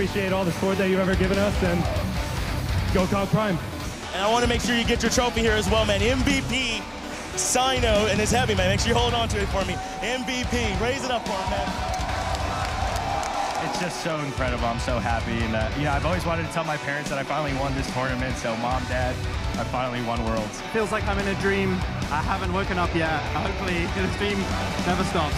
appreciate all the support that you've ever given us, and go Cog Prime. And I want to make sure you get your trophy here as well, man. MVP, Cyno, and his heavy, man. Make sure you hold on to it for me. MVP, raise it up for him, man. It's just so incredible. I'm so happy. And, I've always wanted to tell my parents that I finally won this tournament. So, Mom, Dad, I finally won Worlds. Feels like I'm in a dream. I haven't woken up yet. Hopefully, this dream never stops.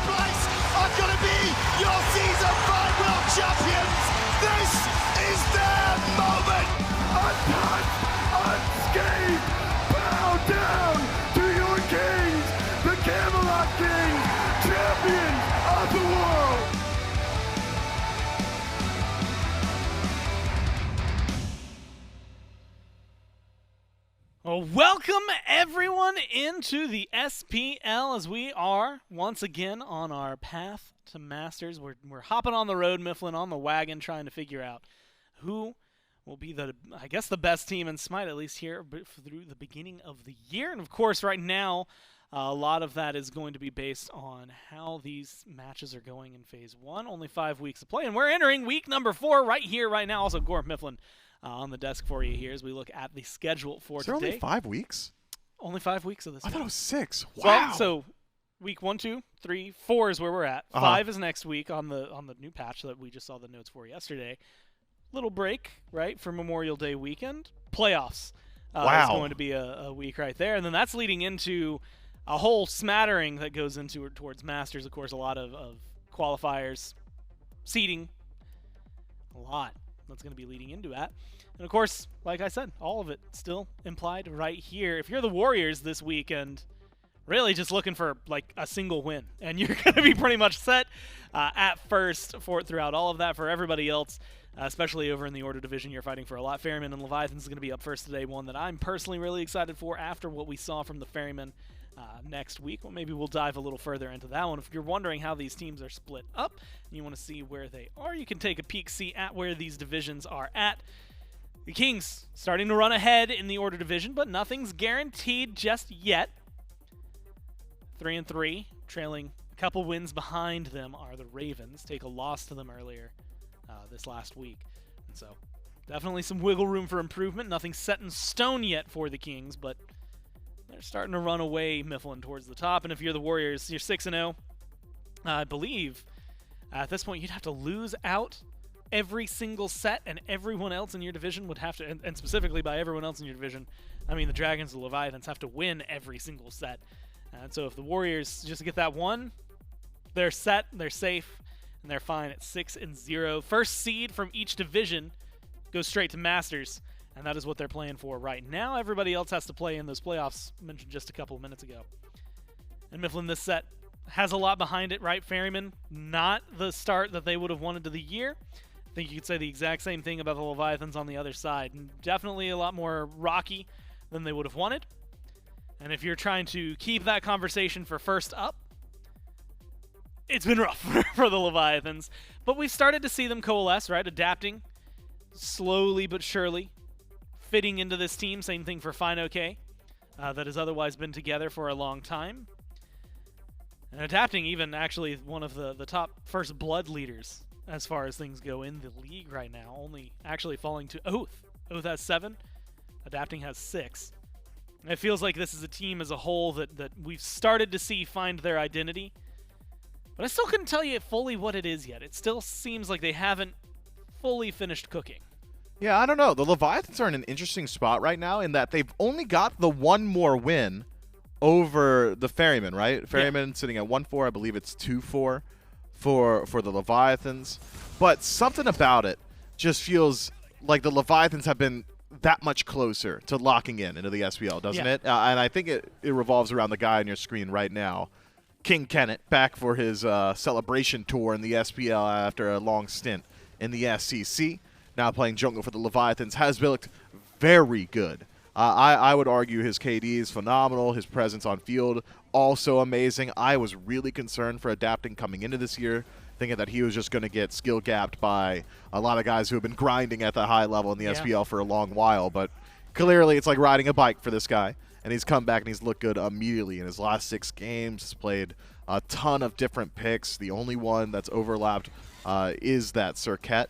Splice are going to be your Season 5 World Champions. This is their moment. Untouched, unscathed, bow down to your kings, the Camelot Kings, champions of the world. Well, welcome everyone into the SPL as we are once again on our path to Masters. We're hopping on the road, Mifflin, on the wagon, trying to figure out who will be the best team in SMITE, at least here through the beginning of the year. And of course, right now, a lot of that is going to be based on how these matches are going in Phase 1. Only 5 weeks to play, and we're entering week number 4 right here, right now. Also, Gore Mifflin on the desk for you here as we look at the schedule for today. Only 5 weeks? Only 5 weeks of this. I thought it was 6. Wow. Well, so week 1, 2, 3, 4 is where we're at. 5 is next week on the new patch that we just saw the notes for yesterday. Little break, right, for Memorial Day weekend. Playoffs. Wow. Is going to be a week right there, and then that's leading into a whole smattering that goes into towards Masters. Of course, a lot of qualifiers, seeding, a lot that's going to be leading into that. And of course, like I said, all of it still implied right here. If you're the Warriors this weekend, really just looking for like a single win, and you're going to be pretty much set at first throughout all of that. For everybody else, especially over in the Order division, you're fighting for a lot. Ferrymen and Leviathans is going to be up first today, one that I'm personally really excited for after what we saw from the Ferrymen next week. Well, maybe we'll dive a little further into that one. If you're wondering how these teams are split up and you want to see where they are, you can take a peek-see at where these divisions are at. The Kings starting to run ahead in the Order division, but nothing's guaranteed just yet. 3-3, trailing a couple wins behind them are the Ravens. Take a loss to them earlier this last week. And so definitely some wiggle room for improvement. Nothing set in stone yet for the Kings, but they're starting to run away, Mifflin, towards the top. And if you're the Warriors, you're 6-0. I believe at this point you'd have to lose out every single set, and everyone else in your division would have to, and specifically by everyone else in your division, I mean the Dragons and Leviathans have to win every single set. And so if the Warriors just get that one, they're set, they're safe, and they're fine at 6-0. First seed from each division goes straight to Masters, and that is what they're playing for right now. Everybody else has to play in those playoffs mentioned just a couple of minutes ago. And Mifflin, this set has a lot behind it, right? Ferrymen, not the start that they would have wanted to the year. I think you could say the exact same thing about the Leviathans on the other side. And definitely a lot more rocky than they would have wanted. And if you're trying to keep that conversation for first up, it's been rough for the Leviathans. But we've started to see them coalesce, right? Adapting slowly but surely, fitting into this team. Same thing for fineokay, that has otherwise been together for a long time. And adapting even actually one of the top first blood leaders as far as things go in the league right now, only actually falling to Oath. Oath has 7, adapting has 6. And it feels like this is a team as a whole that we've started to see find their identity. But I still couldn't tell you fully what it is yet. It still seems like they haven't fully finished cooking. Yeah, I don't know. The Leviathans are in an interesting spot right now in that they've only got the one more win over the Ferrymen, right? Ferrymen sitting at 1-4. I believe it's 2-4 for the Leviathans. But something about it just feels like the Leviathans have been that much closer to locking into the SPL, doesn't it? And I think it revolves around the guy on your screen right now, King Kennett, back for his celebration tour in the SPL after a long stint in the SCC. Now playing jungle for the Leviathans, has looked very good. I would argue his KD is phenomenal. His presence on field also amazing. I was really concerned for adapting coming into this year, thinking that he was just going to get skill gapped by a lot of guys who have been grinding at the high level in the SPL for a long while. But clearly it's like riding a bike for this guy. and he's come back and he's looked good immediately. In his last 6 games, he's played a ton of different picks. The only one that's overlapped is that Serqet.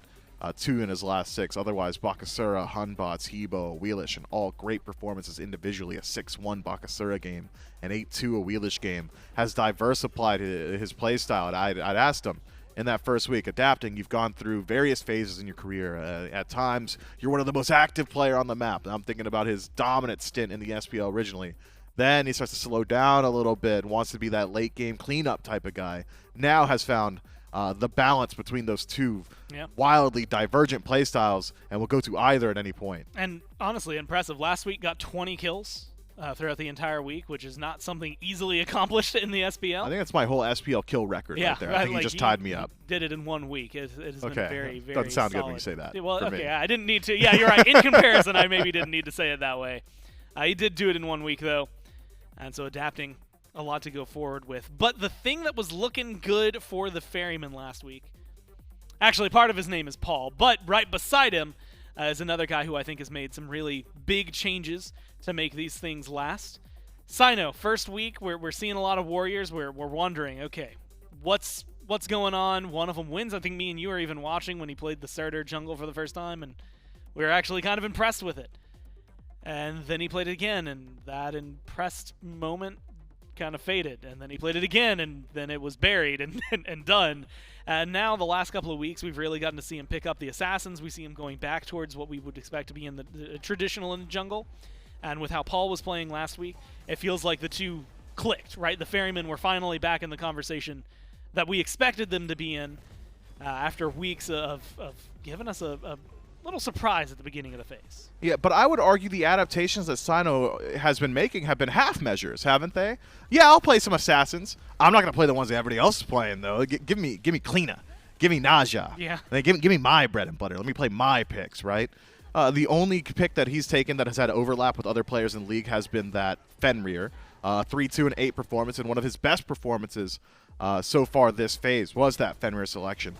2 in his last 6. Otherwise, Bakasura, Hunbots, Hebo, Wheelish, and all great performances individually. A 6-1 Bakasura game, an 8-2 a Wheelish game. Has diversified his playstyle. And I'd asked him in that first week, adapting, you've gone through various phases in your career. At times, you're one of the most active player on the map. And I'm thinking about his dominant stint in the SPL originally. Then he starts to slow down a little bit, wants to be that late game cleanup type of guy. Now has found the balance between those two wildly divergent playstyles, and will go to either at any point. And honestly, impressive. Last week got 20 kills throughout the entire week, which is not something easily accomplished in the SPL. I think that's my whole SPL kill record right there. I think he just tied me up. Did it in 1 week. It has been very, very Doesn't sound solid. good when you say that. Well, okay, I didn't need to. Yeah, you're right. In comparison, I maybe didn't need to say it that way. He did do it in 1 week, though, and so adapting a lot to go forward with. But the thing that was looking good for the Ferryman last week, actually part of his name is Paul, but right beside him is another guy who I think has made some really big changes to make these things last. Cyno, first week, we're seeing a lot of warriors. We're wondering, okay, what's going on? One of them wins. I think me and you were even watching when he played the Surtur jungle for the first time, and we were actually kind of impressed with it. And then he played it again, and that impressed moment kind of faded, and then he played it again, and then it was buried and done. And now the last couple of weeks, we've really gotten to see him pick up the assassins. We see him going back towards what we would expect to be in the traditional in the jungle. And with how Paul was playing last week, it feels like the two clicked, right? The Ferrymen were finally back in the conversation that we expected them to be in after weeks of giving us a little surprise at the beginning of the phase. Yeah, but I would argue the adaptations that Cyno has been making have been half measures, haven't they? Yeah, I'll play some assassins. I'm not going to play the ones that everybody else is playing, though. Give me Cliodhna. Give me Naja. Yeah. Give me my bread and butter. Let me play my picks, right? The only pick that he's taken that has had overlap with other players in the league has been that Fenrir. 3-2 and 8 performance, and one of his best performances so far this phase was that Fenrir selection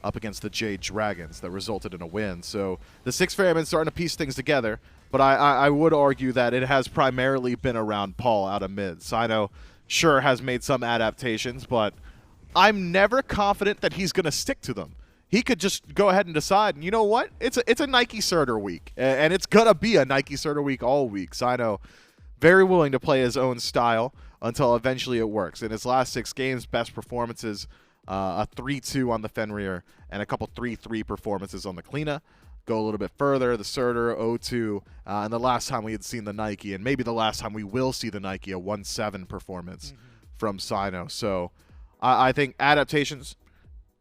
up against the Jade Dragons that resulted in a win. So the Styx Ferrymen starting to piece things together, but I would argue that it has primarily been around Paul out of mid. Cyno sure has made some adaptations, but I'm never confident that he's going to stick to them. He could just go ahead and decide, and you know what? It's a Nike Surtur week, and it's going to be a Nike Surtur week all week. Cyno very willing to play his own style until eventually it works. In his last 6 games, best performances, a 3-2 on the Fenrir, and a couple 3-3 performances on the Cliodhna. Go a little bit further, the Surtur 0-2, and the last time we had seen the Nike, and maybe the last time we will see the Nike, a 1-7 performance from Cyno. So I think adaptations,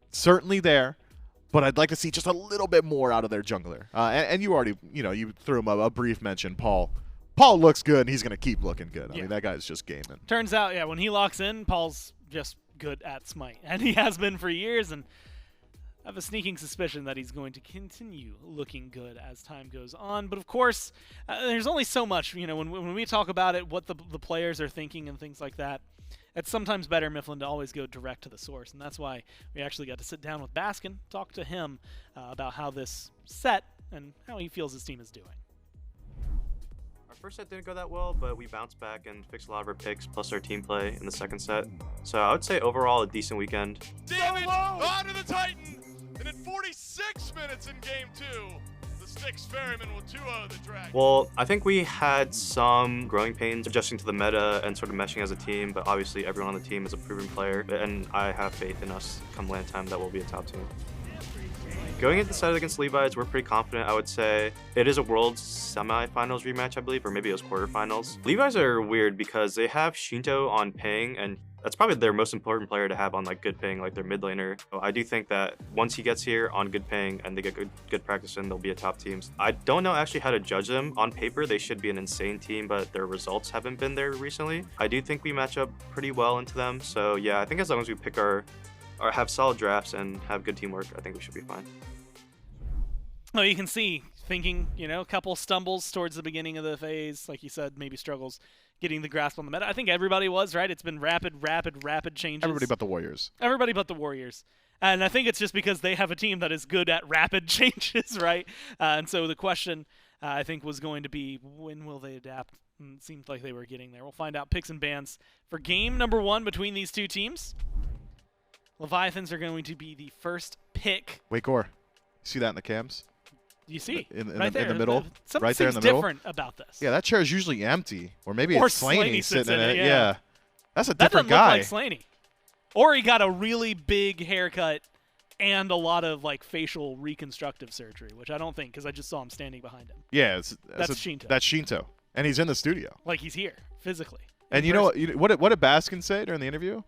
certainly there, but I'd like to see just a little bit more out of their jungler. And you already, you threw him a brief mention, Paul. Paul looks good, and he's going to keep looking good. I mean, that guy's just gaming. Turns out, when he locks in, Paul's just good at SMITE, and he has been for years, and I have a sneaking suspicion that he's going to continue looking good as time goes on. But of course, there's only so much, when we talk about it, what the players are thinking and things like that, it's sometimes better, Mifflin, to always go direct to the source, and that's why we actually got to sit down with Baskin, talk to him about how this set and how he feels his team is doing. Our first set didn't go that well, but we bounced back and fixed a lot of our picks plus our team play in the second set. So I would say overall a decent weekend. Damage onto the Titan! And in 46 minutes in game 2, the Styx Ferrymen will 2-0 the Dragon. Well, I think we had some growing pains adjusting to the meta and sort of meshing as a team, but obviously everyone on the team is a proven player, and I have faith in us come LAN time that we'll be a top team. Going into the set against Levi's, we're pretty confident, I would say. It is a Worlds semi-finals rematch, I believe, or maybe it was quarterfinals. Levi's are weird because they have Sheento on ping, and that's probably their most important player to have on good ping, their mid laner. So I do think that once he gets here on good ping and they get good practice in, they'll be a top team. I don't know actually how to judge them. On paper, they should be an insane team, but their results haven't been there recently. I do think we match up pretty well into them. So yeah, I think as long as we pick or have solid drafts and have good teamwork, I think we should be fine. Well, you can see, thinking, a couple stumbles towards the beginning of the phase, like you said, maybe struggles getting the grasp on the meta. I think everybody was, right? It's been rapid changes. Everybody but the Warriors. Everybody but the Warriors. And I think it's just because they have a team that is good at rapid changes, right? And so the question, I think, was going to be, when will they adapt And it seemed like they were getting there. We'll find out picks and bans for game number 1 between these two teams. Leviathans are going to be the first pick. Wait, Gore. See that in the cams? You see, in right there. the middle? Something Right there in seems the middle? different about this. Yeah, that chair is usually empty. Or maybe Or it's Slaney sits sitting in it. yeah. That's a That different doesn't guy. look like Slaney. Or he got a really big haircut and a lot of like facial reconstructive surgery, which I don't think, because I just saw him standing behind him. Yeah, That's Sheento. That's Sheento. And he's in the studio. Like he's here, physically. And you know what did Baskin say during the interview?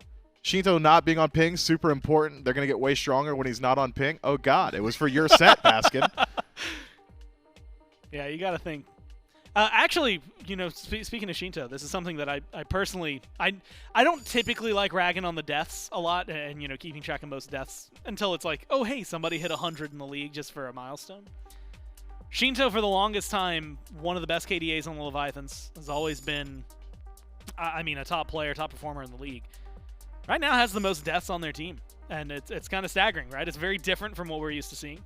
Sheento not being on ping, super important. They're going to get way stronger when he's not on ping. Oh, God. It was for your set, Baskin. Yeah, you got to think. Actually, you know, speaking of Sheento, this is something that I personally, I don't typically like ragging on the deaths a lot and, you know, keeping track of most deaths until it's like, oh, hey, somebody hit 100 in the league just for a milestone. Sheento, for the longest time, one of the best KDAs on the Leviathans, has always been, I mean, a top player, top performer in the league. Right now has the most deaths on their team, and it's kind of staggering, right? It's very different from what we're used to seeing.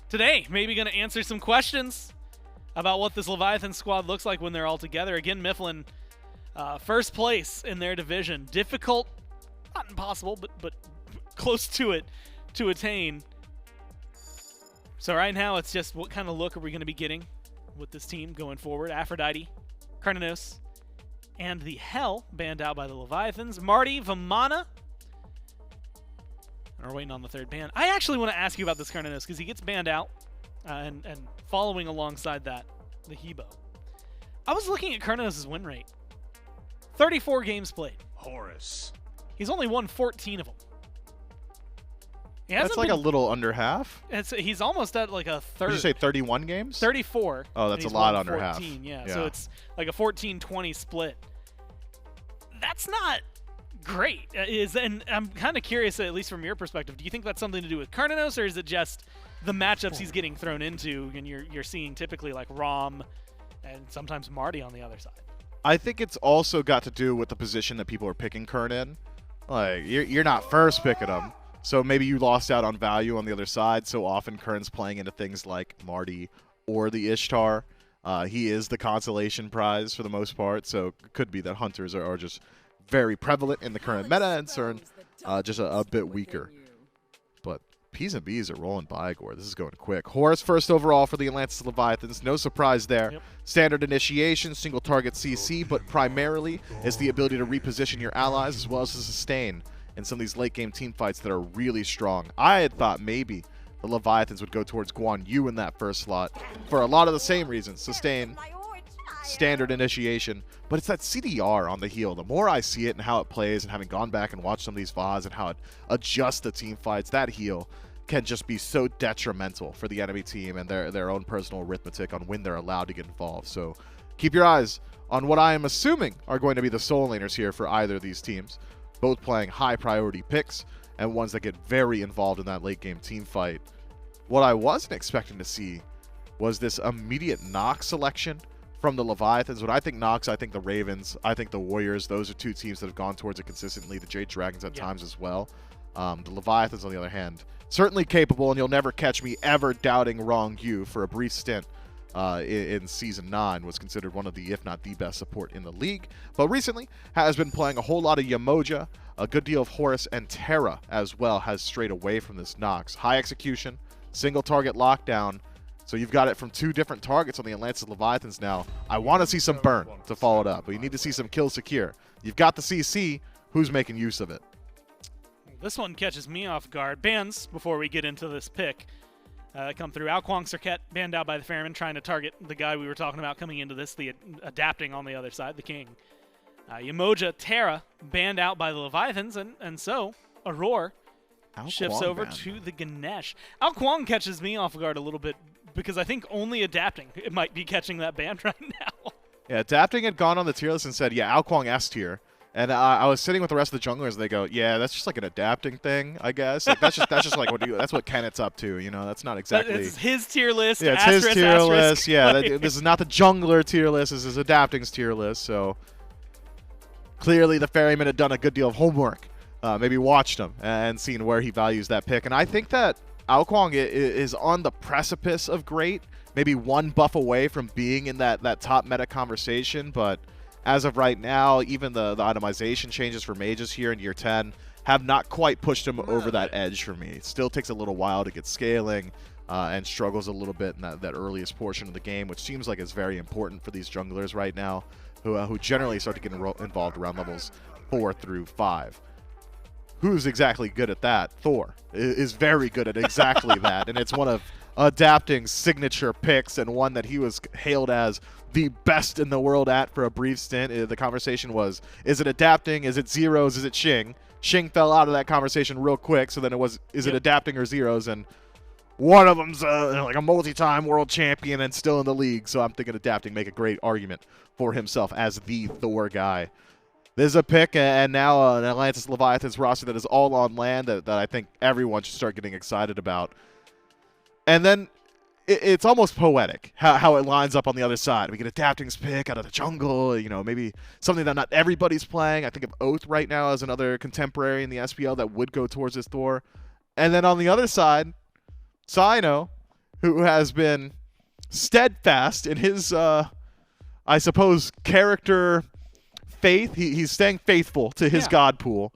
Today, maybe going to answer some questions about what this Leviathan squad looks like when they're all together. Again, Mifflin, first place in their division. Difficult, not impossible, but close to it to attain. So right now, it's just what kind of look are we going to be getting with this team going forward. Aphrodite, Cernunnos, and the Hell banned out by the Leviathans. Marty, Vamana. We're waiting on the third ban. I actually want to ask you about this Cernunnos because he gets banned out, and following alongside that, the Hebo. I was looking at Cernunnos' win rate. 34 games played. Horus. He's only won 14 of them. That's like a little under half. He's almost at like a third. Did you say 31 games? 34. Oh, that's and a he's lot won under 14, half. Yeah, so it's like a 14-20 split. That's not great. And I'm kind of curious, at least from your perspective, do you think that's something to do with Cernunnos, or is it just the matchups he's getting thrown into, and you're seeing typically like Rom and sometimes Marty on the other side? I think it's also got to do with the position that people are picking Kern in. Like, you're not first picking him. So maybe you lost out on value on the other side. So often Kern's playing into things like Marty or the Ishtar. He is the consolation prize for the most part. So it could be that hunters are just very prevalent in the current meta and Cern just a bit weaker. But P's and B's are rolling by, Gore. This is going quick. Horus first overall for the Atlantis Leviathans. No surprise there. Yep. Standard initiation, single target CC, but primarily is the ability to reposition your allies as well as to sustain in some of these late-game team fights that are really strong. I had thought maybe the Leviathans would go towards Guan Yu in that first slot for a lot of the same reasons. Sustain, standard initiation, but it's that CDR on the heel. The more I see it and how it plays, and having gone back and watched some of these VODs and how it adjusts the team fights, that heel can just be so detrimental for the enemy team and their own personal arithmetic on when they're allowed to get involved. So keep your eyes on what I am assuming are going to be the soul laners here for either of these teams. Both playing high priority picks and ones that get very involved in that late game team fight. What I wasn't expecting to see was this immediate Nox selection from the Leviathans. When I think Nox, I think the Ravens, I think the Warriors. Those are two teams that have gone towards it consistently. The Jade Dragons at times as well. The Leviathans, on the other hand, certainly capable, and you'll never catch me ever doubting Ronngyu. For a brief stint in Season 9 was considered one of the, if not the best support in the league. But recently has been playing a whole lot of Yamoja, a good deal of Horus, and Terra as well has strayed away from this Nox. High execution, single target lockdown. So you've got it from two different targets on the Atlantis Leviathans now. I want to see some burn to follow it up, but you need to see some kill secure. You've got the CC. Who's making use of it? This one catches me off guard. Bans, before we get into this pick, come through. Alquang Serqet banned out by the Ferrymen, trying to target the guy we were talking about coming into this, the adapting on the other side, the king. Yamoja Terra banned out by the Leviathans, and so Aror shifts over to the Ganesh. Alquang catches me off guard a little bit because I think only adapting it might be catching that ban right now. Yeah, adapting had gone on the tier list and said, yeah, Alquang S tier. And I was sitting with the rest of the junglers, and they go, "Yeah, that's just like an adapting thing, I guess. Like that's just like that's what Kenneth's up to, you know. That's not exactly. It's his tier list. Yeah, it's asterisk, his tier asterisk. list. Yeah, this is not the jungler tier list. This is adapting's tier list. So clearly, the Ferryman had done a good deal of homework, maybe watched him and seen where he values that pick. And I think that Aokwang is on the precipice of great, maybe one buff away from being in that top meta conversation, but as of right now, even the itemization changes for mages here in year 10 have not quite pushed him over that edge for me. It still takes a little while to get scaling and struggles a little bit in that earliest portion of the game, which seems like is very important for these junglers right now, who generally start to get involved around levels 4 through 5. Who's exactly good at that? Thor is very good at exactly that, and it's one of Adapting's signature picks, and one that he was hailed as the best in the world at for a brief stint. The conversation was, is it Adapting, is it Zeros, is it Xing? Xing fell out of that conversation real quick, so then it was, is it Adapting or Zeros? And one of them's like a multi-time world champion and still in the league, so I'm thinking Adapting make a great argument for himself as the Thor guy. There's a pick, and now an Atlantis Leviathans roster that is all on land that I think everyone should start getting excited about. And then it's almost poetic how it lines up on the other side. We get Adapting's pick out of the jungle, you know, maybe something that not everybody's playing. I think of Oath right now as another contemporary in the SPL that would go towards this Thor. And then on the other side, Cyno, who has been steadfast in his, I suppose, character faith. He's staying faithful to his god pool,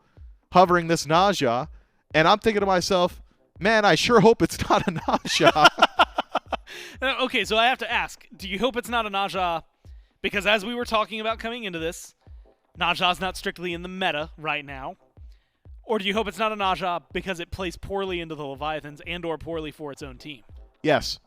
hovering this Naja. And I'm thinking to myself, man, I sure hope it's not a Naja. Okay, so I have to ask, do you hope it's not a Naja? Because as we were talking about coming into this, Naja's not strictly in the meta right now. Or do you hope it's not a Naja because it plays poorly into the Leviathans and or poorly for its own team? Yes.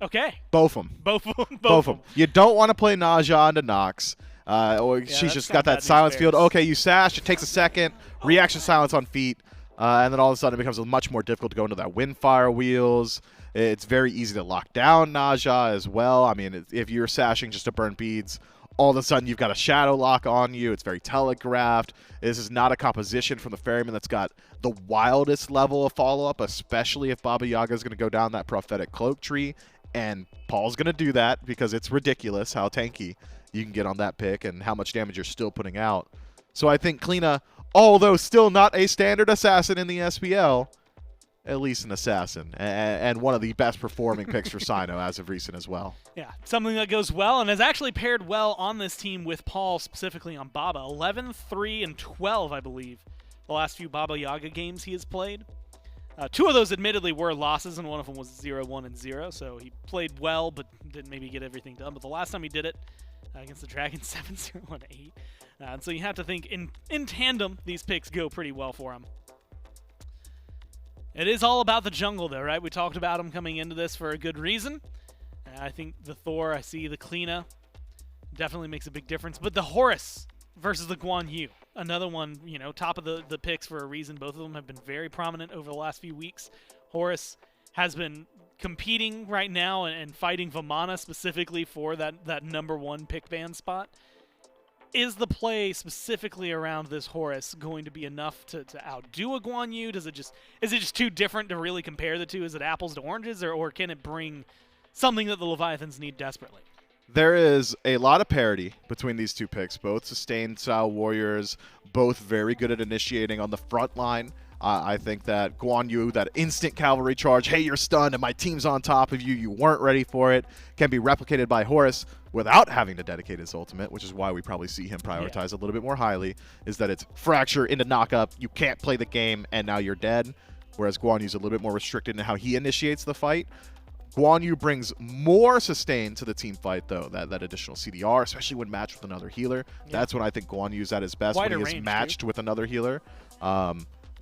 Okay. Both of them. Both of them. Both of them. You don't want to play Naja into Nox. Or she's just got that silence field. Okay, you sash. It takes a second. Reaction silence on feet. And then all of a sudden it becomes much more difficult to go into that Windfire wheels. It's very easy to lock down Naja as well. I mean, if you're sashing just to burn beads, all of a sudden you've got a shadow lock on you. It's very telegraphed. This is not a composition from the Ferryman that's got the wildest level of follow-up, especially if Baba Yaga is going to go down that prophetic cloak tree. And Paul's going to do that because it's ridiculous how tanky you can get on that pick and how much damage you're still putting out. So I think Cliodhna, although still not a standard assassin in the SPL, at least an assassin, and one of the best performing picks for Cyno as of recent as well. Yeah, something that goes well and has actually paired well on this team with Paul, specifically on Baba. 11, 3, and 12, I believe, the last few Baba Yaga games he has played. 2 of those admittedly were losses, and one of them was 0-1 and 0, so he played well but didn't maybe get everything done. But the last time he did it against the Dragons, 7-0 and 8. And so you have to think in tandem, these picks go pretty well for him. It is all about the jungle, though, right? We talked about him coming into this for a good reason. And I think the Thor, I see the Cliodhna, definitely makes a big difference. But the Horus versus the Guan, another one, you know, top of the picks for a reason. Both of them have been very prominent over the last few weeks. Horus has been competing right now and fighting Vamana specifically for that #1 pick ban spot. Is the play specifically around this Horus going to be enough to outdo a Guan? Is it just too different to really compare the two? Is it apples to oranges, or can it bring something that the Leviathans need desperately? There is a lot of parity between these two picks, both sustained style warriors, both very good at initiating on the front line. I think that Guan, that instant cavalry charge, hey, you're stunned and my team's on top of you, you weren't ready for it, can be replicated by Horus without having to dedicate his ultimate, which is why we probably see him prioritize a little bit more highly, is that it's fracture into knock-up, you can't play the game, and now you're dead, whereas Guan Yu's a little bit more restricted in how he initiates the fight. Guan Yu brings more sustain to the team fight, though, that additional CDR, especially when matched with another healer. Yeah. That's when I think Guan Yu's at his best, when he is matched with another healer.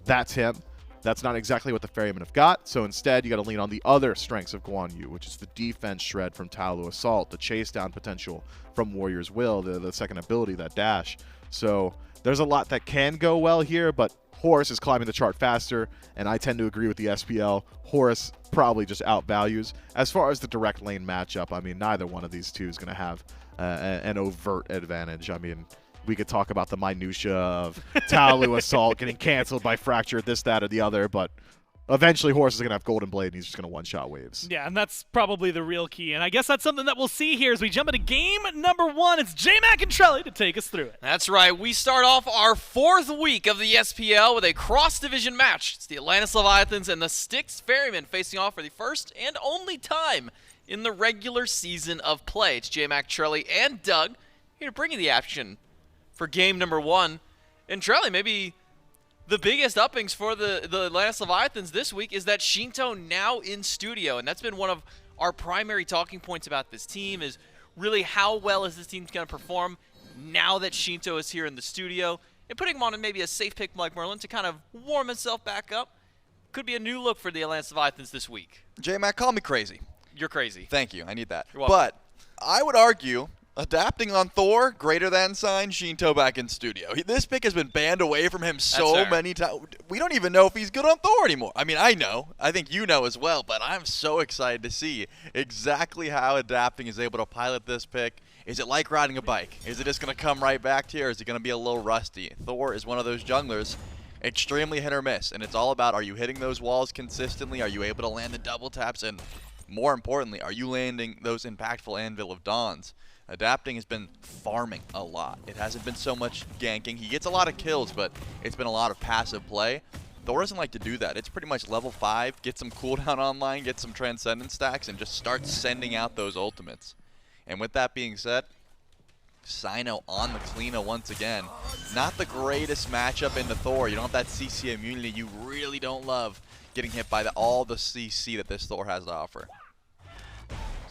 That's him. That's not exactly what the Ferrymen have got, so instead you got to lean on the other strengths of Guan Yu, which is the defense shred from Taolu Assault, the chase down potential from Warrior's Will, the second ability, that dash. So there's a lot that can go well here, but Horus is climbing the chart faster, and I tend to agree with the SPL. Horus probably just outvalues. As far as the direct lane matchup, I mean, neither one of these two is going to have an overt advantage. I mean, we could talk about the minutia of Taolu Assault getting canceled by Fracture, this, that, or the other, but Eventually, Horus is going to have Golden Blade, and he's just going to one-shot waves. Yeah, and that's probably the real key. And I guess that's something that we'll see here as we jump into game number 1. It's J-Mac and Trelly to take us through it. That's right. We start off our 4th week of the SPL with a cross-division match. It's the Atlantis Leviathans and the Styx Ferrymen facing off for the first and only time in the regular season of play. It's J-Mac, Trelly, and Doug here to bring you the action for game number 1. And Trelly, maybe the biggest uppings for the Atlantis Leviathans this week is that Sheento now in studio, and that's been one of our primary talking points about this team is really how well is this team going to perform now that Sheento is here in the studio, and putting him on maybe a safe pick like Merlin to kind of warm himself back up. Could be a new look for the Atlantis Leviathans this week. J-Mac, call me crazy. You're crazy. Thank you. I need that. You're welcome. But I would argue adapting on Thor, greater than sign Sheento back in studio. This pick has been banned away from him so many times. We don't even know if he's good on Thor anymore. I mean, I know. I think you know as well, but I'm so excited to see exactly how adapting is able to pilot this pick. Is it like riding a bike? Is it just going to come right back to you, or is it going to be a little rusty? Thor is one of those junglers, extremely hit or miss, and it's all about, are you hitting those walls consistently? Are you able to land the double taps? And more importantly, are you landing those impactful Anvil of Dawns? Adapting has been farming a lot. It hasn't been so much ganking. He gets a lot of kills, but it's been a lot of passive play. Thor doesn't like to do that. It's pretty much level 5, get some cooldown online, get some Transcendence stacks, and just start sending out those ultimates. And with that being said, Cyno on the Cliodhna once again. Not the greatest matchup into Thor. You don't have that CC immunity. You really don't love getting hit by all the CC that this Thor has to offer.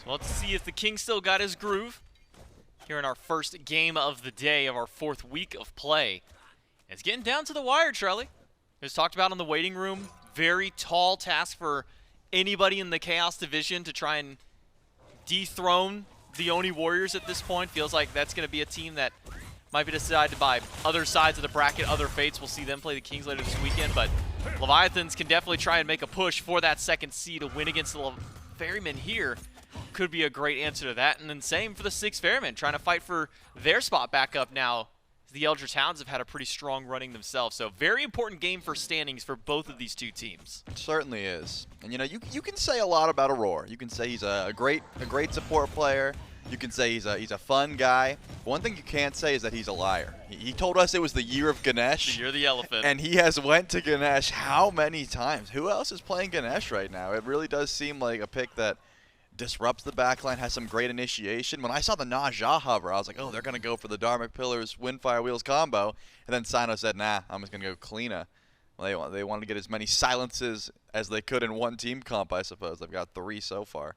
So let's see if the King still got his groove here in our first game of the day of our 4th week of play. And it's getting down to the wire, Trelly. As talked about in the waiting room, very tall task for anybody in the Chaos division to try and dethrone the Oni Warriors at this point. Feels like that's going to be a team that might be decided by other sides of the bracket, other fates. We'll see them play the Kings later this weekend, but Leviathans can definitely try and make a push for that 2nd seed to win against the Ferrymen here. Could be a great answer to that. And then same for the Styx Ferrymen, trying to fight for their spot back up now. The Eldritch Hounds have had a pretty strong running themselves. So very important game for standings for both of these two teams. It certainly is. And you know, you can say a lot about Aror. You can say he's a great support player. You can say he's a fun guy. But one thing you can't say is that he's a liar. He told us it was the year of Ganesh. The year of the elephant. And he has went to Ganesh how many times? Who else is playing Ganesh right now? It really does seem like a pick that disrupts the backline, has some great initiation. When I saw the Naja hover, I was like, oh, they're going to go for the Dharmic Pillars Windfire Wheels combo. And then Cyno said, nah, I'm just going to go Cliodhna. Well, they wanted to get as many silences as they could in one team comp, I suppose. They've got 3 so far.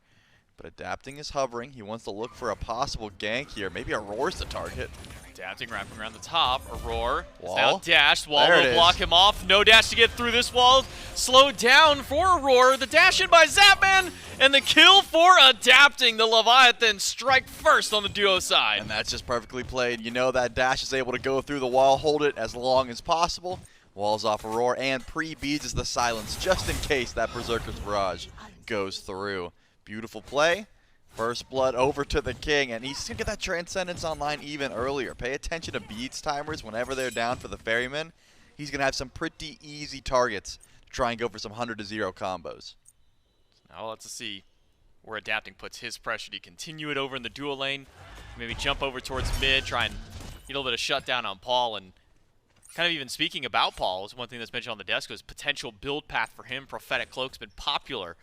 But adapting is hovering. He wants to look for a possible gank here. Maybe Auror's the target. Adapting, wrapping around the top. Auror Wall. is now dashed. Wall There will block him off. No dash to get through this wall. Slowed down for Auror. The dash in by Zapman. And the kill for adapting. The Leviathans strike first on the duo side. And that's just perfectly played. You know that dash is able to go through the wall, hold it as long as possible. Walls off Auror and pre-beads the silence just in case that Berserker's Barrage goes through. Beautiful play. First blood over to the King, and he's going to get that Transcendence online even earlier. Pay attention to beads timers whenever they're down for the Ferrymen. He's going to have some pretty easy targets to try and go for some 100-0 combos. Now let's see where adapting puts his pressure. Do you continue it over in the dual lane? Maybe jump over towards mid, try and get a little bit of shutdown on Paul. And kind of even speaking about Paul, is one thing that's mentioned on the desk was potential build path for him. Prophetic Cloak's been popular,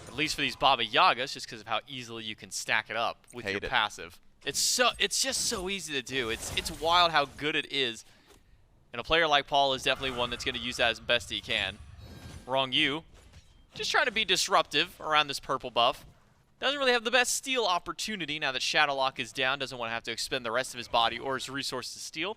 at least for these Baba Yagas, just because of how easily you can stack it up with your passive. It's just so easy to do. It's wild how good it is. And a player like Paul is definitely one that's going to use that as best he can. Ronngyu, just trying to be disruptive around this purple buff. Doesn't really have the best steal opportunity now that Shadowlock is down. Doesn't want to have to expend the rest of his body or his resources to steal.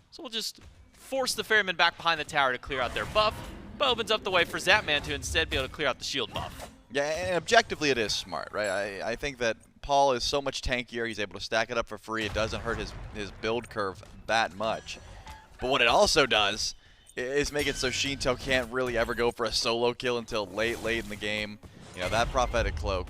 So we'll just force the Ferrymen back behind the tower to clear out their buff. But opens up the way for Zapman to instead be able to clear out the shield buff. Yeah, and objectively it is smart, right? I think that Paul is so much tankier. He's able to stack it up for free. It doesn't hurt his build curve that much. But what it also does is make it so Sheento can't really ever go for a solo kill until late in the game. You know, that Prophetic Cloak,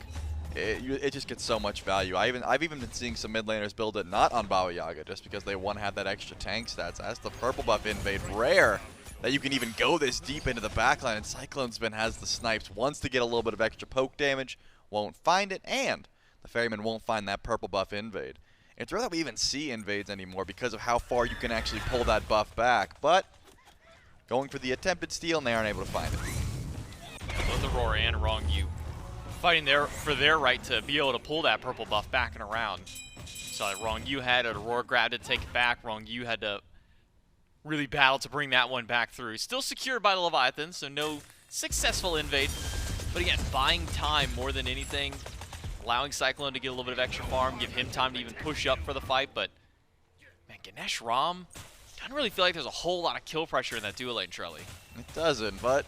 it just gets so much value. I've even been seeing some mid laners build it not on Baba Yaga just because they want to have that extra tank stats. As the purple buff invade, rare that you can even go this deep into the backline, and CycloneSpin has the snipes, wants to get a little bit of extra poke damage, won't find it, and the Ferrymen won't find that purple buff invade. It's rare that we even see invades anymore because of how far you can actually pull that buff back, but going for the attempted steal, and they aren't able to find it. Both Aror and Ronngyu fighting for their right to be able to pull that purple buff back and around. So Ronngyu had it, Aror grabbed it to take it back. Ronngyu had to really battle to bring that one back through. Still secured by the Leviathans, so no successful invade. But again, buying time more than anything, allowing Cyclone to get a little bit of extra farm, give him time to even push up for the fight. But man, Ganesh Ram doesn't really feel like there's a whole lot of kill pressure in that duo lane, Trelly. It doesn't, but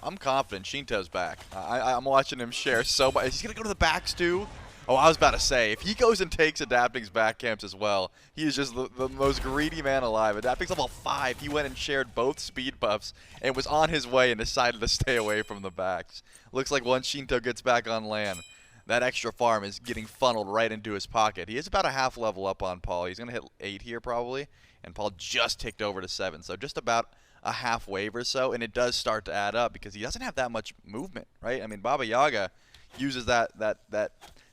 I'm confident Sheento's back. I'm watching him share so much. He's going to go to the backs too. Oh, I was about to say, if he goes and takes Adapting's back camps as well, he is just the most greedy man alive. Adapting's level 5. He went and shared both speed buffs and was on his way and decided to stay away from the backs. Looks like once Sheento gets back on land, that extra farm is getting funneled right into his pocket. He is about a half level up on Paul. He's going to hit 8 here probably, and Paul just ticked over to 7. So just about a half wave or so, and it does start to add up because he doesn't have that much movement, right? I mean, Baba Yaga uses that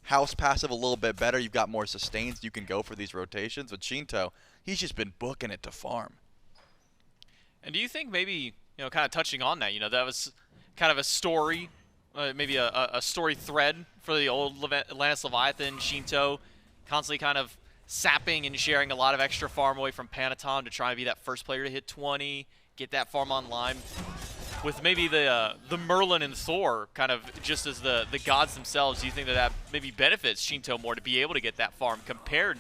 house passive a little bit better. You've got more sustains. You can go for these rotations. With Sheento, he's just been booking it to farm. And do you think maybe, kind of touching on that, that was kind of a story, maybe a story thread for the old Atlantis Leviathan, Sheento, constantly kind of sapping and sharing a lot of extra farm away from Panatom to try and be that first player to hit 20, get that farm online. With maybe the Merlin and Thor kind of just as the gods themselves, do you think that maybe benefits Sheento more to be able to get that farm compared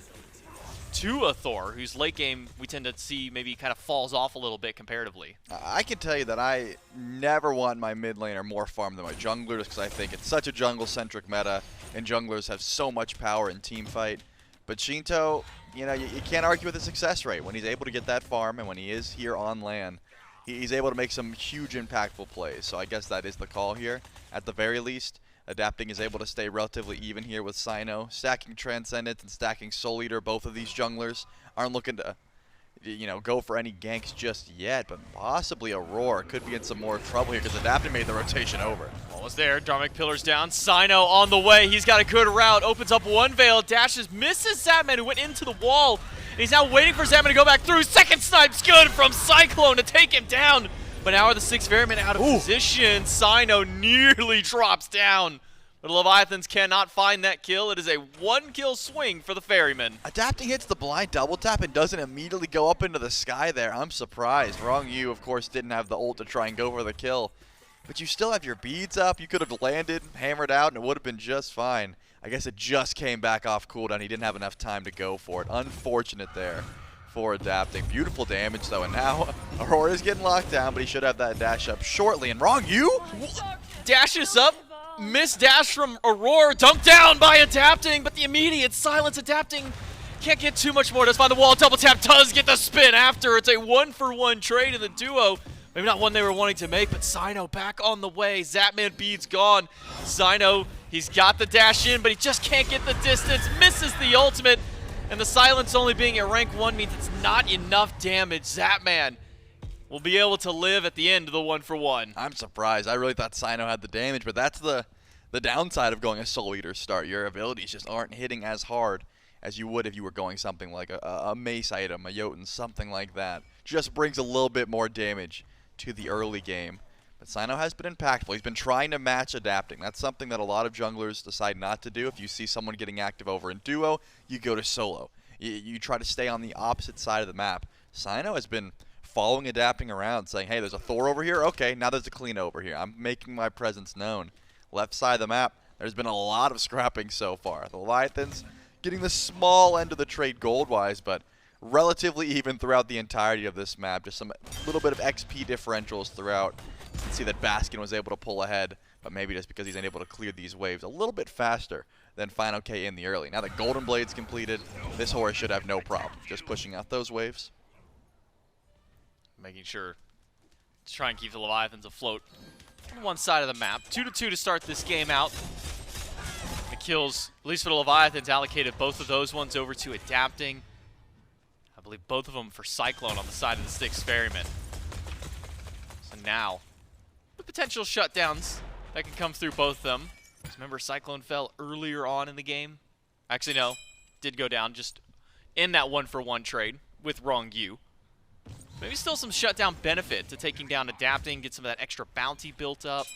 to a Thor, whose late game we tend to see maybe kind of falls off a little bit comparatively? I can tell you that I never want my mid laner more farm than my jungler, just because I think it's such a jungle-centric meta, and junglers have so much power in team fight. But Sheento, you can't argue with the success rate. When he's able to get that farm, and when he is here on land, he's able to make some huge impactful plays. So I guess that is the call here. At the very least, Adapting is able to stay relatively even here with Cyno. Stacking Transcendence and stacking Soul Eater, both of these junglers aren't looking to go for any ganks just yet, but possibly Aror could be in some more trouble here because Adapting made the rotation over. Almost there, Dharmic Pillars down, Cyno on the way, he's got a good route, opens up one veil, dashes, misses Zapman who went into the wall, and he's now waiting for Zapman to go back through. Second snipe's good from Cyclone to take him down, but now are the Styx Ferrymen out of position. Cyno nearly drops down. But the Leviathans cannot find that kill. It is a 1-kill swing for the Ferrymen. Adapting hits the blind double tap and doesn't immediately go up into the sky there. I'm surprised. Ronngyu, of course, didn't have the ult to try and go for the kill. But you still have your beads up. You could have landed, hammered out, and it would have been just fine. I guess it just came back off cooldown. He didn't have enough time to go for it. Unfortunate there for Adapting. Beautiful damage, though. And now Aurora is getting locked down, but he should have that dash up shortly. And Ronngyu dashes up. Missed dash from Aror, dunked down by Adapting, but the immediate silence. Adapting can't get too much more. Does find the wall, double tap, does get the spin after. It's a 1-for-1 trade in the duo. Maybe not one they were wanting to make, but Cyno back on the way. Zapman beads gone. Cyno, he's got the dash in, but he just can't get the distance. Misses the ultimate, and the silence only being at rank 1 means it's not enough damage. Zapman will be able to live at the end of the 1-for-1. I'm surprised. I really thought Cyno had the damage, but that's the downside of going a Soul Eater start. Your abilities just aren't hitting as hard as you would if you were going something like a mace item, a Jotun, something like that. Just brings a little bit more damage to the early game. But Cyno has been impactful. He's been trying to match Adapting. That's something that a lot of junglers decide not to do. If you see someone getting active over in duo, you go to solo. You try to stay on the opposite side of the map. Cyno has been following Adapting around, saying, hey, there's a Thor over here. Okay, now there's a Clean over here. I'm making my presence known. Left side of the map, there's been a lot of scrapping so far. The Leviathans getting the small end of the trade gold-wise, but relatively even throughout the entirety of this map. Just some little bit of XP differentials throughout. You can see that Baskin was able to pull ahead, but maybe just because he's unable to clear these waves a little bit faster than fineokay in the early. Now that Golden Blade's completed, this Horus should have no problem just pushing out those waves. Making sure to try and keep the Leviathans afloat on one side of the map. 2-2 to start this game out. The kills, at least for the Leviathans, allocated both of those ones over to Adapting. I believe both of them for Cyclone on the side of the Styx Ferrymen. And now, the potential shutdowns that can come through both of them. Just remember, Cyclone fell earlier on in the game. Actually, no, did go down just in that 1-for-1 trade with Ronngyu. Maybe still some shutdown benefit to taking down Adapting, get some of that extra bounty built up.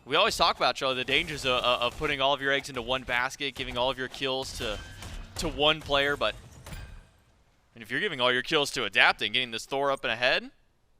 We always talk about, Charlie, the dangers of putting all of your eggs into one basket, giving all of your kills to one player, but and if you're giving all your kills to Adapting, getting this Thor up and ahead,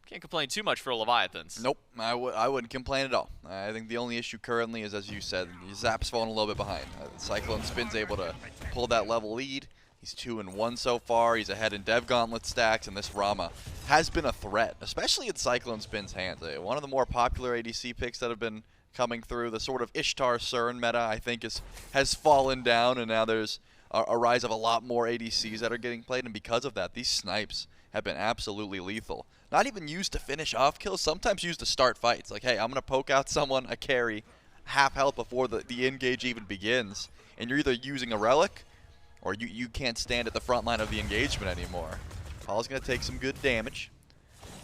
can't complain too much for Leviathans. Nope, I wouldn't complain at all. I think the only issue currently is, as you said, Zap's falling a little bit behind. CycloneSpin's able to pull that level lead. He's 2-1 so far. He's ahead in Dev Gauntlet stacks, and this Rama has been a threat, especially in CycloneSpin's hands. One of the more popular ADC picks that have been coming through. The sort of Ishtar Cern meta, I think, has fallen down, and now there's a rise of a lot more ADCs that are getting played, and because of that, these snipes have been absolutely lethal. Not even used to finish off kills, sometimes used to start fights. Like, hey, I'm going to poke out someone, a carry, half health before the engage even begins, and you're either using a relic, or you can't stand at the front line of the engagement anymore. Paul's going to take some good damage.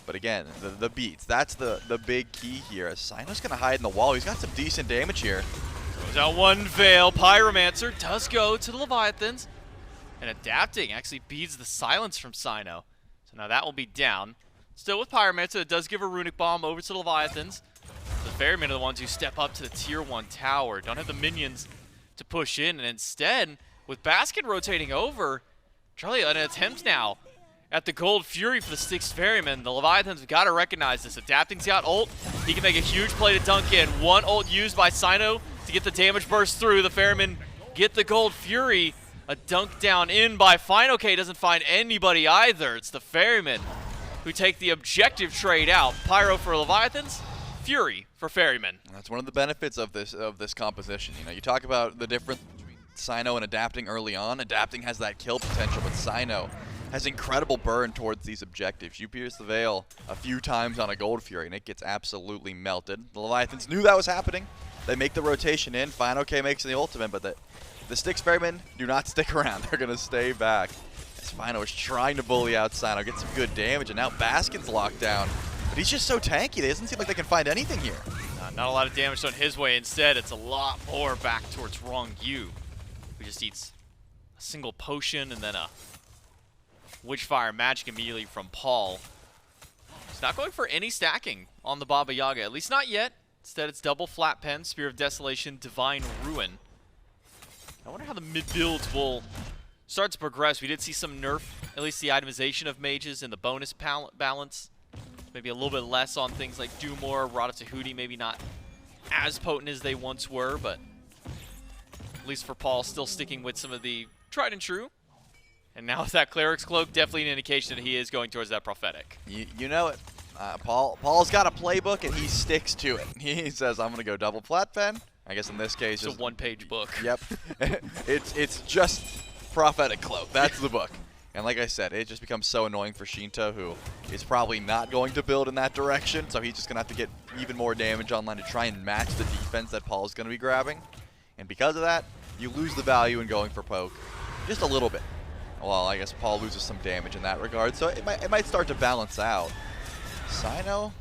But again, the beats, that's the big key here. As Cyno's going to hide in the wall. He's got some decent damage here. Goes out one Veil. Pyromancer does go to the Leviathans. And Adapting actually beats the silence from Cyno. So now that will be down. Still with Pyromancer, it does give a Runic Bomb over to the Leviathans. The Ferrymen are the ones who step up to the Tier 1 tower. Don't have the minions to push in. And instead, with Baskin rotating over, Charlie, an attempt now at the Gold Fury for the Styx Ferrymen. The Leviathans have got to recognize this. Adapting's got ult. He can make a huge play to dunk in. One ult used by Cyno to get the damage burst through. The Ferrymen get the Gold Fury. A dunk down in by fineokay doesn't find anybody either. It's the Ferrymen who take the objective trade out. Pyro for Leviathans, Fury for Ferrymen. That's one of the benefits of this composition. You know, you talk about the difference between Cyno and Adapting early on. Adapting has that kill potential, but Cyno has incredible burn towards these objectives. You pierce the Veil a few times on a Gold Fury, and it gets absolutely melted. The Leviathans knew that was happening. They make the rotation in. fineokay makes the ultimate, but the Styx Ferrymen do not stick around. They're going to stay back. As Cyno is trying to bully out Cyno, get some good damage, and now Baskin's locked down. But he's just so tanky. They doesn't seem like they can find anything here. Not a lot of damage done his way. Instead, it's a lot more back towards Ronngyu, who just eats a single potion and then a Witchfire magic immediately from Paul. He's not going for any stacking on the Baba Yaga, at least not yet. Instead, it's double flat pen, Spear of Desolation, Divine Ruin. I wonder how the mid builds will start to progress. We did see some nerf, at least the itemization of mages and the bonus balance. Maybe a little bit less on things like Do More, Rada Tahuti, maybe not as potent as they once were, but at least for Paul, still sticking with some of the tried and true. And now with that Cleric's Cloak, definitely an indication that he is going towards that Prophetic. You know it. Paul's got a playbook, and he sticks to it. He says, I'm going to go double flat pen. I guess in this case, it's a one-page book. Yep. it's just Prophetic Cloak. That's the book. And like I said, it just becomes so annoying for Sheento, who is probably not going to build in that direction, so he's just going to have to get even more damage online to try and match the defense that Paul's going to be grabbing. And because of that, you lose the value in going for poke just a little bit. Well, I guess Paul loses some damage in that regard, so it might start to balance out. Cyno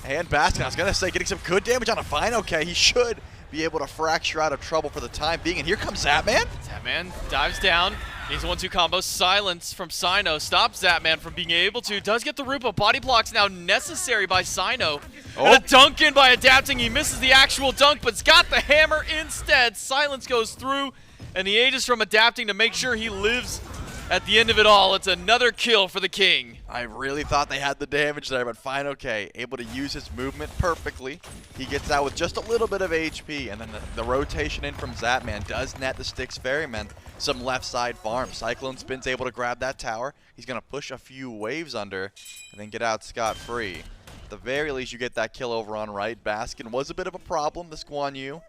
and Baskin, I was going to say, getting some good damage on a fineokay. He should be able to fracture out of trouble for the time being. And here comes Zapman. Zapman dives down. He's a 1-2 combo. Silence from Cyno stops Zapman from being able to. Does get the root, but body blocks now necessary by Cyno. Oh. And a dunk in by Adapting. He misses the actual dunk, but's got the hammer instead. Silence goes through, and the Aegis from Adapting to make sure he lives at the end of it all. It's another kill for the King. I really thought they had the damage there, but fineokay able to use his movement perfectly. He gets out with just a little bit of HP, and then the rotation in from Zapman does net the Styx Ferrymen some left side farm. CycloneSpin's able to grab that tower. He's going to push a few waves under and then get out scot-free. At the very least, you get that kill over on right. Baskin was a bit of a problem, this Guan Yu.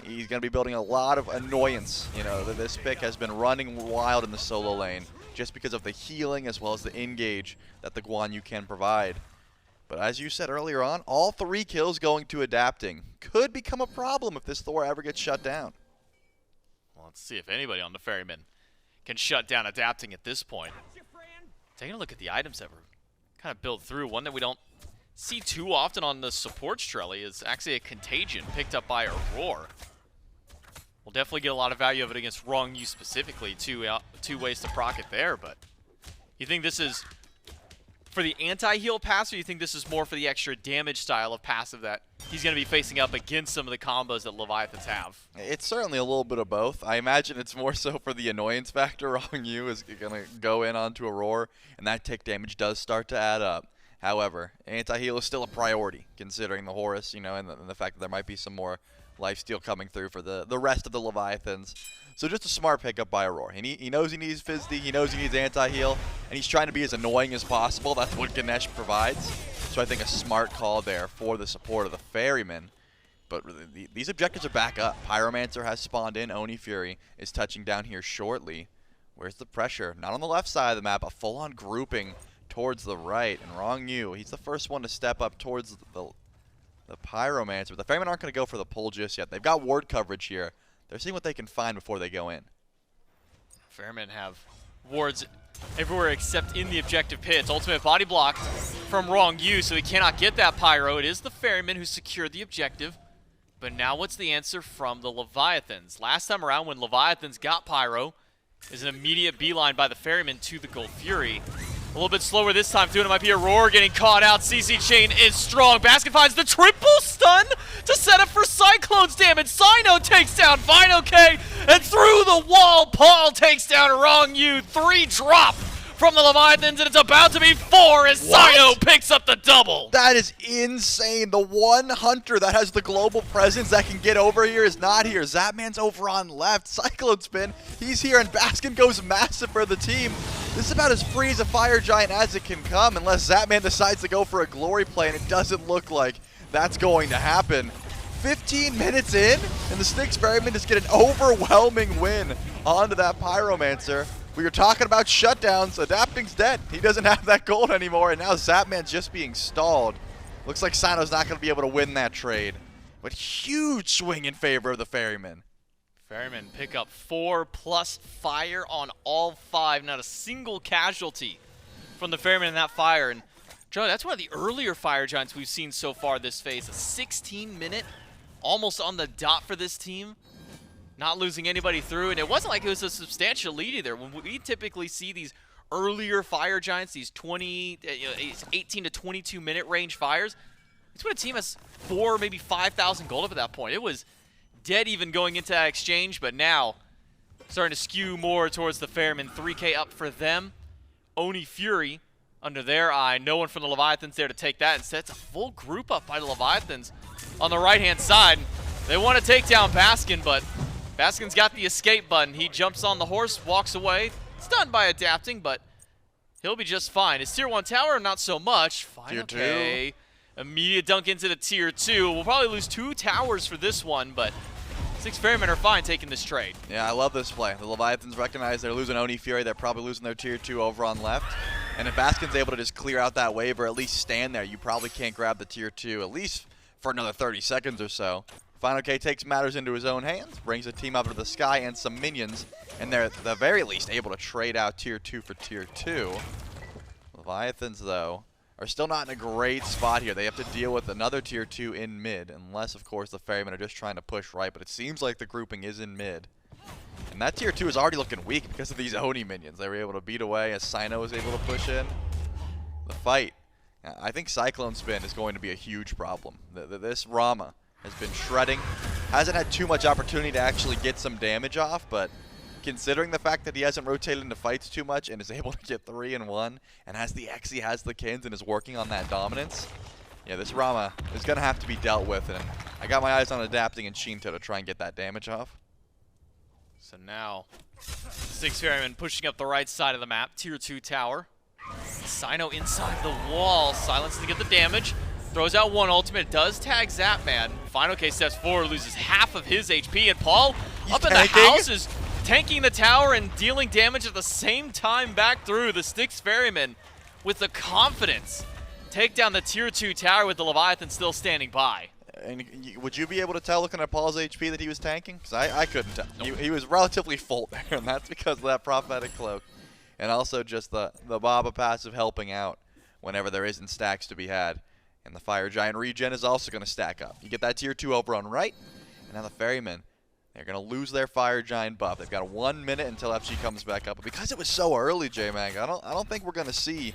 He's going to be building a lot of annoyance. You know, this pick has been running wild in the solo lane just because of the healing as well as the engage that the Guan Yu can provide. But as you said earlier on, all 3 kills going to Adapting could become a problem if this Thor ever gets shut down. Well, let's see if anybody on the Ferrymen can shut down Adapting at this point. Taking a look at the items that were kind of built through. One that we don't see too often on the support Strelly is actually a Contagion picked up by Aror. We'll definitely get a lot of value of it against Ronngyu specifically. Two ways to proc it there, but you think this is for the anti-heal passive, or you think this is more for the extra damage style of passive that he's going to be facing up against some of the combos that Leviathans have? It's certainly a little bit of both. I imagine it's more so for the annoyance factor. Ronngyu is going to go in onto Aror, and that tick damage does start to add up. However, anti-heal is still a priority, considering the Horus, you know, and the fact that there might be some more lifesteal coming through for the rest of the Leviathans. So just a smart pickup by Aror. He knows he needs Fizz-D, he knows he needs anti-heal, and he's trying to be as annoying as possible. That's what Ganesha provides. So I think a smart call there for the support of the Ferrymen. But these objectives are back up. Pyromancer has spawned in. Oni Fury is touching down here shortly. Where's the pressure? Not on the left side of the map, a full-on grouping towards the right. And Ronngyu, he's the first one to step up towards the Pyromancer. But the Ferrymen aren't going to go for the pull just yet. They've got ward coverage here. They're seeing what they can find before they go in. Ferrymen have wards everywhere except in the objective pits. Ultimate body blocked from Ronngyu, so he cannot get that Pyro. It is the Ferrymen who secured the objective. But now what's the answer from the Leviathans? Last time around when Leviathans got Pyro, is an immediate beeline by the Ferrymen to the Gold Fury. A little bit slower this time, too, and it might be Aror getting caught out. CC Chain is strong. Baskin finds the triple stun to set up for Cyclone's damage. Cyno takes down fineokay, and through the wall, Paul takes down Ronngyu. 3 drop from the Leviathans, and it's about to be 4 as Cyno picks up the double. That is insane. The one hunter that has the global presence that can get over here is not here. Zapman's over on left. CycloneSpin, he's here, and Baskin goes massive for the team. This is about as free as a fire giant as it can come, unless Zapman decides to go for a glory play, and it doesn't look like that's going to happen. 15 minutes in, and the Styx Ferrymen just get an overwhelming win onto that Pyromancer. We were talking about shutdowns. Adapting's dead. He doesn't have that gold anymore, and now Zapman's just being stalled. Looks like Cyno's not going to be able to win that trade. But huge swing in favor of the Ferrymen. Ferrymen pick up 4 plus fire on all 5. Not a single casualty from the Ferrymen in that fire. And Joe, that's one of the earlier fire giants we've seen so far this phase. A 16-minute, almost on the dot for this team. Not losing anybody through, and it wasn't like it was a substantial lead either. When we typically see these earlier fire giants, these 18 to 22 minute range fires, it's when a team has 4, maybe 5,000 gold up at that point. It was dead even going into that exchange, but now starting to skew more towards the Ferrymen. 3K up for them. Oni Fury under their eye. No one from the Leviathans there to take that. Instead, it's a full group up by the Leviathans on the right-hand side. They want to take down Baskin, but Baskin's got the escape button. He jumps on the horse, walks away. Stunned by adapting, but he'll be just fine. His tier 1 tower, not so much. Fine, okay. Immediate dunk into the tier 2. We'll probably lose 2 towers for this one, but Styx Ferrymen are fine taking this trade. Yeah, I love this play. The Leviathans recognize they're losing Oni Fury. They're probably losing their tier 2 over on left. And if Baskin's able to just clear out that wave or at least stand there, you probably can't grab the tier 2 at least for another 30 seconds or so. fineokay takes matters into his own hands, brings the team up to the sky and some minions, and they're at the very least able to trade out tier 2 for tier 2. Leviathans, though, are still not in a great spot here. They have to deal with another tier 2 in mid, unless, of course, the Ferrymen are just trying to push right, but it seems like the grouping is in mid. And that tier 2 is already looking weak because of these Oni minions. They were able to beat away as Cyno was able to push in. The fight. I think CycloneSpin is going to be a huge problem. This Rama has been shredding. Hasn't had too much opportunity to actually get some damage off, but considering the fact that he hasn't rotated into fights too much and is able to get 3 in 1 and has the X, he has the Kins and is working on that dominance, yeah, this Rama is going to have to be dealt with, and I got my eyes on adapting and Sheento to try and get that damage off. So now, Styx Ferrymen pushing up the right side of the map, tier 2 tower. Cyno inside the wall, silences to get the damage. Throws out one ultimate, does tag Zapman. fineokay steps forward, loses half of his HP, and Paul up in the house is tanking the tower and dealing damage at the same time back through. The Styx Ferrymen with the confidence take down the tier 2 tower with the Leviathan still standing by. And would you be able to tell looking at Paul's HP that he was tanking? Because I couldn't tell. Nope. He was relatively full there, and that's because of that prophetic cloak. And also just the Baba passive helping out whenever there isn't stacks to be had. And the Fire Giant regen is also going to stack up. You get that tier 2 over on right. And now the Ferrymen, they're going to lose their Fire Giant buff. They've got 1 minute until FG comes back up. But because it was so early, J-Mag, I don't think we're going to see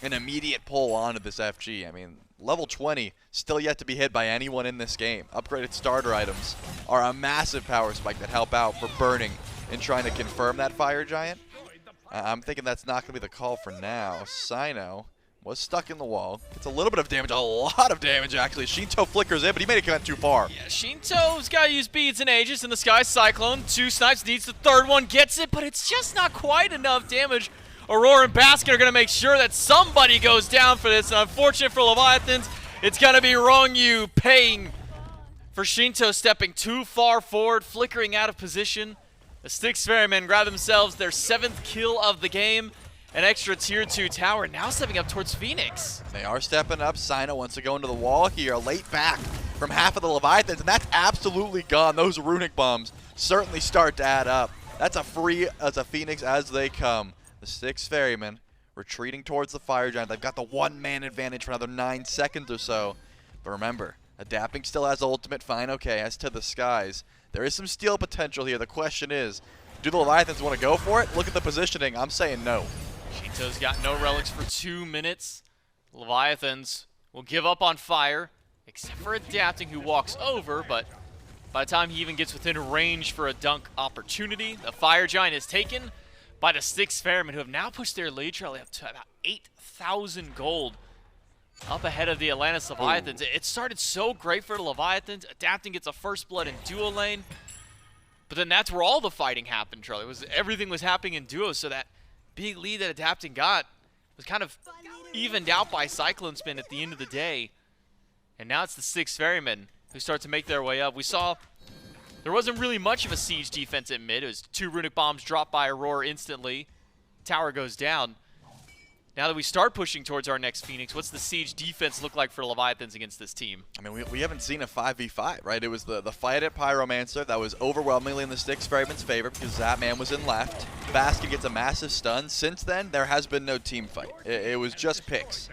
an immediate pull onto this FG. I mean, level 20 still yet to be hit by anyone in this game. Upgraded starter items are a massive power spike that help out for burning and trying to confirm that Fire Giant. I'm thinking that's not going to be the call for now. Cyno was stuck in the wall. It's a little bit of damage, a lot of damage actually. Sheento flickers in, but he made it come too far. Yeah, Sheento's got to use beads and ages in the sky. Cyclone, 2 snipes, needs the 3rd one, gets it, but it's just not quite enough damage. Aror and Baskin are going to make sure that somebody goes down for this. And unfortunate for Leviathans, it's going to be Ronngyu paying for Sheento stepping too far forward, flickering out of position. The Styx Ferrymen grab themselves their 7th kill of the game. An extra tier 2 tower now stepping up towards Phoenix. They are stepping up. Cyno wants to go into the wall here. Late back from half of the Leviathans, and that's absolutely gone. Those runic bombs certainly start to add up. That's a free as a Phoenix as they come. The Styx Ferrymen retreating towards the Fire Giant. They've got the 1-man advantage for another 9 seconds or so. But remember, adapting still has ultimate fineokay as to the skies. There is some steal potential here. The question is, do the Leviathans want to go for it? Look at the positioning. I'm saying no. Sheento's got no relics for 2 minutes. Leviathans will give up on fire, except for Adapting, who walks over, but by the time he even gets within range for a dunk opportunity, the Fire Giant is taken by the Styx Ferrymen, who have now pushed their lead trail up to about 8,000 gold, up ahead of the Atlantis Leviathans. It started so great for the Leviathans. Adapting gets a first blood in duo lane, but then that's where all the fighting happened, Charlie. Everything was happening in duo, so that big lead that Adapting got was kind of evened out by CycloneSpin at the end of the day. And now it's the Styx Ferrymen who start to make their way up. We saw there wasn't really much of a siege defense at mid. It was 2 runic bombs dropped by Aror instantly. Tower goes down. Now that we start pushing towards our next Phoenix, what's the siege defense look like for Leviathans against this team? I mean, we haven't seen a 5v5, right? It was the fight at Pyromancer that was overwhelmingly in the Styx Ferrymen's favor because Zapman was in left. Baskin gets a massive stun. Since then, there has been no team fight. It was just picks.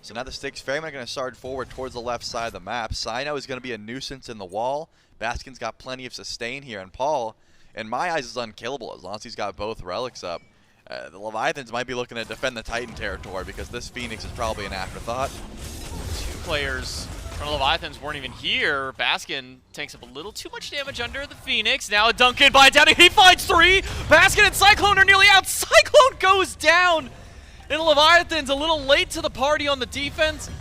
So now the Styx Ferrymen are going to start forward towards the left side of the map. Cyno is going to be a nuisance in the wall. Baskin's got plenty of sustain here, and Paul, in my eyes, is unkillable as long as he's got both relics up. The Leviathans might be looking to defend the Titan territory because this Phoenix is probably an afterthought. 2 players from the Leviathans weren't even here. Baskin takes up a little too much damage under the Phoenix. Now a dunk in by Downing. He finds 3. Baskin and Cyclone are nearly out. Cyclone goes down. And the Leviathans, a little late to the party on the defense,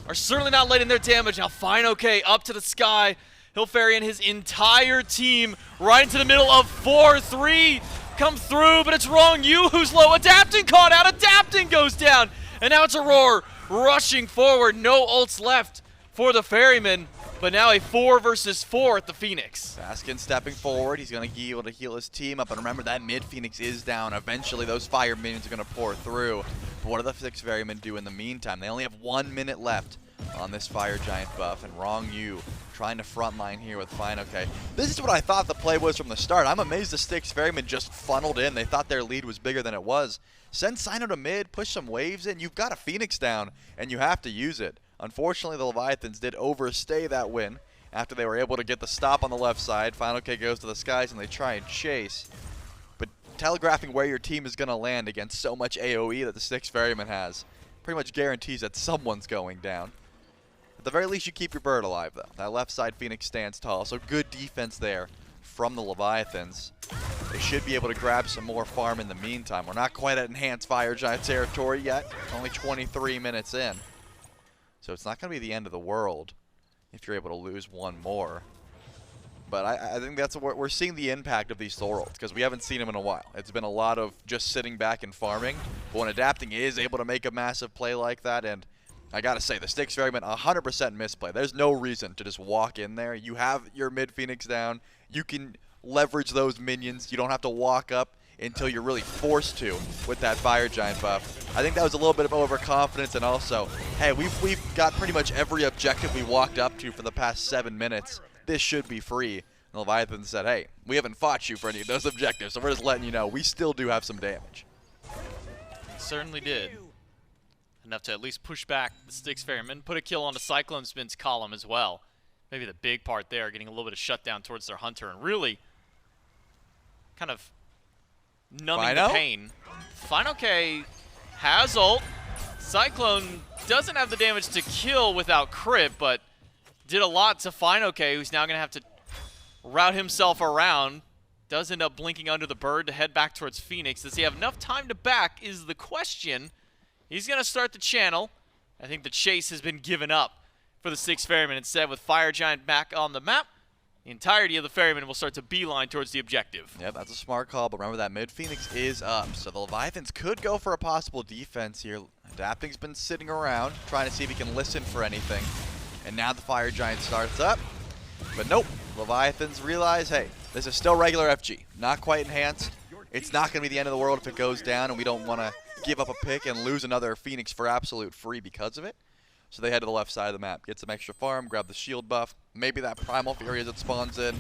are certainly not late in their damage. Now fineokay up to the sky. He'll ferry in his entire team right into the middle of 4-3. Come through, but it's Ronngyu who's low. Adapting caught out. Adapting goes down. And now it's Aror rushing forward. No ults left for the Ferrymen, but now a 4 versus 4 at the Phoenix. Baskin stepping forward. He's going to be able to heal his team up. And remember, that mid Phoenix is down. Eventually, those fire minions are going to pour through. But what do the Styx Ferrymen do in the meantime? They only have 1 minute left on this Fire Giant buff, and Ronngyu trying to frontline here with fineokay. This is what I thought the play was from the start. I'm amazed the Styx Ferrymen just funneled in. They thought their lead was bigger than it was. Send Cyno to mid, push some waves in. You've got a Phoenix down, and you have to use it. Unfortunately, the Leviathans did overstay that win after they were able to get the stop on the left side. fineokay goes to the skies, and they try and chase. But telegraphing where your team is going to land against so much AoE that the Styx Ferrymen has pretty much guarantees that someone's going down. At the very least, you keep your bird alive, though. That left side Phoenix stands tall, so good defense there from the Leviathans. They should be able to grab some more farm in the meantime. We're not quite at enhanced Fire Giant territory yet. Only 23 minutes in. So it's not going to be the end of the world if you're able to lose 1 more. But I think that's what we're seeing the impact of these Thor ults, because we haven't seen them in a while. It's been a lot of just sitting back and farming. But when Adapting is able to make a massive play like that, and I gotta say, the Styx Ferrymen 100% misplay. There's no reason to just walk in there. You have your mid Phoenix down. You can leverage those minions. You don't have to walk up until you're really forced to with that Fire Giant buff. I think that was a little bit of overconfidence, and also, hey, we've got pretty much every objective we walked up to for the past 7 minutes. This should be free. And the Leviathan said, hey, we haven't fought you for any of those objectives, so we're just letting you know we still do have some damage. Certainly did. enough to at least push back the Styx Ferrymen, put a kill on the CycloneSpin's column as well. Maybe the big part there, getting a little bit of shutdown towards their hunter and really kind of numbing the pain. fineokay has ult. Cyclone doesn't have the damage to kill without crit, but did a lot to fineokay, who's now going to have to route himself around. Does end up blinking under the bird to head back towards Phoenix. Does he have enough time to back is the question. He's going to start the channel. I think the chase has been given up for the Styx Ferrymen. Instead, with Fire Giant back on the map, the entirety of the Ferrymen will start to beeline towards the objective. Yeah, that's a smart call, but remember that mid Phoenix is up, so the Leviathans could go for a possible defense here. Adapting's been sitting around, trying to see if he can listen for anything. And now the Fire Giant starts up, but nope. Leviathans realize, hey, this is still regular FG, not quite enhanced. It's not going to be the end of the world if it goes down, and we don't want to give up a pick and lose another Phoenix for absolute free because of it. So they head to the left side of the map, get some extra farm, grab the shield buff, maybe that Primal Fury as it spawns in,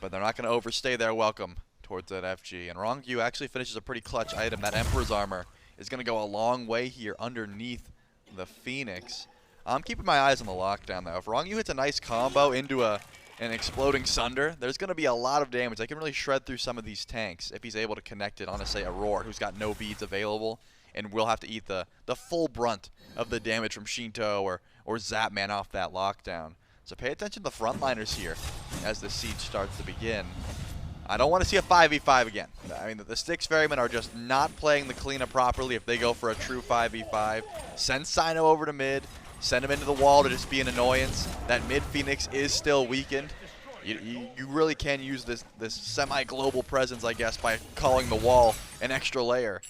but they're not going to overstay their welcome towards that FG. And Ronngyu actually finishes a pretty clutch item. That Emperor's Armor is going to go a long way here underneath the Phoenix. I'm keeping my eyes on the lockdown, though. If Ronngyu hits a nice combo into an exploding Sunder, there's going to be a lot of damage. They can really shred through some of these tanks if he's able to connect it on, say, Aror, who's got no beads available, and will have to eat the full brunt of the damage from Sheento or Zapman off that lockdown. So pay attention to the frontliners here as the siege starts to begin. I don't want to see a 5v5 again. I mean, the Styx Ferrymen are just not playing the cleanup properly if they go for a true 5v5. Send Cyno over to mid. Send him into the wall to just be an annoyance. That mid Phoenix is still weakened. You really can use this semi-global presence, I guess, by calling the wall an extra layer.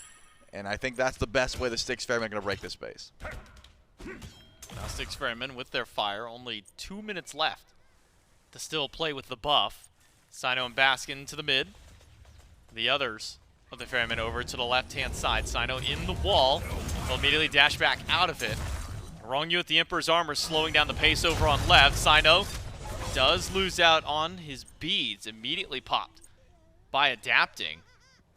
And I think that's the best way the Styx Ferrymen are going to break this base. Now Styx Ferrymen with their fire, only 2 minutes left to still play with the buff. Cyno and Baskin to the mid. The others of the Ferrymen over to the left-hand side. Cyno in the wall. Will immediately dash back out of it. Ronngyu with the Emperor's Armor slowing down the pace over on left. Cyno does lose out on his beads, immediately popped by adapting.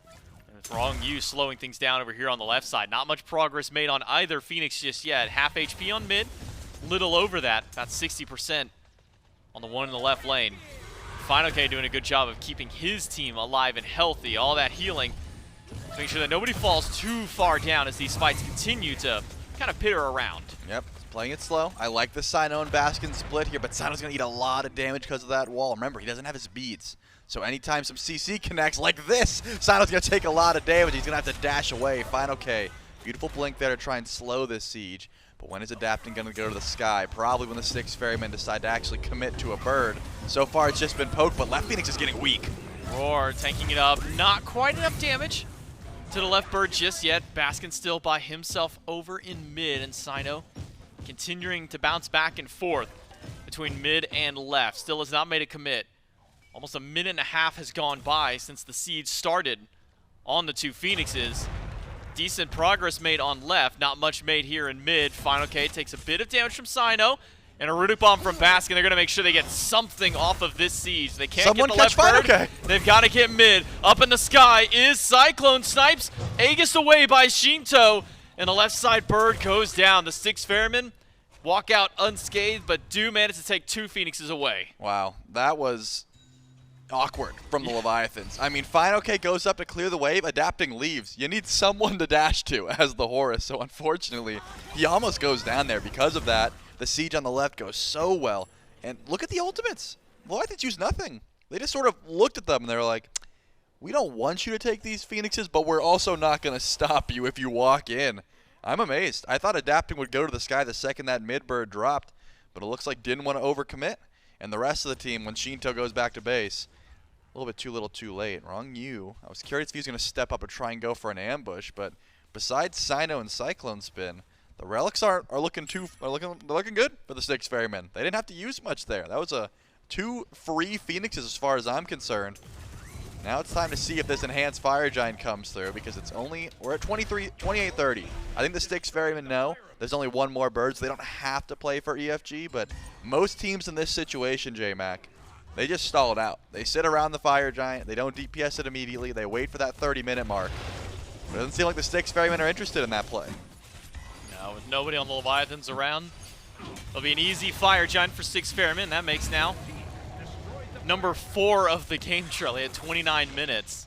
And Ronngyu slowing things down over here on the left side. Not much progress made on either Phoenix just yet. Half HP on mid, little over that, about 60% on the one in the left lane. fineokay doing a good job of keeping his team alive and healthy. All that healing to make sure that nobody falls too far down as these fights continue to kind of pitter around. Yep, playing it slow. I like the Cyno and Baskin split here, but Cyno's going to eat a lot of damage because of that wall. Remember, he doesn't have his beads. So anytime some CC connects like this, Cyno's going to take a lot of damage. He's going to have to dash away. fineokay, beautiful blink there to try and slow this siege. But when is Adapting going to go to the sky? Probably when the Styx Ferrymen decide to actually commit to a bird. So far, it's just been poked, but left Phoenix is getting weak. Roar tanking it up. Not quite enough damage to the left bird just yet. Baskin still by himself over in mid, and Cyno continuing to bounce back and forth between mid and left. Still has not made a commit. Almost a minute and a half has gone by since the siege started on the two Phoenixes. Decent progress made on left, not much made here in mid. fineokay takes a bit of damage from Cyno, and a Runic Bomb from Baskin. They're going to make sure they get something off of this siege. They can't get the left bird. fineokay. They've got to get mid. Up in the sky is Cyclone. Snipes Aegis away by Sheento, and the left side bird goes down. The Styx Ferrymen walk out unscathed, but do manage to take two Phoenixes away. Wow, that was awkward from the Leviathans. I mean, fineokay goes up to clear the wave, Adapting leaves. You need someone to dash to as the Horus, so unfortunately, he almost goes down there because of that. The siege on the left goes so well. And look at the ultimates. Leviathans use nothing. They just sort of looked at them and they were like, we don't want you to take these Phoenixes, but we're also not going to stop you if you walk in. I'm amazed. I thought Adapting would go to the sky the second that mid bird dropped, but it looks like didn't want to overcommit. And the rest of the team, when Sheento goes back to base, a little bit too little too late. Ronngyu, I was curious if he was going to step up and try and go for an ambush, but besides Cyno and CycloneSpin, the relics are looking good for the Styx Ferrymen. They didn't have to use much there. That was two free Phoenixes as far as I'm concerned. Now it's time to see if this enhanced Fire Giant comes through, because we're at 28:30. I think the Styx Ferrymen know there's only one more bird, so they don't have to play for EFG, but most teams in this situation, J-Mac, they just stall it out. They sit around the Fire Giant. They don't DPS it immediately. They wait for that 30-minute mark. It doesn't seem like the Styx Ferrymen are interested in that play. No, So with nobody on the Leviathans around, it'll be an easy fire giant for Styx Ferrymen. That makes now number 4 of the game, Charlie, at 29 minutes.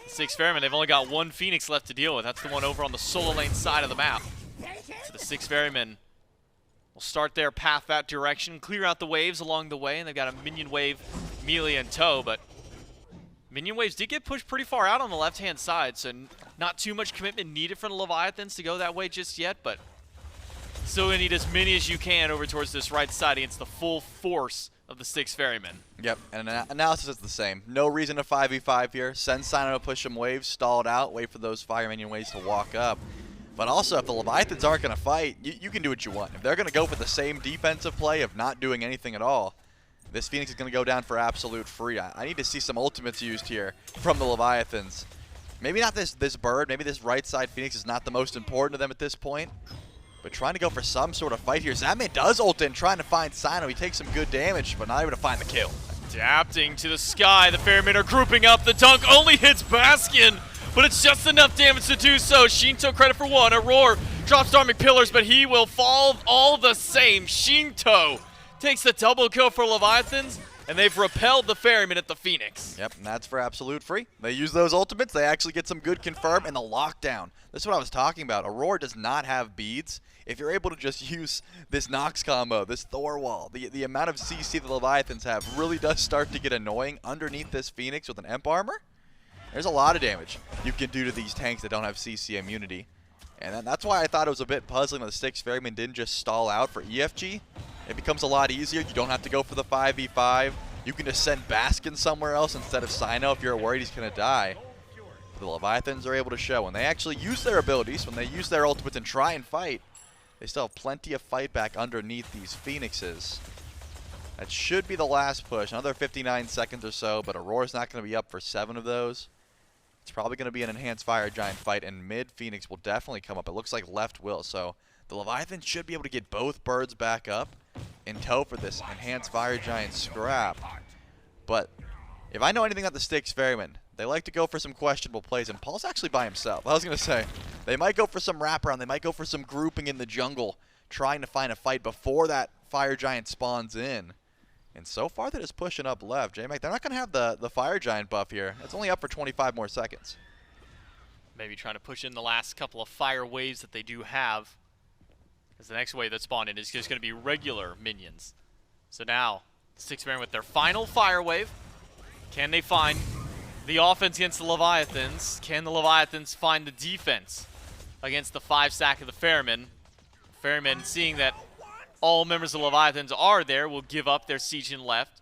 Styx Ferrymen, they've only got 1 Phoenix left to deal with. That's the one over on the solo lane side of the map. So the Styx Ferrymen will start their path that direction, clear out the waves along the way, and they've got a minion wave melee in tow, but minion waves did get pushed pretty far out on the left-hand side, so not too much commitment needed from the Leviathans to go that way just yet, but still gonna need as many as you can over towards this right side against the full force of the Styx Ferrymen. Yep, and analysis is the same. No reason to 5v5 here. Send Cyno to push some waves, stall it out, wait for those fire minion waves to walk up. But also, if the Leviathans aren't going to fight, you can do what you want. If they're going to go for the same defensive play of not doing anything at all, this Phoenix is going to go down for absolute free. I need to see some ultimates used here from the Leviathans. Maybe not this bird. Maybe this right side Phoenix is not the most important to them at this point. But trying to go for some sort of fight here. Zapman does ult in, trying to find Cyno. He takes some good damage, but not able to find the kill. Adapting to the sky, the Ferrymen are grouping up. The dunk only hits Baskin, but it's just enough damage to do so. Sheento credit for 1. Aror drops Darmic Pillars, but he will fall all the same. Sheento takes the double kill for Leviathans, and they've repelled the Ferrymen at the Phoenix. Yep, and that's for absolute free. They use those ultimates. They actually get some good confirm and the lockdown. This is what I was talking about. Aror does not have beads. If you're able to just use this Nox combo, this Thor wall, the amount of CC the Leviathans have really does start to get annoying underneath this Phoenix with an Emp armor. There's a lot of damage you can do to these tanks that don't have CC immunity. And that's why I thought it was a bit puzzling that the Styx Ferrymen didn't just stall out for EFG. It becomes a lot easier. You don't have to go for the 5v5. You can just send Baskin somewhere else instead of Cyno if you're worried he's going to die. But the Leviathans are able to show when they actually use their abilities, when they use their ultimates and try and fight, they still have plenty of fight back underneath these Phoenixes. That should be the last push. Another 59 seconds or so, but Auror's not going to be up for 7 of those. It's probably going to be an enhanced fire giant fight, and mid Phoenix will definitely come up. It looks like left will, so the Leviathans should be able to get both birds back up in tow for this enhanced fire giant scrap. But if I know anything about the Styx Ferrymen, they like to go for some questionable plays, and Paul's actually by himself. I was going to say, they might go for some wraparound, they might go for some grouping in the jungle, trying to find a fight before that fire giant spawns in. And so far they're just pushing up left. J-Mac, they're not going to have the fire giant buff here. It's only up for 25 more seconds. Maybe trying to push in the last couple of fire waves that they do have, as the next wave that spawned in is just going to be regular minions. So now, Styx Ferrymen with their final fire wave. Can they find the offense against the Leviathans? Can the Leviathans find the defense against the 5-stack of the Ferrymen? Ferrymen, seeing that all members of the Leviathans are there, will give up their siege in left.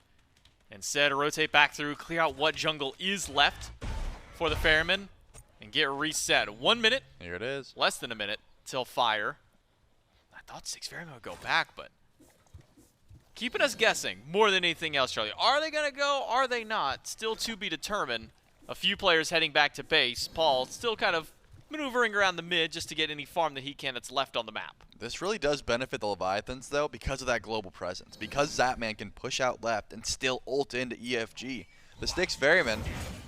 Instead, rotate back through, clear out what jungle is left for the Ferrymen, and get reset. 1 minute. Here it is. Less than a minute till fire. I thought Styx Ferrymen would go back, but keeping us guessing more than anything else, Charlie. Are they going to go? Are they not? Still to be determined. A few players heading back to base. Paul still kind of maneuvering around the mid just to get any farm that he can that's left on the map. This really does benefit the Leviathans, though, because of that global presence. Because Zapman can push out left and still ult into EFG. The Styx Ferrymen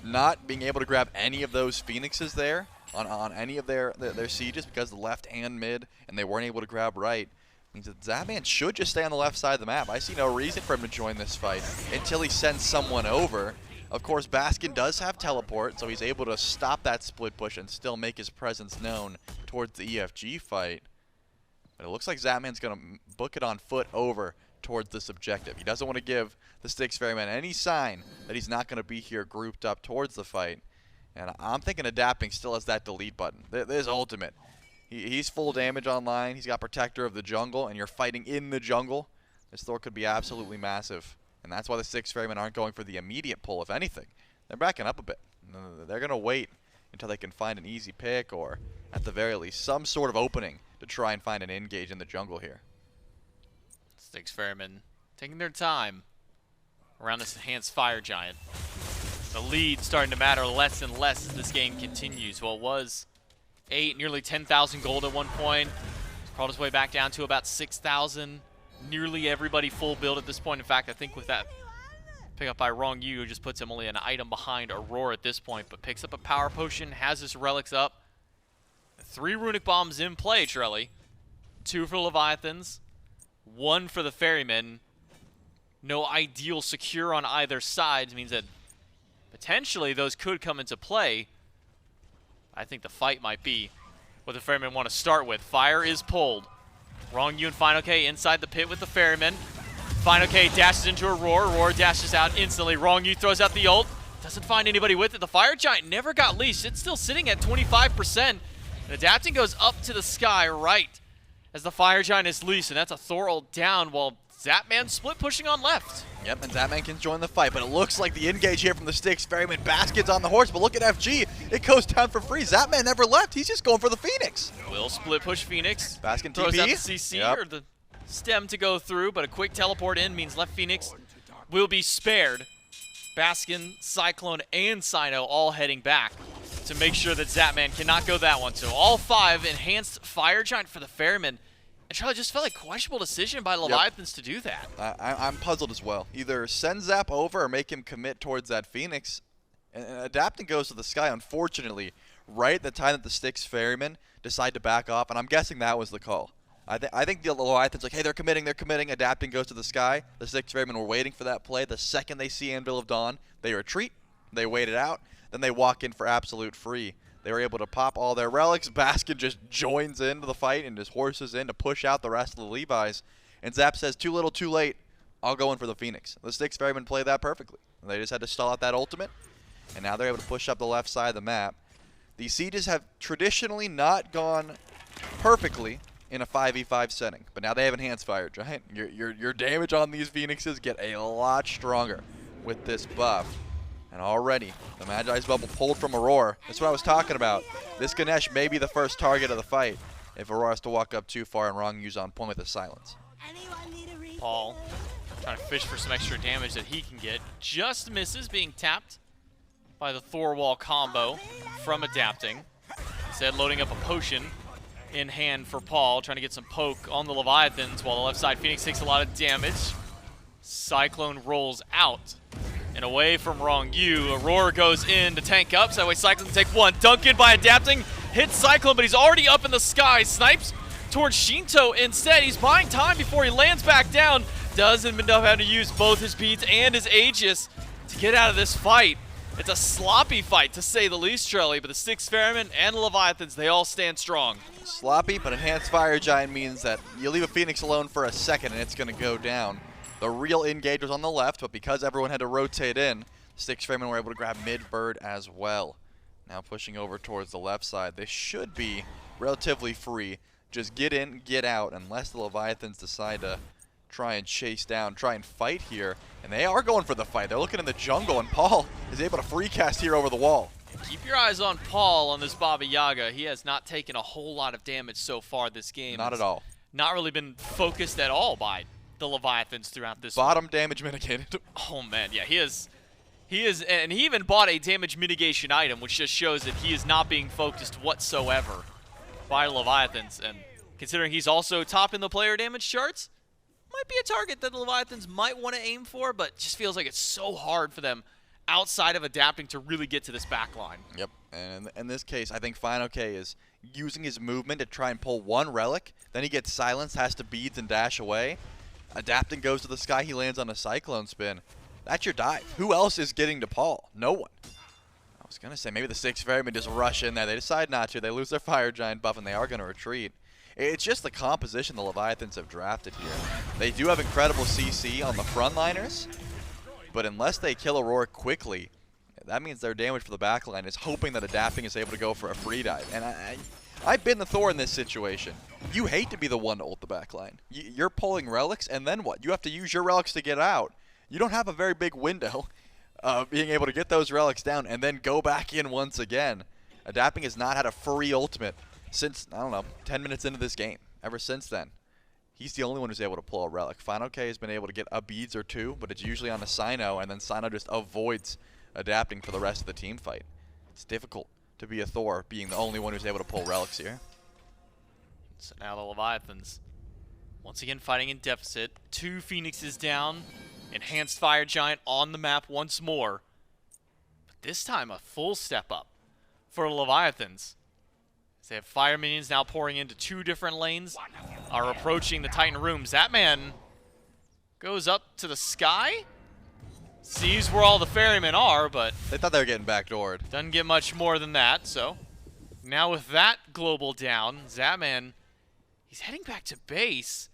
not being able to grab any of those Phoenixes there on any of their sieges because of the left and mid, and they weren't able to grab right, means that Zapman should just stay on the left side of the map. I see no reason for him to join this fight until he sends someone over. Of course, Baskin does have teleport, so he's able to stop that split push and still make his presence known towards the EFG fight. But it looks like Zapman's going to book it on foot over towards this objective. He doesn't want to give the Styx Ferrymen any sign that he's not going to be here grouped up towards the fight. And I'm thinking adapting still has that delete button. There's ultimate. He's full damage online. He's got Protector of the Jungle, and you're fighting in the jungle. This Thor could be absolutely massive. And that's why the Styx Ferrymen aren't going for the immediate pull, if anything. They're backing up a bit. They're going to wait until they can find an easy pick or, at the very least, some sort of opening to try and find an engage in the jungle here. Styx Ferrymen taking their time around this enhanced fire giant. The lead starting to matter less and less as this game continues. Well, it was 8, nearly 10,000 gold at one point. It's crawled his way back down to about 6,000. Nearly everybody full build at this point. In fact, I think with that pick up by Ronngyu, who just puts him only an item behind Aror at this point, but picks up a power potion, has his relics up. 3 runic bombs in play, Trelly. 2 for Leviathans, 1 for the Ferrymen. No ideal secure on either side means that potentially those could come into play. I think the fight might be what the Ferrymen want to start with. Fire is pulled. Ronngyu and fineokay inside the pit with the Ferrymen. fineokay dashes into Aror. Aror dashes out instantly. Ronngyu throws out the ult. Doesn't find anybody with it. The Fire Giant never got leashed. It's still sitting at 25%. And Adapting goes up to the sky right as the Fire Giant is leashed. And that's a Thor ult down while Zapman split pushing on left. Yep, and Zapman can join the fight, but it looks like the engage here from the Styx Ferrymen. Baskin's on the horse, but look at FG. It goes down for free. Zapman never left. He's just going for the Phoenix. Will split push Phoenix. Baskin throws TP. out the CC or the stem to go through, but a quick teleport in means left Phoenix will be spared. Baskin, Cyclone, and Cyno all heading back to make sure that Zapman cannot go that one. So all 5 enhanced Fire Giant for the Ferrymen. And Charlie, just felt like questionable decision by Leviathans to do that. I'm puzzled as well. Either send Zap over or make him commit towards that Phoenix. And Adapting goes to the sky, unfortunately, right at the time that the Styx Ferrymen decide to back off. And I'm guessing that was the call. I think the Leviathans like, hey, they're committing. Adapting goes to the sky. The Styx Ferrymen were waiting for that play. The second they see Anvil of Dawn, they retreat. They wait it out. Then they walk in for absolute free. They were able to pop all their relics. Baskin just joins into the fight and just horses in to push out the rest of the Levi's. And Zap says, too little, too late. I'll go in for the Phoenix. The Styx Ferrymen played that perfectly. They just had to stall out that ultimate. And now they're able to push up the left side of the map. These sieges have traditionally not gone perfectly in a 5v5 setting. But now they have Enhanced Fire Giant. Your damage on these Phoenixes get a lot stronger with this buff. And already, the Magi's bubble pulled from Aror. That's what I was talking about. This Ganesh may be the first target of the fight if Aror has to walk up too far and Rongyu's on point with his silence. Paul trying to fish for some extra damage that he can get. Just misses being tapped by the Thor wall combo from Adapting. Instead, loading up a potion in hand for Paul, trying to get some poke on the Leviathans while the left side Phoenix takes a lot of damage. Cyclone rolls out and away from Ronngyu. Aror goes in to tank up, so that way Cyclone can take one. Duncan by Adapting hits Cyclone, but he's already up in the sky. Snipes towards Sheento instead. He's buying time before he lands back down. Doesn't end up having to use both his beads and his Aegis to get out of this fight. It's a sloppy fight, to say the least, Charlie, but the Styx Ferrymen and the Leviathans, they all stand strong. Sloppy, but Enhanced Fire Giant means that you leave a Phoenix alone for a second and it's going to go down. The real engage was on the left, but because everyone had to rotate in, Styx Ferrymen were able to grab mid-bird as well. Now pushing over towards the left side. They should be relatively free. Just get in, get out, unless the Leviathans decide to try and chase down, try and fight here. And they are going for the fight. They're looking in the jungle, and Paul is able to free cast here over the wall. Keep your eyes on Paul on this Baba Yaga. He has not taken a whole lot of damage so far this game. Not at all. Not really been focused at all by the Leviathans throughout this bottom damage mitigated. Oh man, yeah, he is, and he even bought a damage mitigation item, which just shows that he is not being focused whatsoever by Leviathans. And considering he's also top in the player damage charts, might be a target that the Leviathans might want to aim for, but just feels like it's so hard for them outside of Adapting to really get to this back line. Yep, and in this case, I think fineokay is using his movement to try and pull one relic, then he gets silenced, has to beads and dash away. Adapting goes to the sky, he lands on a CycloneSpin. That's your dive. Who else is getting to Paul? No one. I was going to say maybe the Styx Ferrymen just rush in there. They decide not to. They lose their Fire Giant buff and they are going to retreat. It's just the composition the Leviathans have drafted here. They do have incredible CC on the frontliners, but unless they kill Aror quickly, that means their damage for the backline is hoping that Adapting is able to go for a free dive. And I've been the Thor in this situation. You hate to be the one to ult the backline. You're pulling relics, and then what? You have to use your relics to get out. You don't have a very big window of being able to get those relics down and then go back in once again. Adapting has not had a free ultimate since, I don't know, 10 minutes into this game. Ever since then. He's the only one who's able to pull a relic. fineokay has been able to get a beads or two, but it's usually on a Cyno, and then Cyno just avoids Adapting for the rest of the team fight. It's difficult to be a Thor, being the only one who's able to pull relics here. So now the Leviathans, once again fighting in deficit. 2 Phoenixes down. Enhanced Fire Giant on the map once more. But this time a full step up for the Leviathans. They have fire minions now pouring into 2 different lanes, are approaching the Titan room. Zapman goes up to the sky, sees where all the ferrymen are, but They thought they were getting backdoored. doesn't get much more than that. So now with that global down, Zapman, he's heading back to base.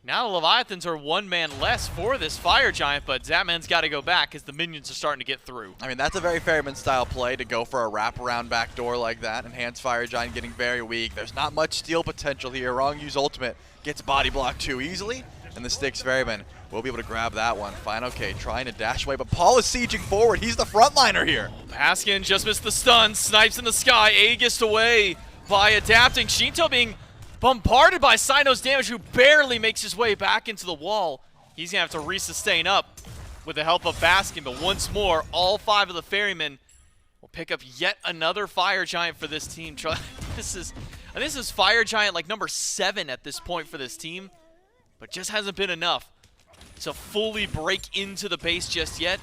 Now the Leviathans are 1 man less for this fire giant, but Zapman's got to go back as the minions are starting to get through. I mean, that's a very Ferryman style play to go for a wraparound backdoor like that. Enhanced Fire Giant getting very weak. There's not much steal potential here. Rongyu's ultimate gets body blocked too easily, and the Styx Ferrymen will be able to grab that one. fineokay trying to dash away, but Paul is sieging forward. He's the frontliner here. Baskin just missed the stun, snipes in the sky, Aegis away by adapting. Sheento being bombarded by Cyno's damage, who barely makes his way back into the wall. He's going to have to re-sustain up with the help of Baskin, but once more, all 5 of the ferrymen will pick up yet another fire giant for this team. This is fire giant like number 7 at this point for this team, but just hasn't been enough to fully break into the base just yet.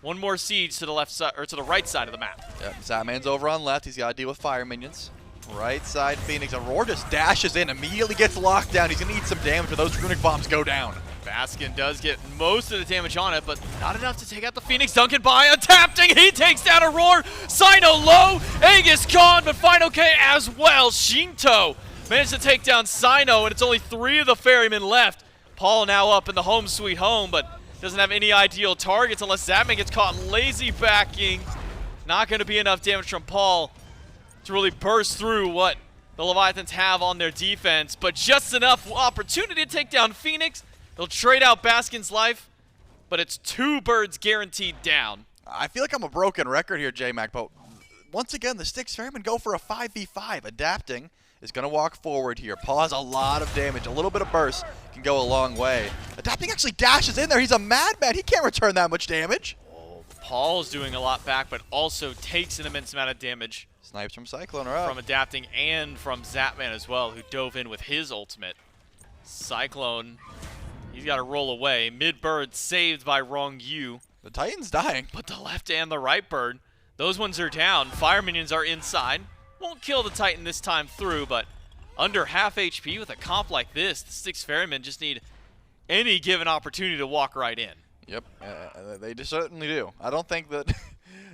One more siege to the left side, or to the right side of the map. Yep, Zapman's over on left. He's got to deal with fire minions. Right side, Phoenix. Aurora just dashes in, immediately gets locked down. He's going to eat some damage when those runic bombs go down. Baskin does get most of the damage on it, but not enough to take out the Phoenix. Duncan by adapting. He takes down Aror. Cyno low. Aegis gone, but fineokay as well. Sheento managed to take down Cyno, and it's only 3 of the ferrymen left. Paul now up in the home sweet home, but doesn't have any ideal targets unless Zapman gets caught lazy backing. Not going to be enough damage from Paul to really burst through what the Leviathans have on their defense, but just enough opportunity to take down Phoenix. They'll trade out Baskin's life, but it's 2 birds guaranteed down. I feel like I'm a broken record here, J-Mac, but once again, the Styx Ferrymen go for a 5v5. Adapting is going to walk forward here. Paul has a lot of damage. A little bit of burst can go a long way. Adapting actually dashes in there. He's a madman. He can't return that much damage. Paul's doing a lot back, but also takes an immense amount of damage. Snipes from Cyclone are up. From adapting and from Zapman as well, who dove in with his ultimate. Cyclone, he's got to roll away. Mid-bird saved by Ronngyu. The Titan's dying. But the left and the right bird, those ones are down. Fire minions are inside. Won't kill the Titan this time through, but under half HP with a comp like this, the Styx Ferrymen just need any given opportunity to walk right in. Yep, they certainly do. I don't think that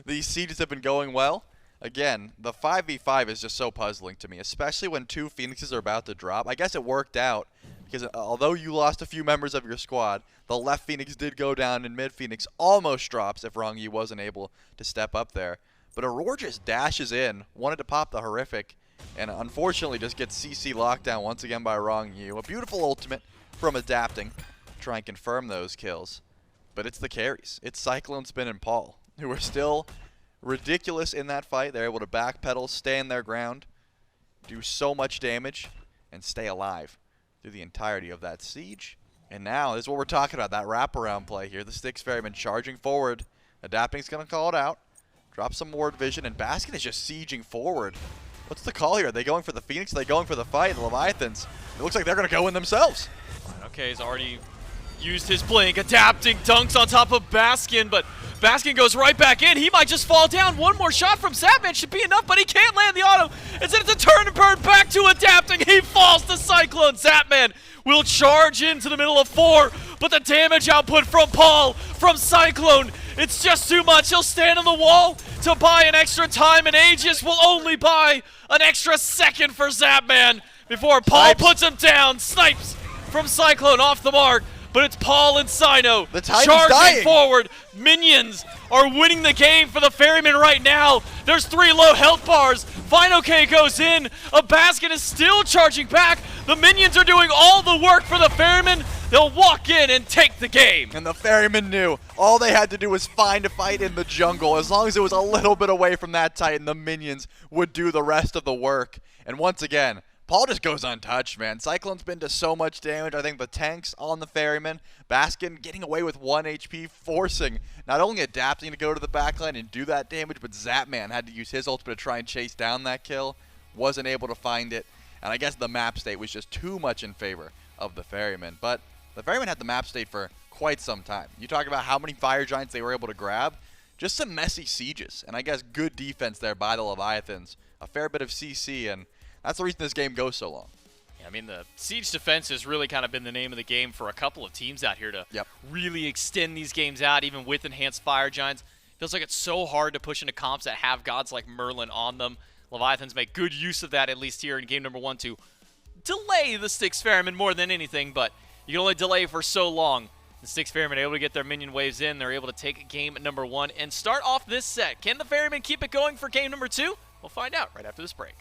these sieges have been going well. Again, the 5v5 is just so puzzling to me, especially when 2 Phoenixes are about to drop. I guess it worked out, because although you lost a few members of your squad, the left Phoenix did go down, and mid Phoenix almost drops if Ronngyu wasn't able to step up there. But Aurora just dashes in, wanted to pop the horrific, and unfortunately just gets CC locked down once again by Ronngyu. A beautiful ultimate from adapting to try and confirm those kills. But it's the carries. It's CycloneSpin and Paul, who are still ridiculous in that fight. They're able to backpedal, stand their ground, do so much damage, and stay alive through the entirety of that siege. And now, this is what we're talking about, that wraparound play here. The Styx Ferrymen charging forward. Adapting's going to call it out. Drop some ward vision, and Baskin is just sieging forward. What's the call here? Are they going for the Phoenix? Are they going for the fight? The Leviathans, it looks like they're going to go in themselves. Okay, he's already used his blink. Adapting dunks on top of Baskin, but Baskin goes right back in. He might just fall down. One more shot from Zapman should be enough, but he can't land the auto. Instead, it's a turn and burn back to adapting. He falls to Cyclone. Zapman will charge into the middle of 4, but the damage output from Paul, from Cyclone, it's just too much. He'll stand on the wall to buy an extra time, and Aegis will only buy an extra second for Zapman before Paul puts him down. Snipes from Cyclone off the mark. But it's Paul and Cyno charging forward. Minions are winning the game for the Ferrymen right now. There's 3 low health bars. fineokay goes in. A Baskin is still charging back. The Minions are doing all the work for the Ferrymen. They'll walk in and take the game. And the Ferrymen knew all they had to do was find a fight in the jungle. As long as it was a little bit away from that Titan, the Minions would do the rest of the work. And once again, Paul just goes untouched, man. CycloneSpin does so much damage. I think the tanks on the Ferrymen. Baskin getting away with 1 HP, forcing not only adapting to go to the backline and do that damage, but Zapman had to use his ultimate to try and chase down that kill. Wasn't able to find it. And I guess the map state was just too much in favor of the Ferrymen. But the Ferrymen had the map state for quite some time. You talk about how many fire giants they were able to grab. Just some messy sieges. And I guess good defense there by the Leviathans. A fair bit of CC, and That's the reason this game goes so long. Yeah, I mean, the siege defense has really kind of been the name of the game for a couple of teams out here to really extend these games out, even with enhanced fire giants. Feels like it's so hard to push into comps that have gods like Merlin on them. Leviathans make good use of that, at least here in game number 1, to delay the Styx Ferrymen more than anything, but you can only delay for so long. The Styx Ferrymen are able to get their minion waves in. They're able to take game number 1 and start off this set. Can the Ferrymen keep it going for game number 2? We'll find out right after this break.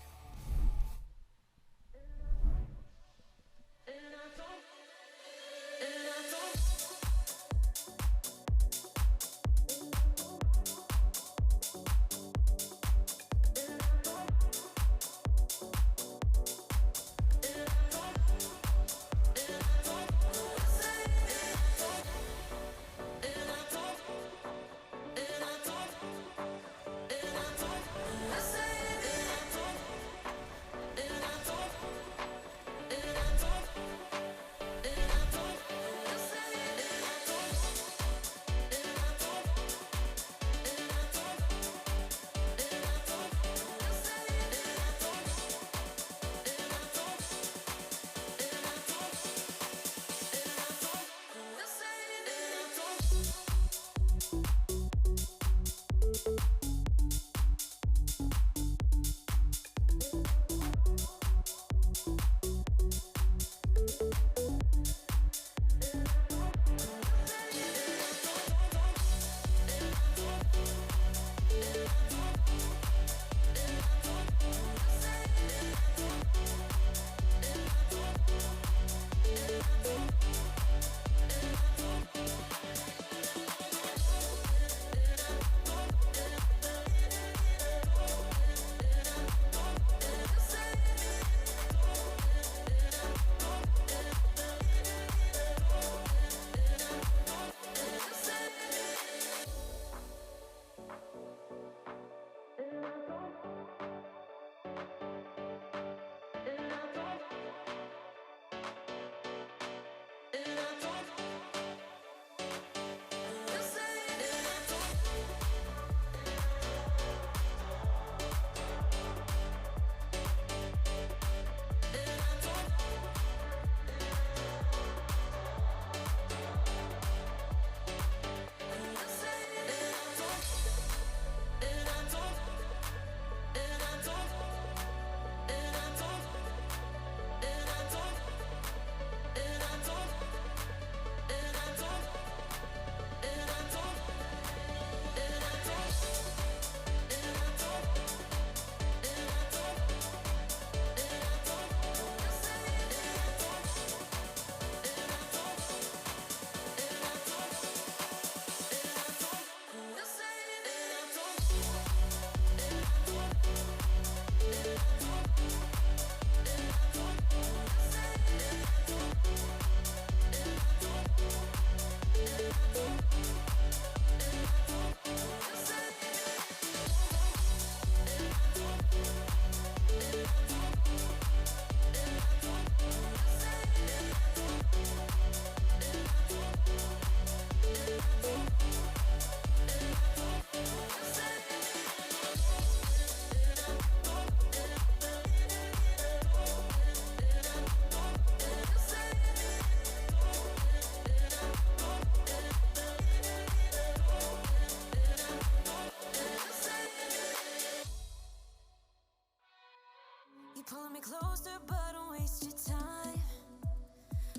Pulling me closer, but don't waste your time.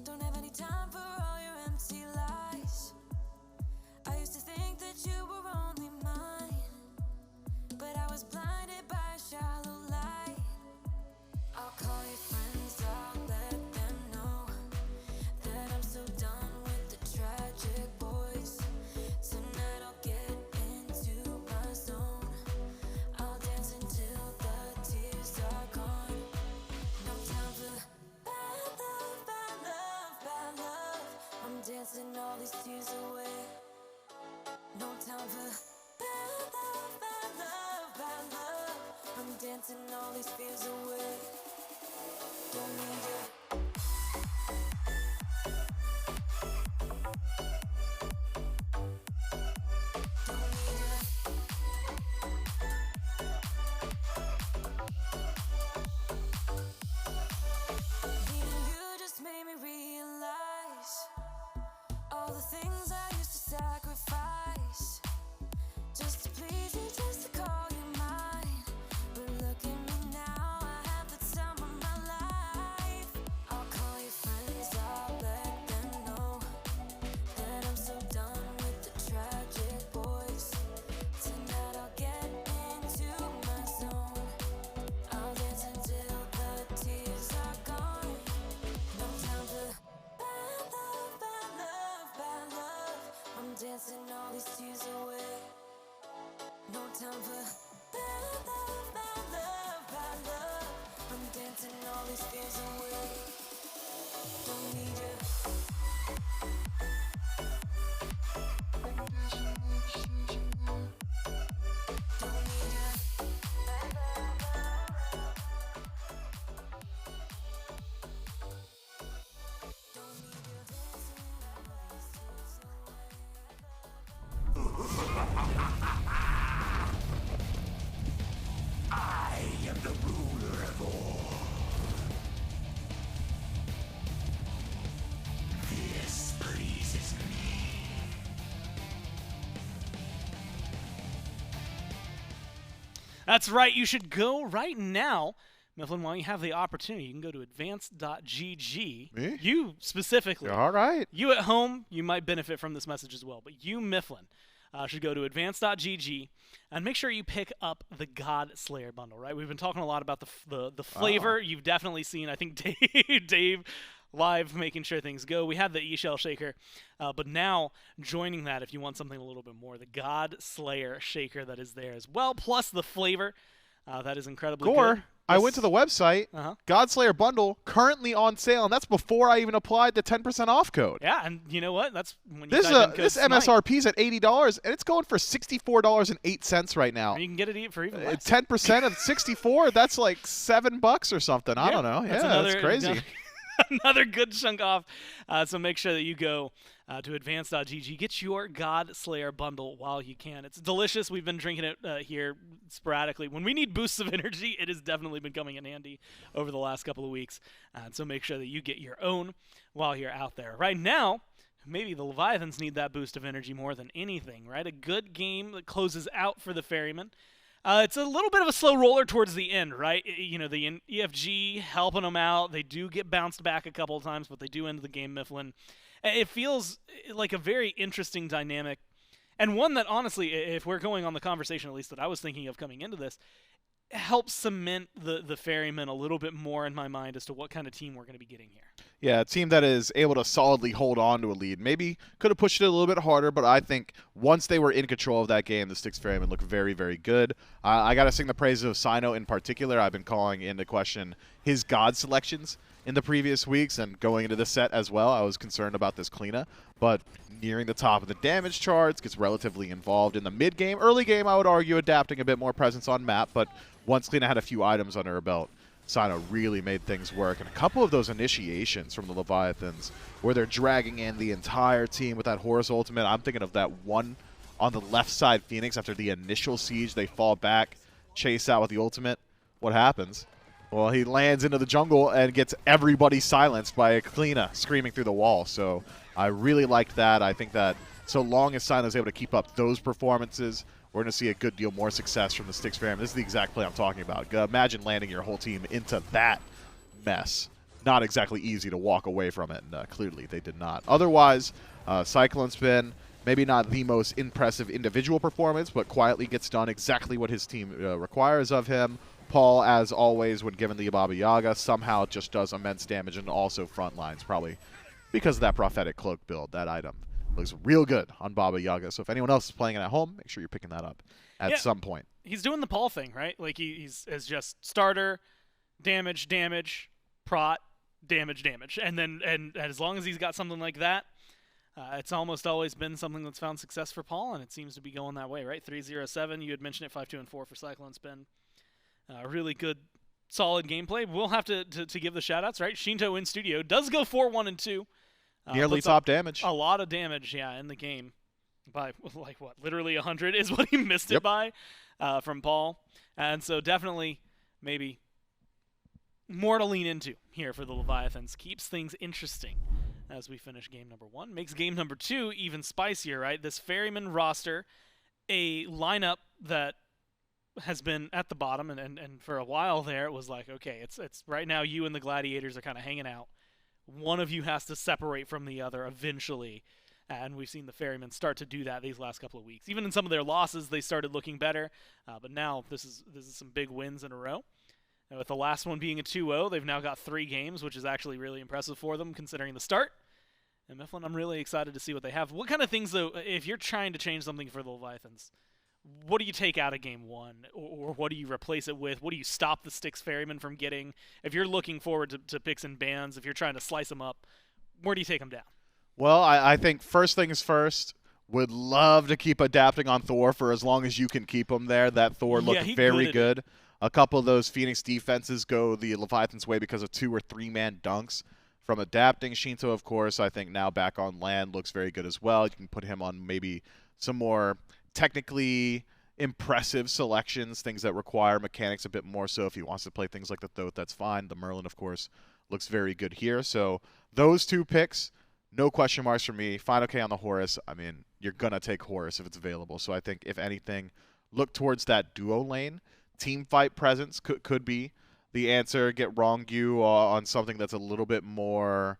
Don't have any time for all your empty lies. I used to think that you were only mine, but I was blinded by a shallow light. I'll call your friends, I'll let them know that I'm so done with the tragic boys. Tonight I'll get into my zone. I'll dance until the tears are gone. No time for bad love, bad love, bad love. I'm dancing all these tears away. No time for bad love, bad love, bad love. I'm dancing all these fears away. Don't need you. dancing all these tears away. No time for bad love, bad love, bad love. I'm dancing all these fears away. Don't need you. Don't need you. I am the ruler of all. This pleases me. That's right. You should go right now. Mifflin, while you have the opportunity, you can go to advanced.gg. Me? You specifically. All right. You at home, you might benefit from this message as well. But you, Mifflin, should go to advanced.gg and make sure you pick up the God Slayer bundle, right? We've been talking a lot about the flavor. You've definitely seen, I think, Dave live making sure things go. We had the E-Shell Shaker, but now joining that, if you want something a little bit more, the God Slayer Shaker that is there as well, plus the flavor. That is incredibly good. I went to the website. Uh-huh. Godslayer bundle currently on sale, and that's before I even applied the 10% off code. Yeah, and you know what? That's when you This type in code this SMITE. MSRP is at $80, and it's going for $64.08 right now. And you can get it for even less. 10% of 64. That's like $7 or something. I don't know. Yeah, that's crazy. Another good chunk off. So make sure that you go to advanced.gg. Get your God Slayer bundle while you can. It's delicious. We've been drinking it here sporadically. When we need boosts of energy, it has definitely been coming in handy over the last couple of weeks. So make sure that you get your own while you're out there. Right now, maybe the Leviathans need that boost of energy more than anything, right? A good game that closes out for the Ferrymen. It's a little bit of a slow roller towards the end, right? You know, the EFG helping them out. They do get bounced back a couple of times, but they do end the game, Mifflin. It feels like a very interesting dynamic, and one that, honestly, if we're going on the conversation, at least that I was thinking of coming into this, helps cement the Ferrymen a little bit more in my mind as to what kind of team we're going to be getting here. Yeah, a team that is able to solidly hold on to a lead. Maybe could have pushed it a little bit harder, but I think once they were in control of that game, the Styx Ferrymen looked very, very good. I got to sing the praises of Cyno in particular. I've been calling into question his god selections in the previous weeks, and going into this set as well, I was concerned about this Cliodhna, but nearing the top of the damage charts, gets relatively involved in the mid-game. Early game, I would argue, adapting a bit more presence on map, but once Cliodhna had a few items under her belt, Cyno really made things work. And a couple of those initiations from the Leviathans where they're dragging in the entire team with that Horus ultimate. I'm thinking of that one on the left side Phoenix after the initial siege. They fall back, chase out with the ultimate. What happens? Well, he lands into the jungle and gets everybody silenced by a Cliodhna screaming through the wall. So I really liked that. I think that so long as Cyno's able to keep up those performances, we're going to see a good deal more success from the Styx Ferrymen. This is the exact play I'm talking about. Imagine landing your whole team into that mess. Not exactly easy to walk away from it, and clearly they did not. Otherwise, CycloneSpin, maybe not the most impressive individual performance, but quietly gets done exactly what his team requires of him. Paul, as always, when given the Baba Yaga, somehow just does immense damage and also front lines, probably because of that prophetic cloak build. That item looks real good on Baba Yaga. So if anyone else is playing it at home, make sure you're picking that up at some point. He's doing the Paul thing, right? Like he's just starter, damage, prot, damage. And as long as he's got something like that, it's almost always been something that's found success for Paul, and it seems to be going that way, right? 3-0-7, you had mentioned it, 5-2-4 for CycloneSpin. Really good, solid gameplay. We'll have to give the shout-outs, right? Sheento in studio does go 4-1-2. Nearly top damage. A lot of damage, yeah, in the game. By, like, what, literally 100 is what he missed it by from Paul. And so definitely maybe more to lean into here for the Leviathans. Keeps things interesting as we finish game number 1. Makes game number 2 even spicier, right? This Ferryman roster, a lineup that has been at the bottom, and for a while there it was like, okay, it's right now you and the Gladiators are kind of hanging out. One of you has to separate from the other eventually, and we've seen the Ferrymen start to do that these last couple of weeks. Even in some of their losses, they started looking better, but now this is some big wins in a row. With the last one being a 2-0, they've now got 3 games, which is actually really impressive for them considering the start. And Mifflin, I'm really excited to see what they have. What kind of things, though, if you're trying to change something for the Leviathans, what do you take out of Game 1? Or what do you replace it with? What do you stop the Styx Ferrymen from getting? If you're looking forward to picks and bans, if you're trying to slice them up, where do you take them down? Well, I think first things first, would love to keep adapting on Thor for as long as you can keep him there. That Thor looked very good. A couple of those Phoenix defenses go the Leviathan's way because of 2 or 3-man dunks. From adapting, Sheento, of course, I think now back on land looks very good as well. You can put him on maybe some more technically impressive selections, things that require mechanics a bit more so. If he wants to play things like the Thoth, that's fine. The Merlin, of course, looks very good here. So those 2 picks, no question marks for me. fineokay on the Horus. I mean, you're going to take Horus if it's available. So I think, if anything, look towards that duo lane. Team fight presence could be the answer. Get Ronngyu on something that's a little bit more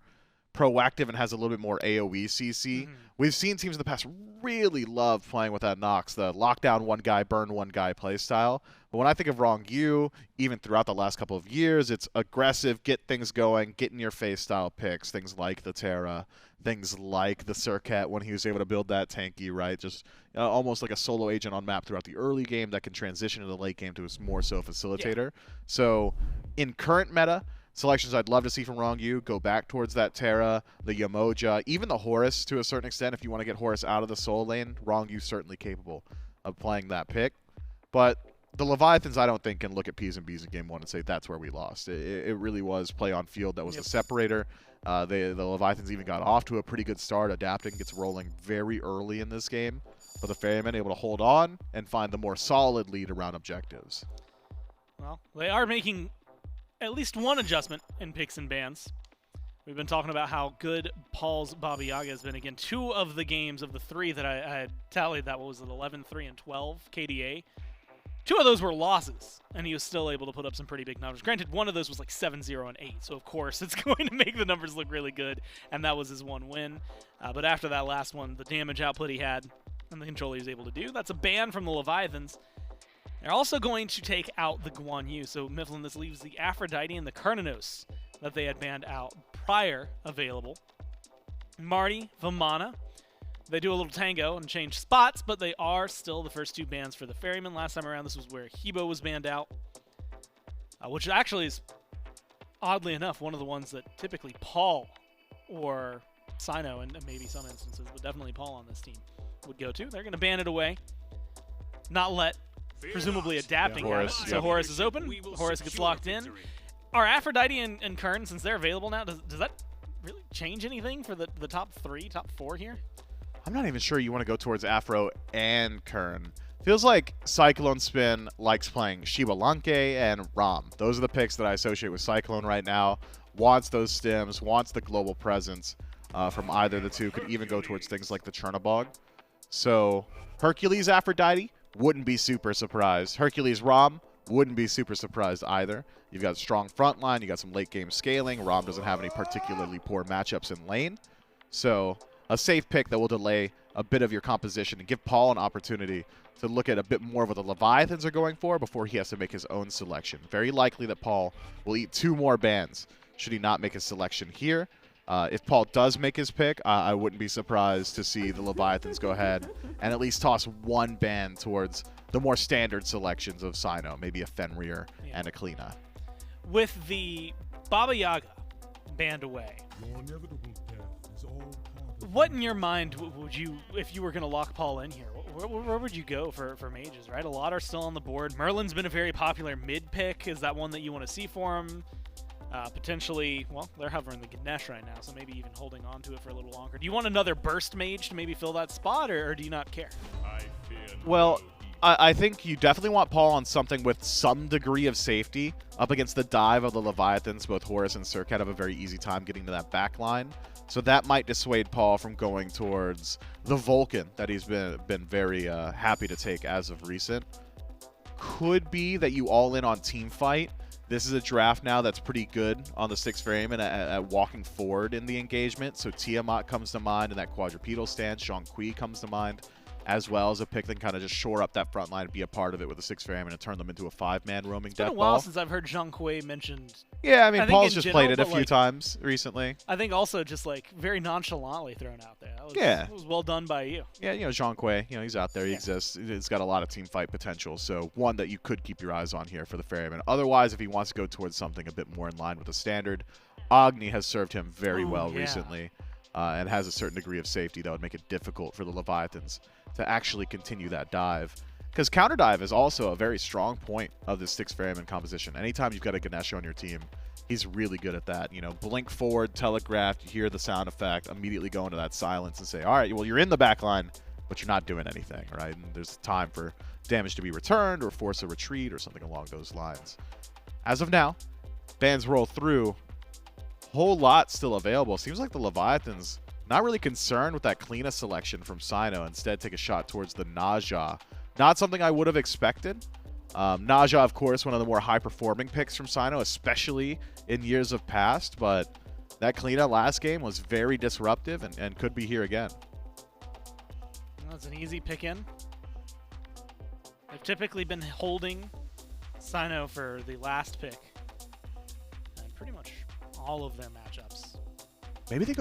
proactive and has a little bit more AoE CC. We've seen teams in the past really love playing with that Nox, the lockdown one guy, burn one guy play style. But when I think of Ronngyu, even throughout the last couple of years, it's aggressive, get things going, get in your face style picks, things like the Terra, things like the Serqet when he was able to build that tanky, right? Just almost like a solo agent on map throughout the early game that can transition in the late game to a more so facilitator. Yeah. So in current meta, selections I'd love to see from Ronngyu go back towards that Terra, the Yamoja, even the Horus to a certain extent. If you want to get Horus out of the soul lane, Rongyu's certainly capable of playing that pick. But the Leviathans, I don't think, can look at P's and B's in Game 1 and say that's where we lost. It really was play on field that was the separator. The Leviathans even got off to a pretty good start. Adapting gets rolling very early in this game. But the Ferrymen able to hold on and find the more solid lead around objectives. Well, they are making at least one adjustment in picks and bans. We've been talking about how good Paul's Baba Yaga has been. Again, 2 of the games of the 3 that I had tallied, that was at 11, 3, and 12 KDA. 2 of those were losses, and he was still able to put up some pretty big numbers. Granted, one of those was like 7, 0, and 8, so of course it's going to make the numbers look really good, and that was his 1 win. But after that last one, the damage output he had and the control he was able to do, that's a ban from the Leviathans. They're also going to take out the Guan. So, Mifflin, this leaves the Aphrodite and the Cernunnos that they had banned out prior available. Marty, Vamana. They do a little tango and change spots, but they are still the first 2 bans for the Ferrymen. Last time around, this was where Hebo was banned out, which actually is, oddly enough, one of the ones that typically Paul or Cyno, and maybe some instances, but definitely Paul on this team, would go to. They're going to ban it away, not let presumably adapting Horus, have it. So Horus is open. Horus gets locked in. Are Aphrodite and Kern, since they're available now, does that really change anything for the top 3, top 4 here? I'm not even sure you want to go towards Afro and Kern. Feels like CycloneSpin likes playing Shiba Lanke and Ram. Those are the picks that I associate with Cyclone right now. Wants those stims, wants the global presence from either of the 2. Could even go towards things like the Chernobog. So Hercules Aphrodite, wouldn't be super surprised. Hercules Ram, wouldn't be super surprised either. You've got a strong front line. You got some late game scaling. Ram doesn't have any particularly poor matchups in lane. So a safe pick that will delay a bit of your composition and give Paul an opportunity to look at a bit more of what the Leviathans are going for before he has to make his own selection. Very likely that Paul will eat 2 more bans should he not make his selection here. If Paul does make his pick, I wouldn't be surprised to see the Leviathans go ahead and at least toss 1 ban towards the more standard selections of Cyno, maybe a Fenrir and a Cliodhna. With the Baba Yaga banned away, what in your mind would you, if you were going to lock Paul in here, where would you go for mages, right? A lot are still on the board. Merlin's been a very popular mid pick. Is that one that you want to see for him? Potentially, well, they're hovering the Ganesha right now, so maybe even holding on to it for a little longer. Do you want another burst mage to maybe fill that spot, or do you not care? Well, I think you definitely want Paul on something with some degree of safety up against the dive of the Leviathans. Both Horus and Serqet have a very easy time getting to that back line. So that might dissuade Paul from going towards the Vulcan that he's been very happy to take as of recent. Could be that you all in on team fight. This is a draft now that's pretty good on the Styx Ferrymen at walking forward in the engagement. So Tiamat comes to mind in that quadrupedal stance. Zhonghui comes to mind as well as a pick that can kind of just shore up that front line and be a part of it with the Styx Ferrymen and turn them into a 5-man roaming It's been death a while ball. since I've heard Zhang Kui mentioned. Yeah, I mean, think Paul's in just general, played it a but, few like, times recently. I think also just like very nonchalantly thrown out there. That was, Yeah. It was well done by you. Yeah, you know, Zhang Kui, you know, he's out there. He exists. He's got a lot of team fight potential. So one that you could keep your eyes on here for the Ferryman. Otherwise, if he wants to go towards something a bit more in line with the standard, Agni has served him very well recently and has a certain degree of safety that would make it difficult for the Leviathans to actually continue that dive. Because counter dive is also a very strong point of this Styx Ferryman composition. Anytime you've got a Ganesha on your team, he's really good at that. You know, blink forward, telegraph, you hear the sound effect, immediately go into that silence and say, all right, well, you're in the back line, but you're not doing anything, right? And there's time for damage to be returned or force a retreat or something along those lines. As of now, bans roll through. Whole lot still available. Seems like the Leviathans not really concerned with that Cliodhna selection from Cyno. Instead, take a shot towards the Naja. Not something I would have expected. Naja, of course, one of the more high-performing picks from Cyno, especially in years of past. But that Cliodhna last game was very disruptive and could be here again. That's an easy pick in. They've typically been holding Cyno for the last pick. And pretty much all of their matchups. Maybe they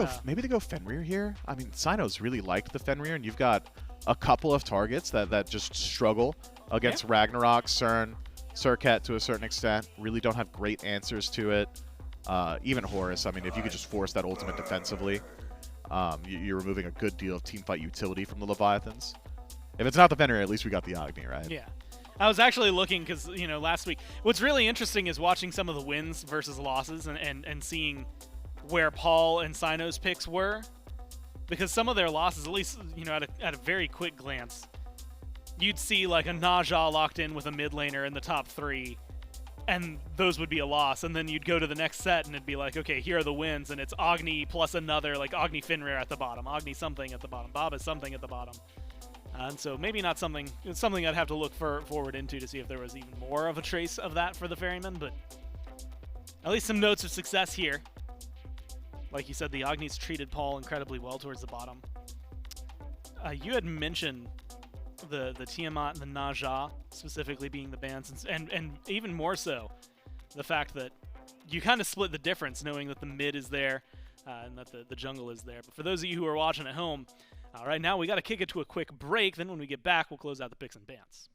go Fenrir here. I mean, Cyno's really liked the Fenrir, and you've got a couple of targets that just struggle against Ragnarok, Cern, Serqet to a certain extent. Really don't have great answers to it. Even Horus. I mean, if you could just force that ultimate defensively, you're removing a good deal of teamfight utility from the Leviathans. If it's not the Fenrir, at least we got the Agni, right? Yeah. I was actually looking because, you know, last week. What's really interesting is watching some of the wins versus losses and seeing where Paul and Cyno's picks were. Because some of their losses, at least, you know, at a very quick glance, you'd see like a Naja locked in with a mid laner in the top 3, and those would be a loss. And then you'd go to the next set and it'd be like, okay, here are the wins, and it's Agni plus another, like Agni Fenrir at the bottom, Agni something at the bottom, Baba something at the bottom. And so maybe not something, it's something I'd have to look forward into to see if there was even more of a trace of that for the Ferrymen, but at least some notes of success here. Like you said, the Agni's treated Paul incredibly well towards the bottom. You had mentioned the Tiamat and the Naja specifically being the bans, and even more so, the fact that you kind of split the difference knowing that the mid is there and that the jungle is there. But for those of you who are watching at home, right now we got to kick it to a quick break. Then when we get back, we'll close out the picks and bans.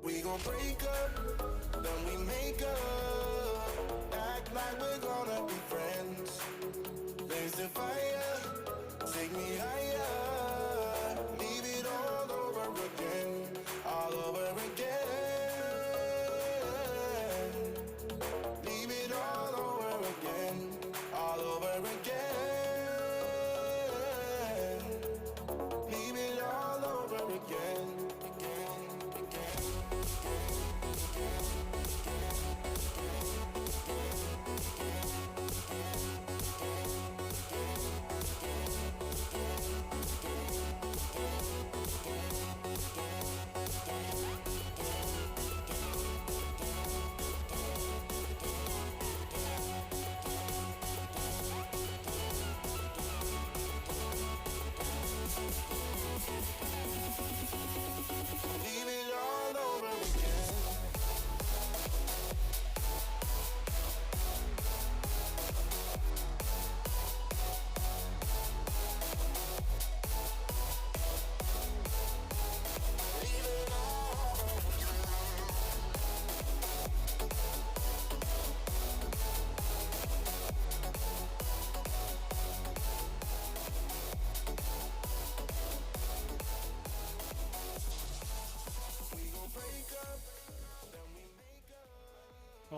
We gon' break up, then we make up. Act like we're gonna be friends. Blaze the fire, take me higher. Leave it all over again, all over again. Leave it all over again, all over again. Leave it all over again.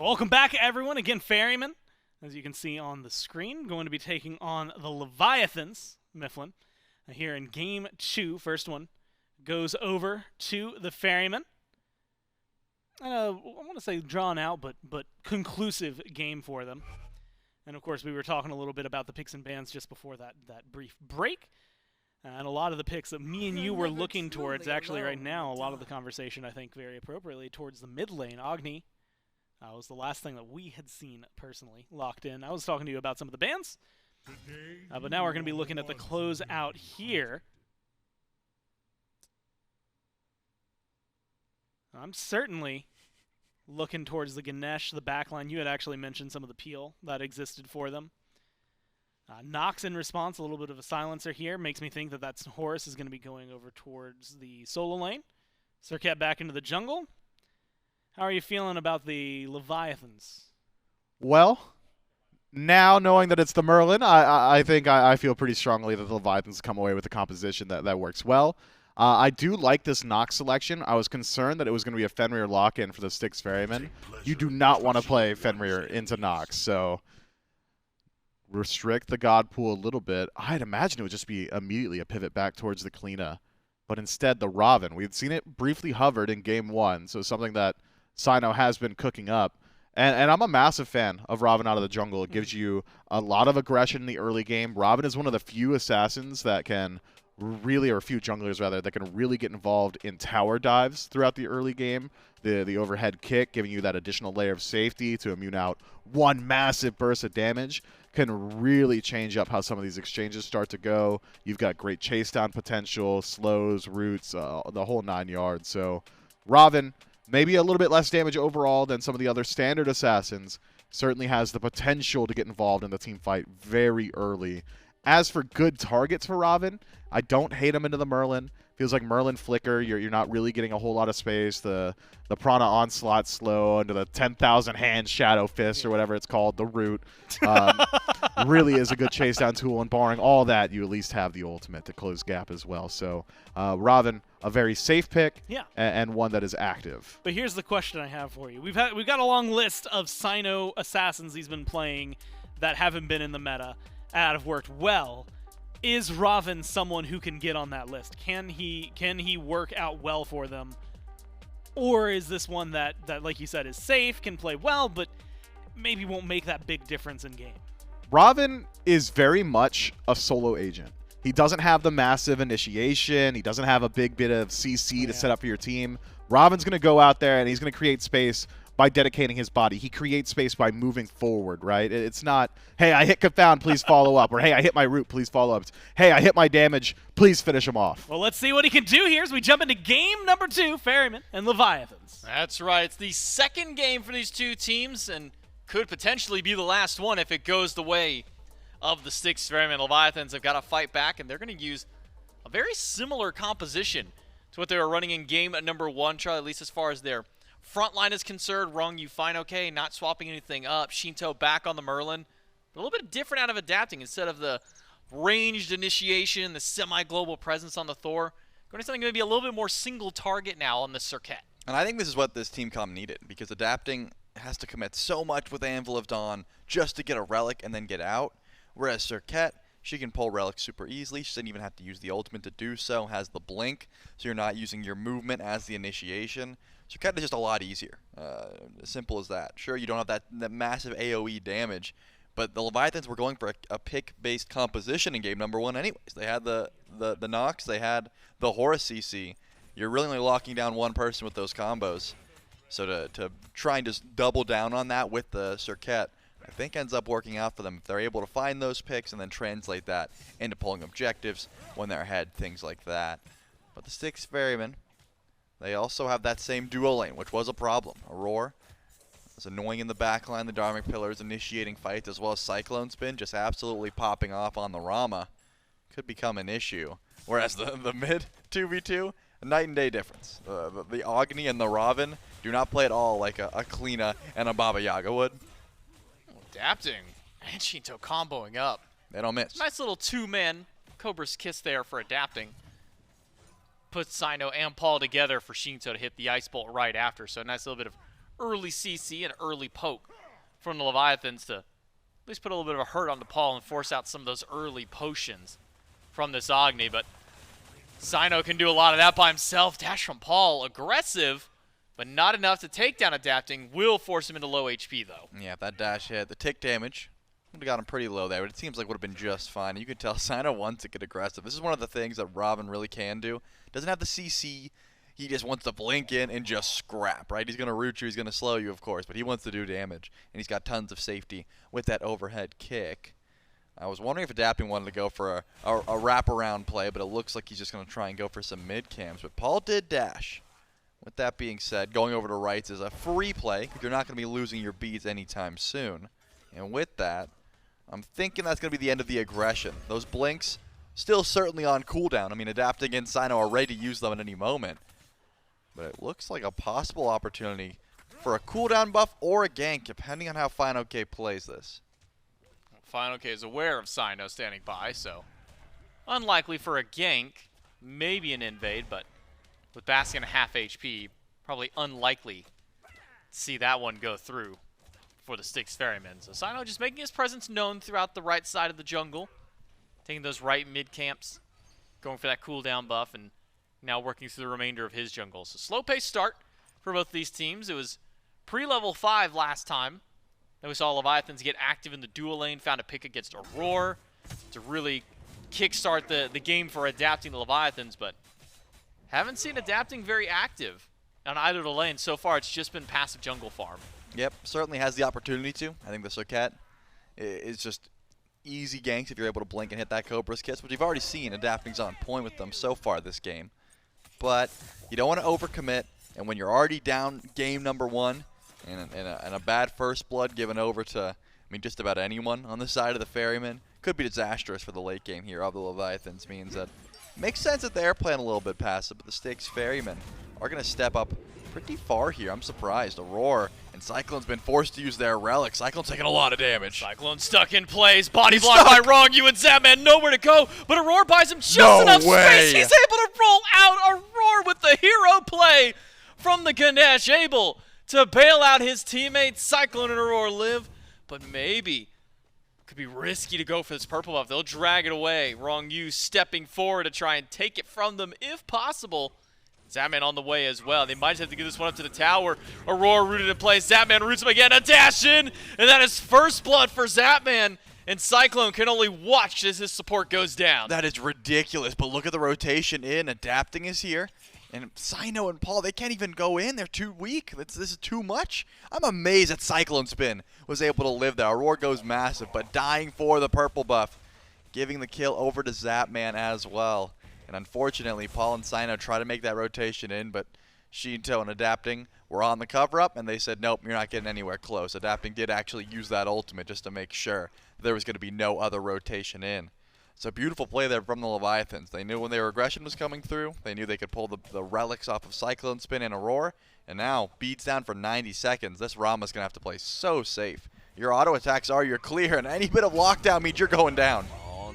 Welcome back, everyone. Again, Ferrymen, as you can see on the screen, going to be taking on the Leviathans, Mifflin, here in Game 2. First one goes over to the Ferrymen. I want to say drawn out, but conclusive game for them. And, of course, we were talking a little bit about the picks and bans just before that brief break. And a lot of the picks that me and you were looking towards, actually right now, a lot of the conversation, I think, very appropriately, towards the mid lane. Agni was the last thing that we had seen personally locked in. I was talking to you about some of the bans, but now we're going to be looking at the closeout here. I'm certainly looking towards the Ganesha, the backline. You had actually mentioned some of the peel that existed for them. Nox in response, a little bit of a silencer here. Makes me think that that's Horus is going to be going over towards the solo lane. Serqet back into the jungle. How are you feeling about the Leviathans? Well, now knowing that it's the Merlin, I think I feel pretty strongly that the Leviathans come away with a composition that works well. I do like this Nox selection. I was concerned that it was going to be a Fenrir lock-in for the Styx Ferrymen. You do not want to play Fenrir into Nox, so restrict the God pool a little bit. I'd imagine it would just be immediately a pivot back towards the Cliodhna, but instead the Raven. We'd seen it briefly hovered in Game 1, so something that Cyno has been cooking up. And I'm a massive fan of Ravana out of the jungle. It gives you a lot of aggression in the early game. Ravana is one of the few assassins that can really, or a few junglers rather, that can really get involved in tower dives throughout the early game. The overhead kick, giving you that additional layer of safety to immune out one massive burst of damage, can really change up how some of these exchanges start to go. You've got great chase down potential, slows, roots, the whole 9 yards. So Raven, maybe a little bit less damage overall than some of the other standard assassins, certainly has the potential to get involved in the team fight very early. As for good targets for Raven, I don't hate him into the Merlin. Feels like Merlin Flicker, you're not really getting a whole lot of space. The Prana Onslaught slow into the 10,000 hand Shadow Fist or whatever it's called, the root, really is a good chase down tool. And barring all that, you at least have the ultimate to close gap as well. So Raven, a very safe pick, and one that is active. But here's the question I have for you. We've got a long list of Cyno assassins he's been playing that haven't been in the meta and have worked well. Is Raven someone who can get on that list? Can he work out well for them? Or is this one that, like you said, is safe, can play well, but maybe won't make that big difference in game? Raven is very much a solo agent. He doesn't have the massive initiation. He doesn't have a big bit of CC to set up for your team. Raven's going to go out there and he's going to create space by dedicating his body. He creates space by moving forward, right? It's not, hey, I hit Confound, please follow up, or hey, I hit my root, please follow up. It's, hey, I hit my damage, please finish him off. Well, let's see what he can do here as we jump into game number 2, Ferrymen and Leviathans. That's right. It's the second game for these two teams and could potentially be the last one if it goes the way of the Styx Ferrymen. Leviathans have got to fight back, and they're going to use a very similar composition to what they were running in game number 1, Charlie, at least as far as their front line is concerned. Ronngyu, fineokay, not swapping anything up. Sheento back on the Merlin. But a little bit different out of adapting. Instead of the ranged initiation, the semi-global presence on the Thor, going to something maybe a little bit more single target now on the Serqet. And I think this is what this team comp needed, because adapting has to commit so much with Anvil of Dawn just to get a relic and then get out. Whereas Serqet, she can pull relics super easily. She doesn't even have to use the ultimate to do so. Has the blink, so you're not using your movement as the initiation. Serqet is just a lot easier. As simple as that. Sure, you don't have that massive AoE damage, but the Leviathans were going for a pick-based composition in game number 1 anyways. They had the Nox, they had the Horus CC. You're really only locking down one person with those combos. So to try and just double down on that with the Serqet, I think ends up working out for them if they're able to find those picks and then translate that into pulling objectives when they're ahead, things like that. But the Styx Ferrymen, they also have that same duo lane, which was a problem. Aror is annoying in the backline. The Dharmic Pillars initiating fights, as well as CycloneSpin just absolutely popping off on the Rama. Could become an issue. Whereas the mid 2v2, a night and day difference. The Agni and the Raven do not play at all like a Cliodhna and a Baba Yaga would. Adapting. And Sheento comboing up. They don't miss. Nice little 2-man Cobra's Kiss there for adapting. Puts Cyno and Paul together for Sheento to hit the Ice Bolt right after. So a nice little bit of early CC and early poke from the Leviathans to at least put a little bit of a hurt onto Paul and force out some of those early potions from this Agni. But Cyno can do a lot of that by himself. Dash from Paul, aggressive, but not enough to take down Adapting. Will force him into low HP, though. Yeah, if that dash hit, the tick damage would have got him pretty low there, but it seems like would have been just fine. You can tell Cyno wants to get aggressive. This is one of the things that Robin really can do. Doesn't have the CC. He just wants to blink in and just scrap, right? He's going to root you. He's going to slow you, of course, but he wants to do damage, and he's got tons of safety with that overhead kick. I was wondering if Adapting wanted to go for a wraparound play, but it looks like he's just going to try and go for some mid camps. But Paul did dash. With that being said, going over to rights is a free play. You're not going to be losing your beads anytime soon. And with that, I'm thinking that's going to be the end of the aggression. Those blinks still certainly on cooldown. I mean, Adapting and Cyno are ready to use them at any moment. But it looks like a possible opportunity for a cooldown buff or a gank, depending on how fineokay plays this. fineokay is aware of Cyno standing by, so unlikely for a gank, maybe an invade, but with Baskin at half HP, probably unlikely to see that one go through for the Styx Ferrymen. So Cyno just making his presence known throughout the right side of the jungle, taking those right mid camps, going for that cooldown buff, and now working through the remainder of his jungle. So slow pace start for both these teams. It was pre-level 5 last time. Then we saw Leviathans get active in the dual lane, found a pick against Aror to really kickstart the game for Adapting the Leviathans, but haven't seen Adapting very active on either of the lanes. So far, it's just been passive jungle farm. Yep, certainly has the opportunity to. I think the Serqet is just easy ganks if you're able to blink and hit that Cobra's Kiss, which you've already seen. Adapting's on point with them so far this game. But you don't want to overcommit, and when you're already down game number 1 and a bad first blood given over to, I mean, just about anyone on the side of the Ferrymen, could be disastrous for the late game here of the Leviathans. Means that makes sense that they're playing a little bit passive, but the Styx Ferrymen are going to step up pretty far here. I'm surprised. Aurora and Cyclone's been forced to use their relic. Cyclone's taking a lot of damage. Cyclone stuck in place. Body blocked by Ronngyu and Zapman. Nowhere to go, but Aurora buys him just enough space. He's able to roll out. Aurora with the hero play from the Ganesha, able to bail out his teammates. Cyclone and Aurora live, but maybe could be risky to go for this purple buff. They'll drag it away. Ronngyu stepping forward to try and take it from them if possible. Zapman on the way as well. They might have to give this one up to the tower. Aurora rooted in place. Zapman roots him again. A dash in, and that is first blood for Zapman. And Cyclone can only watch as his support goes down. That is ridiculous, but look at the rotation in. Adapting is here. And Cyno and Paul, they can't even go in. They're too weak. This is too much. I'm amazed that CycloneSpin was able to live there. Aurora goes massive, but dying for the purple buff. Giving the kill over to Zapman as well. And unfortunately, Paul and Cyno try to make that rotation in, but Sheento and Adapting were on the cover-up, and they said, nope, you're not getting anywhere close. Adapting did actually use that ultimate just to make sure there was going to be no other rotation in. It's a beautiful play there from the Leviathans. They knew when their aggression was coming through. They knew they could pull the relics off of CycloneSpin and Aurora, and now beats down for 90 seconds. This Rama's going to have to play so safe. Your auto attacks are your clear, and any bit of lockdown means you're going down.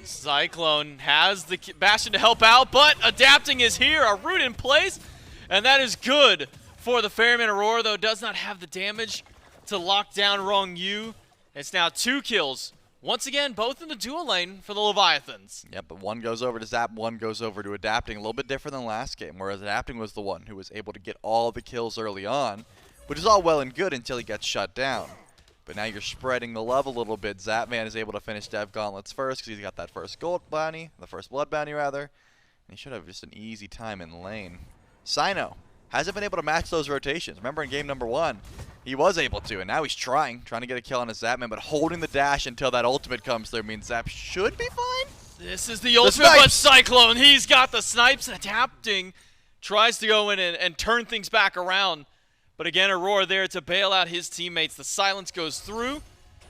Cyclone has the Bastion to help out, but Adapting is here, a root in place, and that is good for the Ferryman. Aurora, though, does not have the damage to lock down Ronngyu. It's now 2 kills, once again, both in the dual lane for the Leviathans. Yep, but one goes over to Zap, one goes over to Adapting, a little bit different than last game, whereas Adapting was the one who was able to get all the kills early on, which is all well and good until he gets shut down. But now you're spreading the love a little bit. Zapman is able to finish Dev Gauntlets first because he's got that first gold bounty, the first blood bounty rather. And he should have just an easy time in lane. Cyno hasn't been able to match those rotations. Remember in game number 1, he was able to, and now he's trying to get a kill on his Zapman, but holding the dash until that ultimate comes through means Zap should be fine. This is the ultimate, but Cyclone, he's got the snipes, and Adapting tries to go in and turn things back around. But again, Aurora there to bail out his teammates. The silence goes through,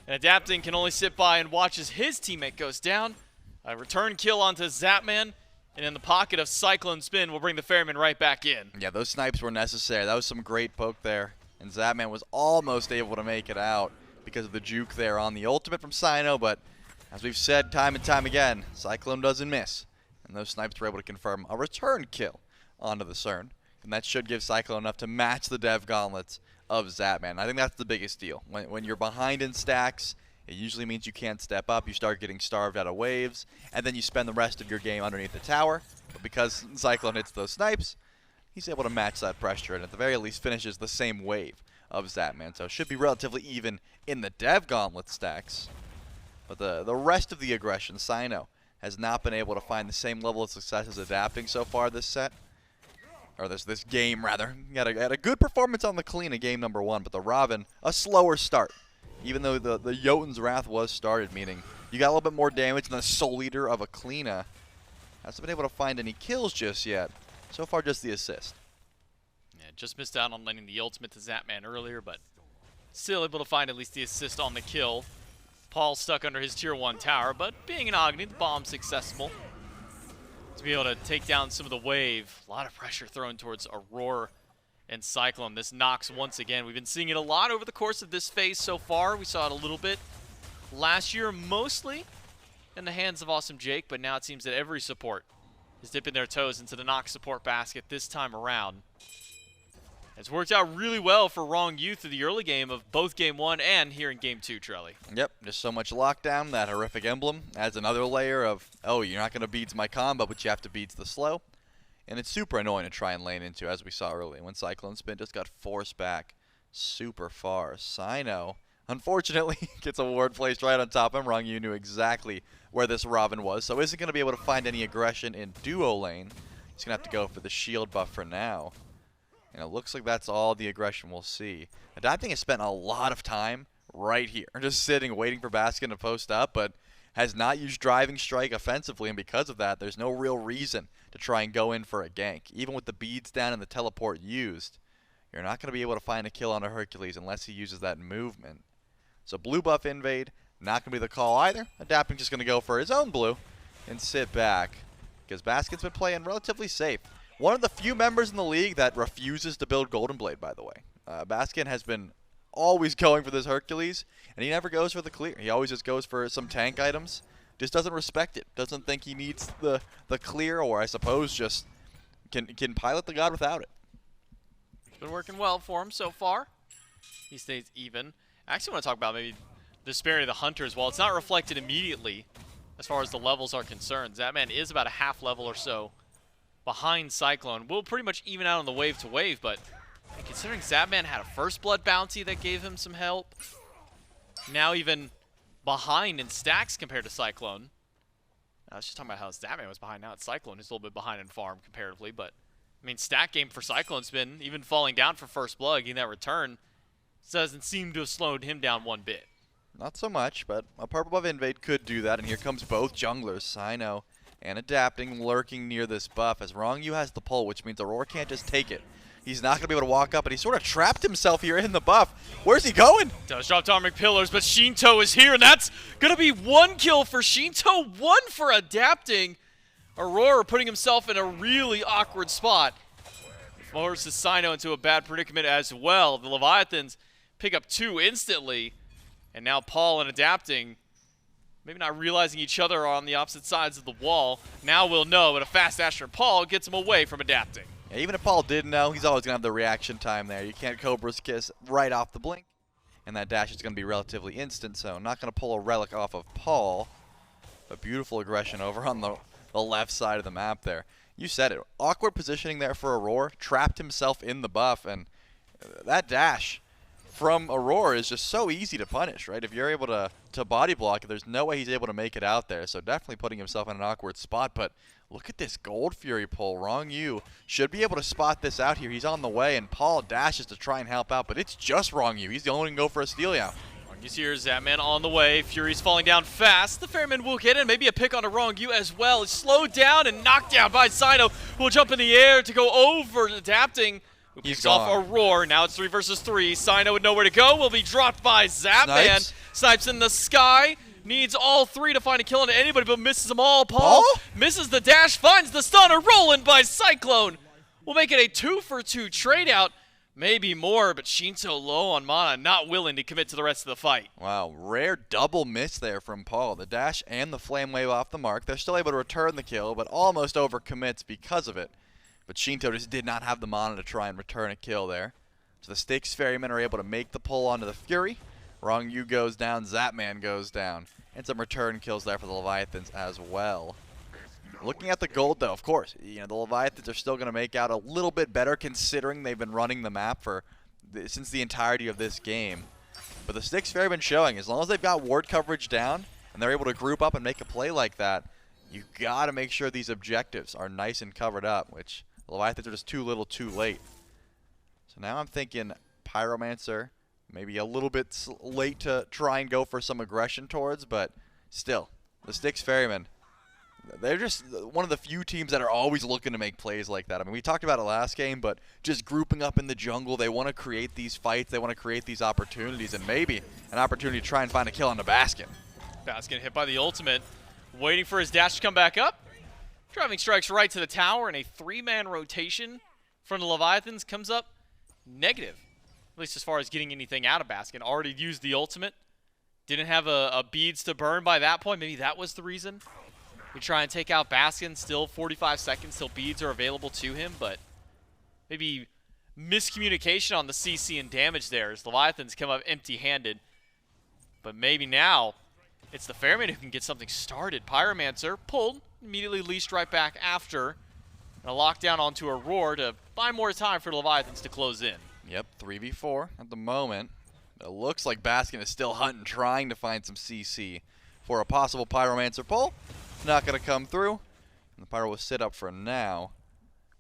and Adapting can only sit by and watch as his teammate goes down. A return kill onto Zapman, and in the pocket of CycloneSpin will bring the Ferryman right back in. Yeah, those snipes were necessary. That was some great poke there. And Zapman was almost able to make it out because of the juke there on the ultimate from Cyno, but as we've said time and time again, Cyclone doesn't miss. And those snipes were able to confirm a return kill onto the Cern. And that should give Cyclone enough to match the Dev Gauntlets of Zapman. I think that's the biggest deal. When you're behind in stacks, it usually means you can't step up. You start getting starved out of waves, and then you spend the rest of your game underneath the tower. But because Cyclone hits those snipes, he's able to match that pressure, and at the very least finishes the same wave of Zapman. So it should be relatively even in the Dev Gauntlet stacks. But the rest of the aggression, Cyno has not been able to find the same level of success as adapting so far this set. Or this game, rather. He had a good performance on the clean in game number 1, but the Raven, a slower start. Even though the Jotun's Wrath was started, meaning you got a little bit more damage than the Soul Eater of Cliodhna. Hasn't been able to find any kills just yet. So far, just the assist. Yeah, just missed out on landing the ultimate to Zapman earlier, but still able to find at least the assist on the kill. Paul stuck under his tier 1 tower, but being an Agni, the bomb's successful to be able to take down some of the wave. A lot of pressure thrown towards Aror and Cyclone. This knocks once again. We've been seeing it a lot over the course of this phase so far. We saw it a little bit last year, mostly in the hands of Awesome Jake, but now it seems that every support is dipping their toes into the knock support basket this time around. It's worked out really well for Ronngyu through the early game of both Game 1 and here in Game 2, Trelly. Yep, just so much lockdown. That horrific emblem adds another layer of, oh, you're not going to beats my combo, but you have to beats the slow. And it's super annoying to try and lane into, as we saw earlier, when CycloneSpin just got forced back super far. Cyno, unfortunately, gets a ward placed right on top of him. Ronngyu knew exactly where this Raven was, so isn't going to be able to find any aggression in duo lane. He's going to have to go for the shield buff for now. And it looks like that's all the aggression we'll see. Adapting has spent a lot of time right here, just sitting, waiting for Baskin to post up, but has not used Driving Strike offensively, and because of that, there's no real reason to try and go in for a gank. Even with the beads down and the teleport used, you're not going to be able to find a kill on a Hercules unless he uses that movement. So blue buff invade, not going to be the call either. Adapting just going to go for his own blue and sit back, because Baskin's been playing relatively safe. One of the few members in the league that refuses to build Golden Blade, by the way. Baskin has been always going for this Hercules, and he never goes for the clear. He always just goes for some tank items. Just doesn't respect it. Doesn't think he needs the clear, or I suppose just can pilot the god without it. It's been working well for him so far. He stays even. I actually want to talk about maybe the disparity of the Hunters. While it's not reflected immediately as far as the levels are concerned, Zapman is about a half level or so behind Cyclone. Will pretty much even out on the wave to wave, but considering Zapman had a first blood bounty that gave him some help, now even behind in stacks compared to Cyclone. I was just talking about how Zapman was behind. Now it's Cyclone who's a little bit behind in farm comparatively, but I mean, stack game for CycloneSpin, even falling down for first blood, getting that return, doesn't seem to have slowed him down one bit. Not so much, but a purple buff invade could do that, and here comes both junglers, Cyno and Adapting, lurking near this buff, as Ronngyu has the pull, which means Aror can't just take it. He's not going to be able to walk up, and he sort of trapped himself here in the buff. Where's he going? Does drop Atomic Pillars, but Sheento is here, and that's going to be 1 kill for Sheento, 1 for Adapting. Aurora putting himself in a really awkward spot. Forces Cyno into a bad predicament as well. The Leviathans pick up 2 instantly, and now Paul and Adapting maybe not realizing each other are on the opposite sides of the wall. Now we'll know, but a fast dash from Paul gets him away from Adapting. Yeah, even if Paul didn't know, he's always going to have the reaction time there. You can't Cobra's Kiss right off the blink, and that dash is going to be relatively instant, so not going to pull a relic off of Paul. But beautiful aggression over on the left side of the map there. You said it. Awkward positioning there for Aurora. Trapped himself in the buff, and that dash from Aurora is just so easy to punish, right? If you're able to body block it, there's no way he's able to make it out there. So definitely putting himself in an awkward spot. But look at this Gold Fury pull. Ronngyu should be able to spot this out here. He's on the way, and Paul dashes to try and help out, but it's just Ronngyu. He's the only one who can go for a steal out. Rongyu's here, Zapman on the way. Fury's falling down fast. The Ferrymen will get in. Maybe a pick on a Ronngyu as well. It's slowed down and knocked down by Cyno, who will jump in the air to go over Adapting. Who picks off Aurora. Now it's 3 versus 3. Cyno with nowhere to go. Will be dropped by Zapman. Snipes in the sky. Needs all 3 to find a kill on anybody, but misses them all. Paul misses the dash, finds the stunner, rolling by Cyclone. We'll make it a 2-for-2 trade out. Maybe more, but Sheento low on mana, not willing to commit to the rest of the fight. Wow, rare double miss there from Paul. The dash and the flame wave off the mark. They're still able to return the kill, but almost overcommits because of it. But Sheento just did not have the mana to try and return a kill there. So the Styx Ferrymen are able to make the pull onto the Fury. Ronngyu goes down, Zapman goes down. And some return kills there for the Leviathans as well. Looking at the gold, though, of course, you know, the Leviathans are still going to make out a little bit better considering they've been running the map since the entirety of this game. But the Styx Ferrymen showing, as long as they've got ward coverage down and they're able to group up and make a play like that, you got to make sure these objectives are nice and covered up, which the Leviathans are just too little too late. So now I'm thinking Pyromancer, maybe a little bit late to try and go for some aggression towards, but still, the Styx Ferrymen, they're just one of the few teams that are always looking to make plays like that. I mean, we talked about it last game, but just grouping up in the jungle, they want to create these fights, they want to create these opportunities, and maybe an opportunity to try and find a kill on the Baskin. Baskin hit by the ultimate, waiting for his dash to come back up. Driving strikes right to the tower, and a 3-man rotation from the Leviathans comes up negative, at least as far as getting anything out of Baskin. Already used the ultimate, didn't have a beads to burn by that point. Maybe that was the reason. We try and take out Baskin, still 45 seconds till beads are available to him, but maybe miscommunication on the CC and damage there as Leviathans come up empty-handed. But maybe now it's the Ferryman who can get something started. Pyromancer pulled, immediately leashed right back after, and a lockdown onto Aror to buy more time for the Leviathans to close in. Yep, 3v4 at the moment. It looks like Baskin is still hunting, trying to find some CC for a possible Pyromancer pull. Not going to come through. And the Pyro will sit up for now.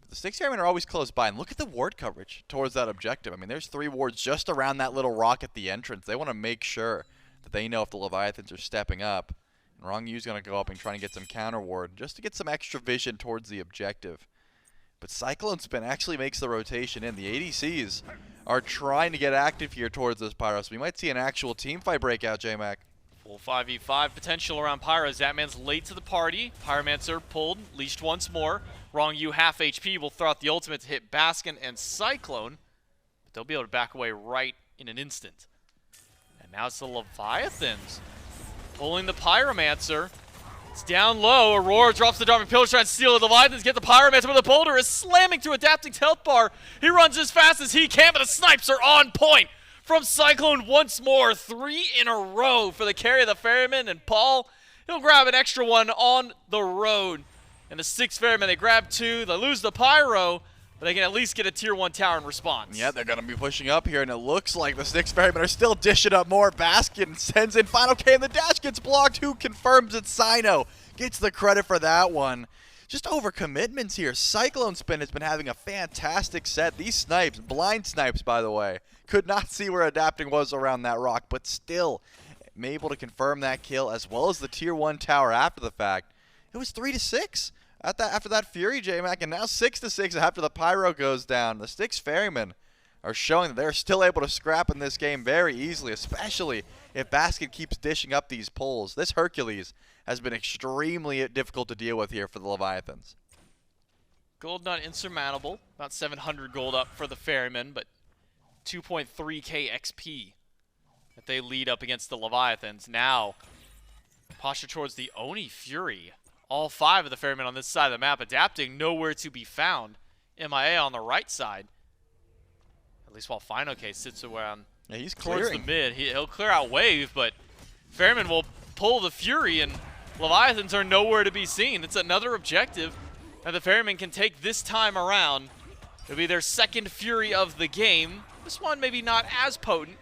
But the Styx Ferrymen are always close by. And look at the ward coverage towards that objective. I mean, there's 3 wards just around that little rock at the entrance. They want to make sure that they know if the Leviathans are stepping up. And Rongyu's going to go up and try and get some counter ward just to get some extra vision towards the objective. But CycloneSpin actually makes the rotation in. The ADCs are trying to get active here towards this Pyro. So we might see an actual team fight breakout, J-Mac. Full 5v5 potential around Pyro. Zapman's late to the party. Pyromancer pulled, leashed once more. Ronngyu half HP will throw out the ultimate to hit Baskin and Cyclone. But they'll be able to back away right in an instant. And now it's the Leviathans pulling the Pyromancer. It's down low. Aurora drops the Darman Pillar, trying to steal it. The Leviathans get the Pyromancer, but the boulder is slamming through Adapting's health bar. He runs as fast as he can, but the snipes are on point. From Cyclone once more, 3 in a row for the carry of the Ferryman, and Paul, he'll grab an extra one on the road. And the Styx Ferrymen, they grab 2, they lose the Pyro, but they can at least get a tier 1 tower in response. Yeah, they're going to be pushing up here, and it looks like the Styx Ferrymen are still dishing up more. Baskin sends in fineokay, and the dash gets blocked. Who confirms it's Cyno? Gets the credit for that one. Just overcommitments here. CycloneSpin has been having a fantastic set. These snipes, blind snipes by the way, could not see where Adapting was around that rock, but still able to confirm that kill as well as the tier 1 tower after the fact. It was 3-6 after that Fury, J-Mac, and now 6-6 after the Pyro goes down. The Styx Ferrymen are showing that they're still able to scrap in this game very easily, especially if Baskin keeps dishing up these pulls. This Hercules has been extremely difficult to deal with here for the Leviathans. Gold not insurmountable. About 700 gold up for the Ferrymen, but 2.3k XP that they lead up against the Leviathans. Now, posture towards the Oni Fury. All 5 of the Ferrymen on this side of the map. Adapting nowhere to be found. MIA on the right side. At least while fineokay sits around he's towards clearing. the mid. He'll clear out wave, but Ferrymen will pull the Fury, and Leviathans are nowhere to be seen. It's another objective that the Ferrymen can take this time around. It'll be their 2nd Fury of the game. This one maybe not as potent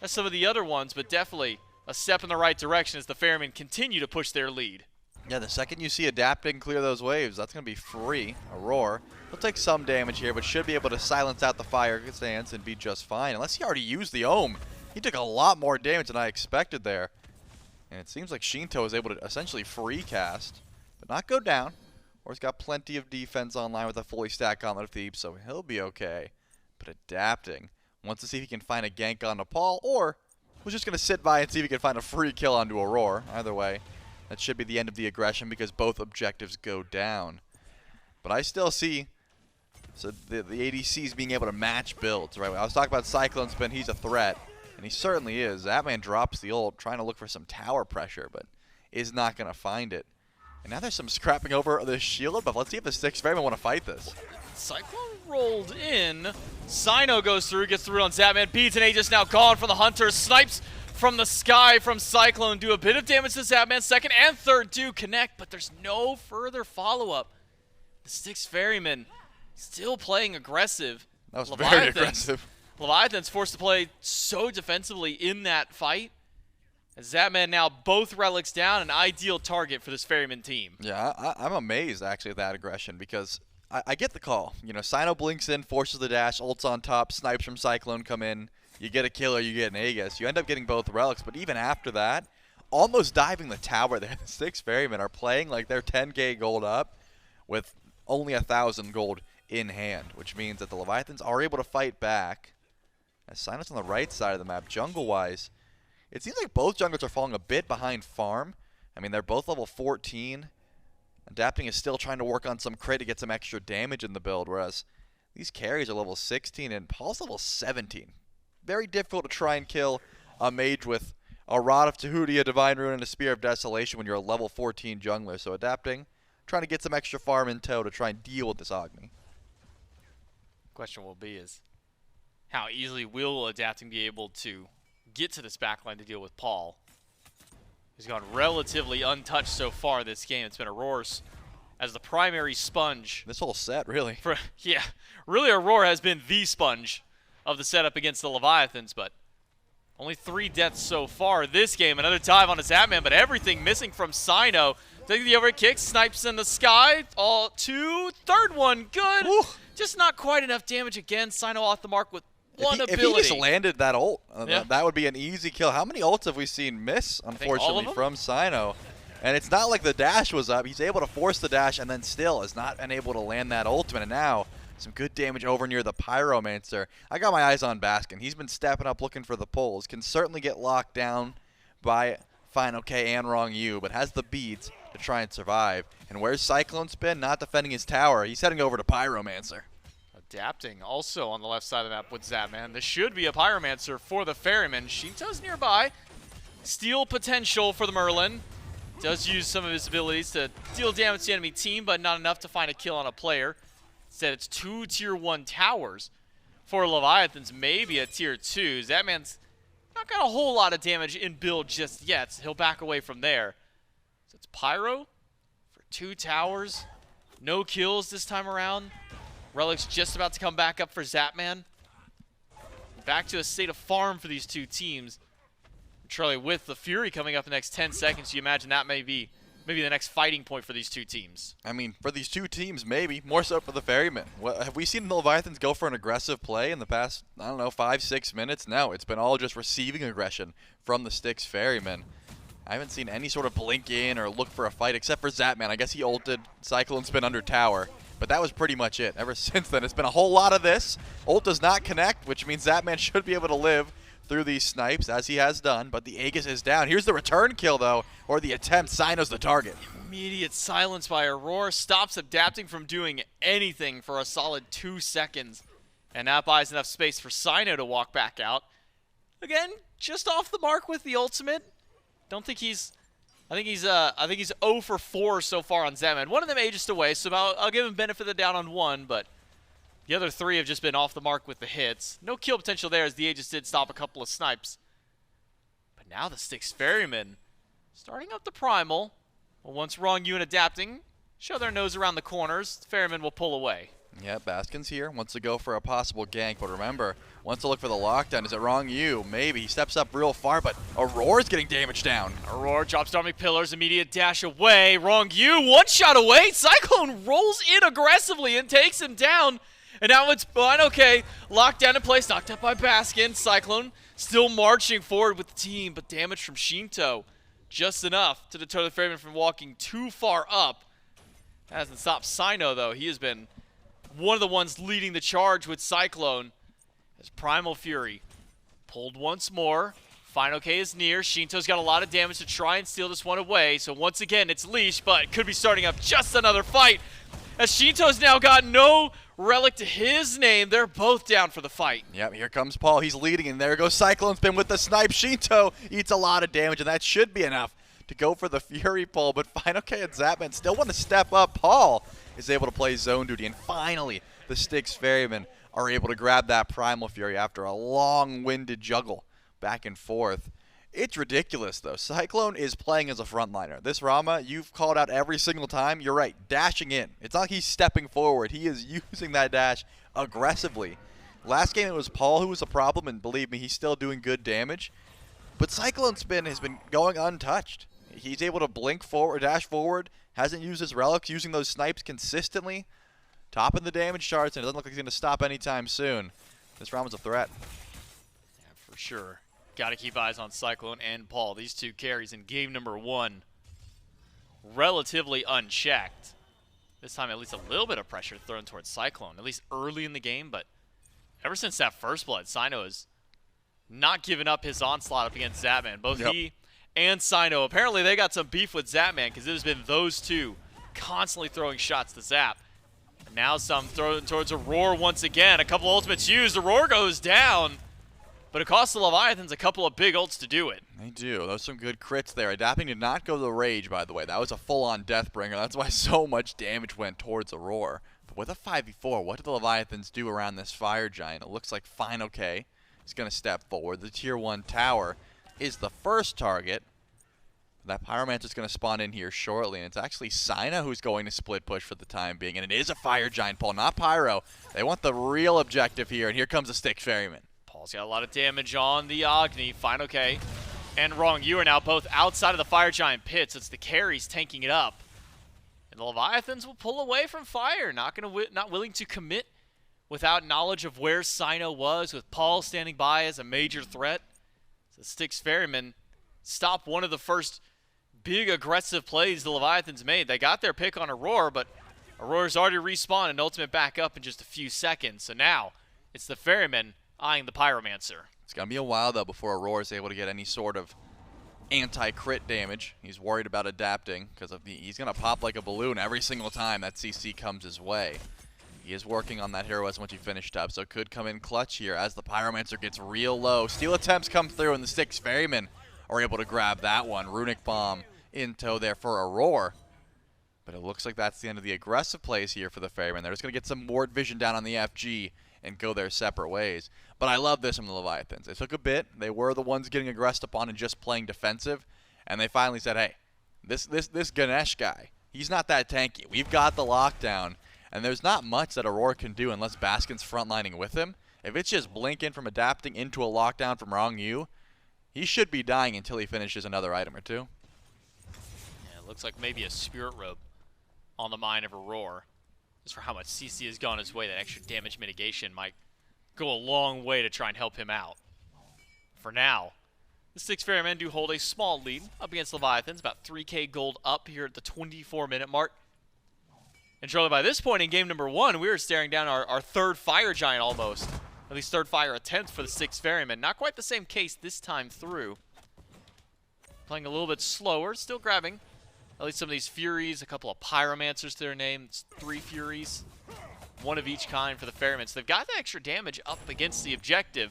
as some of the other ones, but definitely a step in the right direction as the Ferrymen continue to push their lead. Yeah, the second you see Adapting clear those waves, that's going to be free. Aurora, he'll take some damage here, but should be able to silence out the fire stance and be just fine. Unless he already used the Ohm. He took a lot more damage than I expected there. And it seems like Sheento is able to essentially free cast, but not go down. Or he's got plenty of defense online with a fully stacked Gauntlet of Thebes, so he'll be okay. But Adapting wants to see if he can find a gank onto Paul, or was just going to sit by and see if he can find a free kill onto Aurora. Either way, that should be the end of the aggression because both objectives go down. But I still see the ADCs being able to match builds, right? I was talking about CycloneSpin, he's a threat, and he certainly is. Zapman drops the ult, trying to look for some tower pressure, but is not going to find it. And now there's some scrapping over the shield buff. Let's see if the Styx Ferrymen want to fight this. Cyclone rolled in. Cyno goes through, gets through on Zapman. Beads and Aegis now gone from the Hunter. Snipes from the sky from Cyclone. Do a bit of damage to Zapman. Second and third do connect, but there's no further follow-up. The Styx Ferrymen still playing aggressive. That was very aggressive. Leviathans forced to play so defensively in that fight. As Zapman now both relics down, an ideal target for this Ferryman team. Yeah, I'm amazed actually at that aggression because I get the call. You know, Cyno blinks in, forces the dash, ults on top, snipes from Cyclone come in. You get a kill or you get an Aegis. You end up getting both relics, but even after that, almost diving the tower there, the Styx Ferrymen are playing like they're 10k gold up with only 1,000 gold in hand, which means that the Leviathans are able to fight back. As Cyno's on the right side of the map, jungle-wise, it seems like both junglers are falling a bit behind farm. I mean, they're both level 14. Adapting is still trying to work on some crit to get some extra damage in the build, whereas these carries are level 16 and Paul's level 17. Very difficult to try and kill a mage with a Rod of Tahuti, a Divine Rune, and a Spear of Desolation when you're a level 14 jungler. So Adapting, trying to get some extra farm in tow to try and deal with this Agni. Question will be is, how easily will Adapting be able to get to this backline to deal with Paul? He's gone relatively untouched so far this game. It's been Aror as the primary sponge. This whole set, really. Yeah, really Aror has been the sponge of the setup against the Leviathans, but only 3 deaths so far this game. Another dive on a Zapman, but everything missing from Cyno. Taking the overhead kick, snipes in the sky. All 2, third one, good. Ooh. Just not quite enough damage again. Cyno off the mark with one ability. If he just landed that ult, that would be an easy kill. How many ults have we seen miss, unfortunately, from Cyno? And it's not like the dash was up. He's able to force the dash and then still has not been able to land that ultimate. And now, some good damage over near the Pyromancer. I got my eyes on Baskin. He's been stepping up looking for the pulls. Can certainly get locked down by fineokay and Ronngyu, but has the beads to try and survive. And where's CycloneSpin? Not defending his tower. He's heading over to Pyromancer. Adapting also on the left side of the map with Zapman. This should be a Pyromancer for the Ferryman. Sheento's nearby. Steal potential for the Merlin. Does use some of his abilities to deal damage to the enemy team, but not enough to find a kill on a player. Instead, it's 2 tier 1 towers for Leviathans, maybe a tier 2. Zapman's not got a whole lot of damage in build just yet, so he'll back away from there. So it's Pyro for 2 towers. No kills this time around. Relic's just about to come back up for Zapman. Back to a state of farm for these 2 teams. Charlie, with the Fury coming up the next 10 seconds, you imagine that may be maybe the next fighting point for these 2 teams. I mean, for these 2 teams, maybe. More so for the Ferrymen. Have we seen the Leviathans go for an aggressive play in the past, I don't know, 5-6 minutes? No, it's been all just receiving aggression from the Styx Ferrymen. I haven't seen any sort of blink in or look for a fight except for Zapman. I guess he ulted CycloneSpin under tower. But that was pretty much it. Ever since then, it's been a whole lot of this. Ult does not connect, which means Zapman should be able to live through these snipes, as he has done. But the Aegis is down. Here's the return kill, though, or the attempt. Cyno's the target. Immediate silence by Aror. Stops Adapting from doing anything for a solid 2 seconds. And that buys enough space for Cyno to walk back out. Again, just off the mark with the ultimate. Don't think he's... I think he's 0 for 4 so far on Zapman. One of them Aegis away, so I'll give him benefit of the doubt on 1, but the other 3 have just been off the mark with the hits. No kill potential there as the Aegis did stop a couple of snipes. But now the Styx Ferrymen starting up the Primal. Well, once Ronngyu and Adapting show their nose around the corners, the Ferrymen will pull away. Yeah, Baskin's here. Wants to go for a possible gank, but remember, wants to look for the lockdown. Is it Ronngyu? Maybe. He steps up real far, but Auror's getting damage down. Aror drops Dharmic Pillars, immediate dash away. Ronngyu, 1 shot away. Cyclone rolls in aggressively and takes him down. And now it's fineokay, locked down in place, knocked out by Baskin. Cyclone still marching forward with the team, but damage from Sheento. Just enough to deter the Ferryman from walking too far up. That hasn't stopped Cyno, though. He has been one of the ones leading the charge with Cyclone. As Primal Fury pulled once more. fineokay is near. Sheento's got a lot of damage to try and steal this one away. So once again, it's Leash, but could be starting up just another fight. As Sheento's now got no relic to his name. They're both down for the fight. Yep, here comes Paul. He's leading, and there goes CycloneSpin with the snipe. Sheento eats a lot of damage, and that should be enough to go for the Fury pull. But fineokay and Zapman still want to step up. Paul is able to play zone duty and finally the Styx Ferrymen are able to grab that Primal Fury after a long-winded juggle back and forth. It's ridiculous, though. Cyclone is playing as a frontliner. This Rama, you've called out every single time. You're right, dashing in. It's not like he's stepping forward. He is using that dash aggressively. Last game it was Paul who was a problem, and believe me, he's still doing good damage. But CycloneSpin has been going untouched. He's able to blink forward, dash forward, hasn't used his relics, using those snipes consistently. Topping the damage charts, and it doesn't look like he's going to stop anytime soon. This round was a threat. Yeah, for sure. Got to keep eyes on Cyclone and Paul. These two carries in game number 1, relatively unchecked. This time, at least a little bit of pressure thrown towards Cyclone, at least early in the game. But ever since that first blood, Cyno has not given up his onslaught up against Zapman. Both he and Cyno, apparently they got some beef with Zapman because it has been those two constantly throwing shots to Zap. And now some thrown towards Aror once again. A couple ultimates used. Aror goes down. But it costs the Leviathans a couple of big ults to do it. They do. Those are some good crits there. Adapting did not go to the Rage, by the way. That was a full-on Deathbringer. That's why so much damage went towards Aror. But with a 5v4, what do the Leviathans do around this Fire Giant? It looks like fineokay is going to step forward. The Tier 1 tower is the first target. That Pyromancer is going to spawn in here shortly, and it's actually Cyno who's going to split push for the time being. And it is a Fire Giant, Paul, not Pyro. They want the real objective here, and here comes the Styx Ferrymen. Paul's got a lot of damage on the Agni. fineokay and Ronngyu are now both outside of the Fire Giant pits. It's the carries tanking it up. And the Leviathans will pull away from fire, not willing to commit without knowledge of where Cyno was, with Paul standing by as a major threat. So Styx Ferrymen stop one of the first big aggressive plays the Leviathans made. They got their pick on Aror, but Auror's already respawned and ultimate back up in just a few seconds. So now it's the Ferrymen eyeing the Pyromancer. It's going to be a while, though, before Aurora is able to get any sort of anti-crit damage. He's worried about adapting because he's going to pop like a balloon every single time that CC comes his way. He is working on that heroism once he finished up, so it could come in clutch here as the Pyromancer gets real low. Steal attempts come through, and the Styx Ferrymen are able to grab that one. Runic Bomb in tow there for Aror. But it looks like that's the end of the aggressive plays here for the Ferrymen. They're just going to get some ward vision down on the FG and go their separate ways. But I love this from the Leviathans. It took a bit. They were the ones getting aggressed upon and just playing defensive. And they finally said, hey, this Ganesh guy, he's not that tanky. We've got the lockdown. And there's not much that Aurora can do unless Baskin's frontlining with him. If it's just blinking from adapting into a lockdown from Ronngyu, he should be dying until he finishes another item or two. Yeah, it looks like maybe a Spirit Robe on the mind of Aror. Just for how much CC has gone his way, that extra damage mitigation might go a long way to try and help him out. For now, the Styx Ferrymen do hold a small lead up against Leviathans, about 3k gold up here at the 24-minute mark. And surely by this point in game number 1, we were staring down our third Fire Giant almost. At least third fire attempt for the Styx Ferrymen. Not quite the same case this time through. Playing a little bit slower, still grabbing at least some of these Furies, a couple of Pyromancers to their name. It's 3 Furies, one of each kind for the Ferrymen. So they've got the extra damage up against the objective.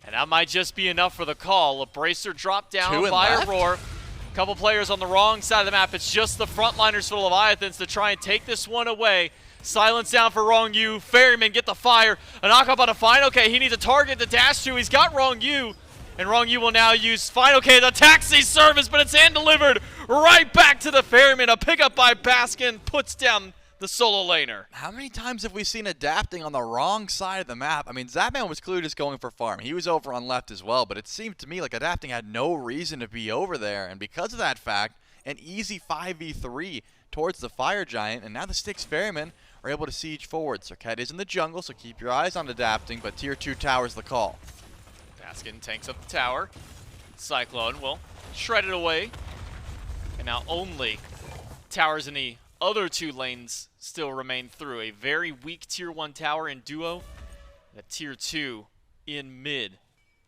And that might just be enough for the call. A Bracer dropped down by Aror. Couple players on the wrong side of the map. It's just the frontliners for the Leviathans to try and take this one away. Silence down for Ronngyu. Ferrymen get the fire. A knock up on a fineokay. He needs a target to dash to. He's got Ronngyu. And Ronngyu will now use fineokay to taxi service, but it's hand-delivered right back to the Ferrymen. A pickup by Baskin puts down the solo laner. How many times have we seen adapting on the wrong side of the map? I mean, Zapman was clearly just going for farm. He was over on left as well, but it seemed to me like adapting had no reason to be over there. And because of that fact, an easy 5v3 towards the Fire Giant, and now the Styx Ferrymen are able to siege forward. Serqet is in the jungle, so keep your eyes on adapting, but tier 2 tower's the call. Baskin tanks up the tower. Cyclone will shred it away. And now only towers in the other 2 lanes still remain through. A very weak tier 1 tower in duo, and a tier 2 in mid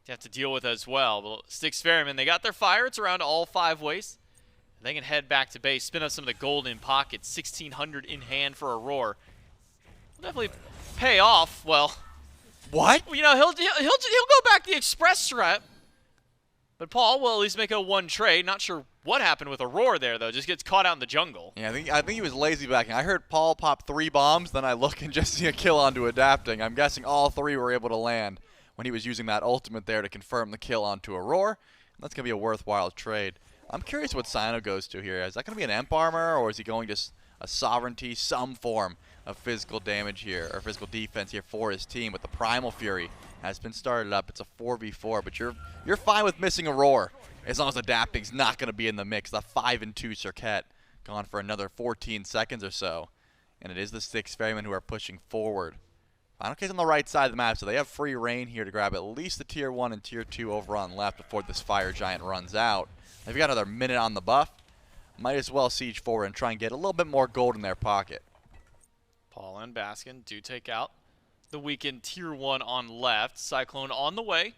to have to deal with as well. But Styx Ferrymen, they got their fire. It's around all 5 ways. They can head back to base, spin up some of the gold in pockets. 1,600 in hand for Aror. Will definitely pay off. Well, what? You know, he'll go back the express strat. But Paul will at least make a 1 trade. Not sure what happened with Aror there, though. Just gets caught out in the jungle. Yeah, I think he was lazy backing. I heard Paul pop 3 bombs, then I look and just see a kill onto adapting. I'm guessing all 3 were able to land when he was using that ultimate there to confirm the kill onto Aror. That's going to be a worthwhile trade. I'm curious what Cyno goes to here. Is that going to be an Emp armor, or is he going to a sovereignty, some form of physical damage here, or physical defense here for his team? With the Primal Fury has been started up. It's a 4v4, but you're fine with missing Aror as long as adapting's not going to be in the mix. The 5-2 Serqet gone for another 14 seconds or so, and it is the Styx Ferrymen who are pushing forward. fineokay's on the right side of the map, so they have free reign here to grab at least the tier 1 and tier 2 over on left before this Fire Giant runs out. They've got another minute on the buff. Might as well siege forward and try and get a little bit more gold in their pocket. Paul and Baskin do take out the weakened tier 1 on left. Cyclone on the way,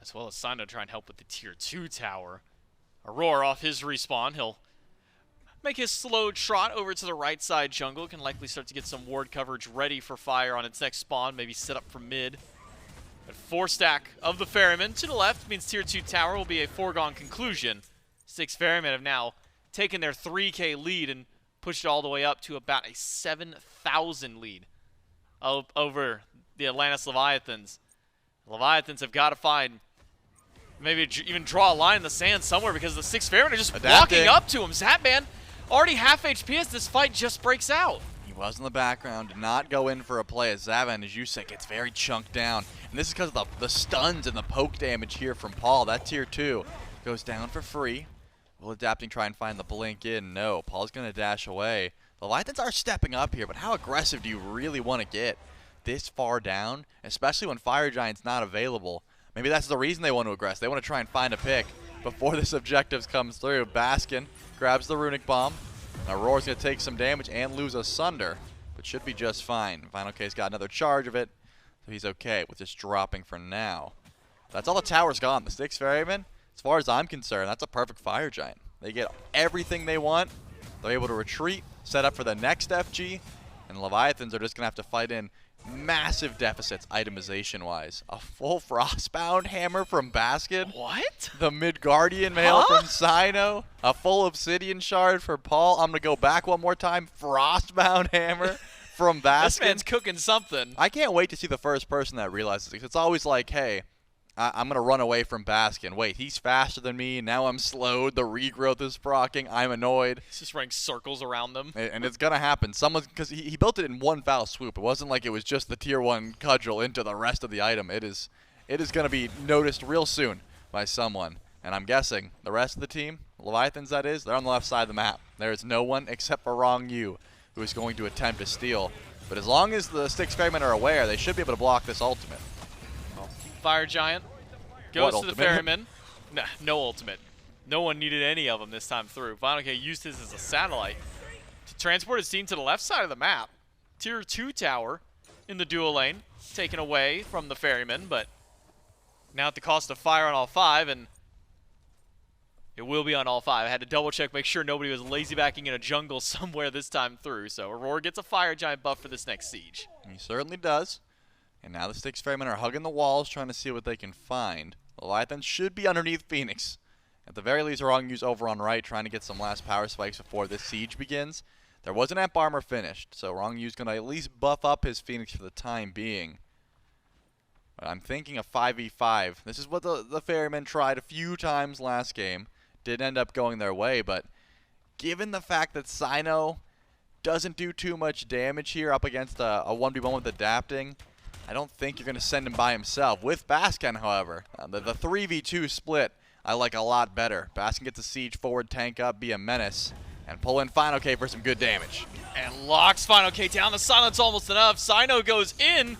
as well as Cyno try and help with the tier 2 tower. Aror off his respawn. He'll make his slow trot over to the right side jungle. Can likely start to get some ward coverage ready for fire on its next spawn. Maybe set up for mid. But 4 stack of the Ferrymen to the left means tier 2 tower will be a foregone conclusion. 6 Ferrymen have now taken their 3K lead and pushed it all the way up to about a 7,000 lead over the Atlantis Leviathans. The Leviathans have got to find, maybe even draw a line in the sand somewhere, because the 6 Ferrymen are just walking up to him. Zapman already half HP as this fight just breaks out. He was in the background, did not go in for a play as Zapman, as you said, gets very chunked down. And this is because of the stuns and the poke damage here from Paul. That tier 2 goes down for free. Will adapting try and find the blink in? No, Paul's going to dash away. The Leviathans are stepping up here, but how aggressive do you really want to get this far down, especially when Fire Giant's not available? Maybe that's the reason they want to aggress. They want to try and find a pick before this objective comes through. Baskin grabs the Runic Bomb. Auror's going to take some damage and lose a Sunder, but should be just fine. fineokay's got another charge of it, so he's okay with just dropping for now. That's all the tower's gone. The Styx Ferrymen, as far as I'm concerned, that's a perfect Fire Giant. They get everything they want. They're able to retreat, set up for the next FG, and the Leviathans are just going to have to fight in massive deficits itemization-wise. A full Frostbound Hammer from Baskin. What? The Midgardian Mail from Cyno. A full Obsidian Shard for Paul. I'm going to go back one more time. Frostbound Hammer from Baskin. This man's cooking something. I can't wait to see the first person that realizes it. It's always like, hey, I'm going to run away from Baskin. Wait, he's faster than me. Now I'm slowed. The regrowth is procking. I'm annoyed. He's just running circles around them. And it's going to happen. Because he built it in one foul swoop. It wasn't like it was just the tier 1 cudgel into the rest of the item. It is going to be noticed real soon by someone. And I'm guessing the rest of the team, Leviathans that is, they're on the left side of the map. There is no one except for Ronngyu who is going to attempt to steal. But as long as the Styx Ferrymen are aware, they should be able to block this ultimate. Fire Giant goes to the Ferryman. Nah, no ultimate. No one needed any of them this time through. fineokay used his as a satellite to transport his team to the left side of the map. Tier 2 tower in the dual lane, taken away from the Ferryman, but now at the cost of fire on all 5, and it will be on all 5. I had to double check, make sure nobody was lazy backing in a jungle somewhere this time through. So Aror gets a Fire Giant buff for this next siege. He certainly does. And now the Styx Ferrymen are hugging the walls, trying to see what they can find. The Leviathans should be underneath Phoenix. At the very least, Rongyu's over on right, trying to get some last power spikes before this siege begins. There was an Amp armor finished, so Rongyu's going to at least buff up his Phoenix for the time being. But I'm thinking a 5v5. This is what the Ferrymen tried a few times last game. Didn't end up going their way, but given the fact that Cyno doesn't do too much damage here up against a 1v1 with adapting, I don't think you're going to send him by himself. With Baskin, however, the 3v2 split I like a lot better. Baskin gets a siege forward, tank up, be a menace, and pull in fineokay for some good damage. And locks fineokay down. The silence almost enough. Cyno goes in,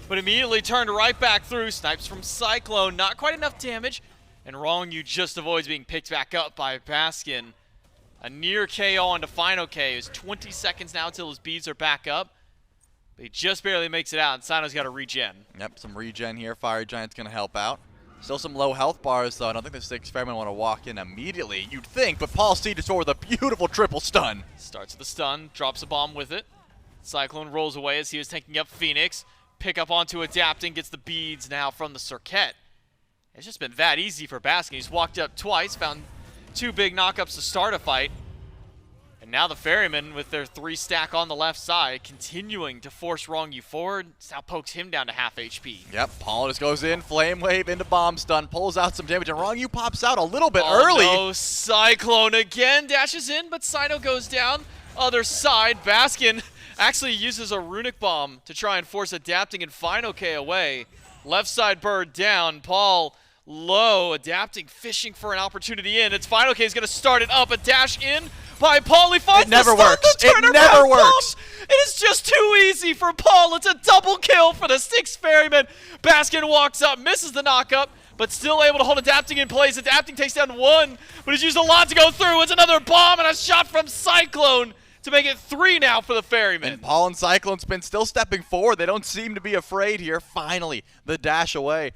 but immediately turned right back through. Snipes from Cyclone. Not quite enough damage. And Ronngyu just avoids being picked back up by Baskin. A near KO onto fineokay. It's 20 seconds now until his beads are back up. He just barely makes it out, and Cyno's got a regen. Yep, some regen here. Fire Giant's going to help out. Still some low health bars, though. I don't think the Styx Ferrymen want to walk in immediately. You'd think, but Paul sieges forward with a beautiful triple stun. Starts the stun, drops a bomb with it. Cyclone rolls away as he was taking up Phoenix. Pick up onto adapting, gets the beads now from the Serqet. It's just been that easy for Baskin. He's walked up twice, found 2 big knockups to start a fight. And now the Ferrymen, with their 3 stack on the left side, continuing to force Ronngyu forward. Now pokes him down to half HP. Yep, Paul just goes in, Flame Wave into Bomb Stun, pulls out some damage, and Ronngyu pops out a little bit early. No, Cyclone again dashes in, but Cyno goes down. Other side, Baskin actually uses a Runic Bomb to try and force Adapting and fineokay away. Left side bird down, Paul low, Adapting, fishing for an opportunity in. It's fineokay is going to start it up, a dash in by Paul. He finds it never works. It never works. It is just too easy for Paul. It's a double kill for the Styx Ferrymen. Baskin walks up, misses the knockup, but still able to hold Adapting in place. Adapting takes down 1, but he's used a lot to go through. It's another bomb and a shot from Cyclone to make it 3 now for the Ferrymen. And Paul and CycloneSpin still stepping forward. They don't seem to be afraid here. Finally, the dash away.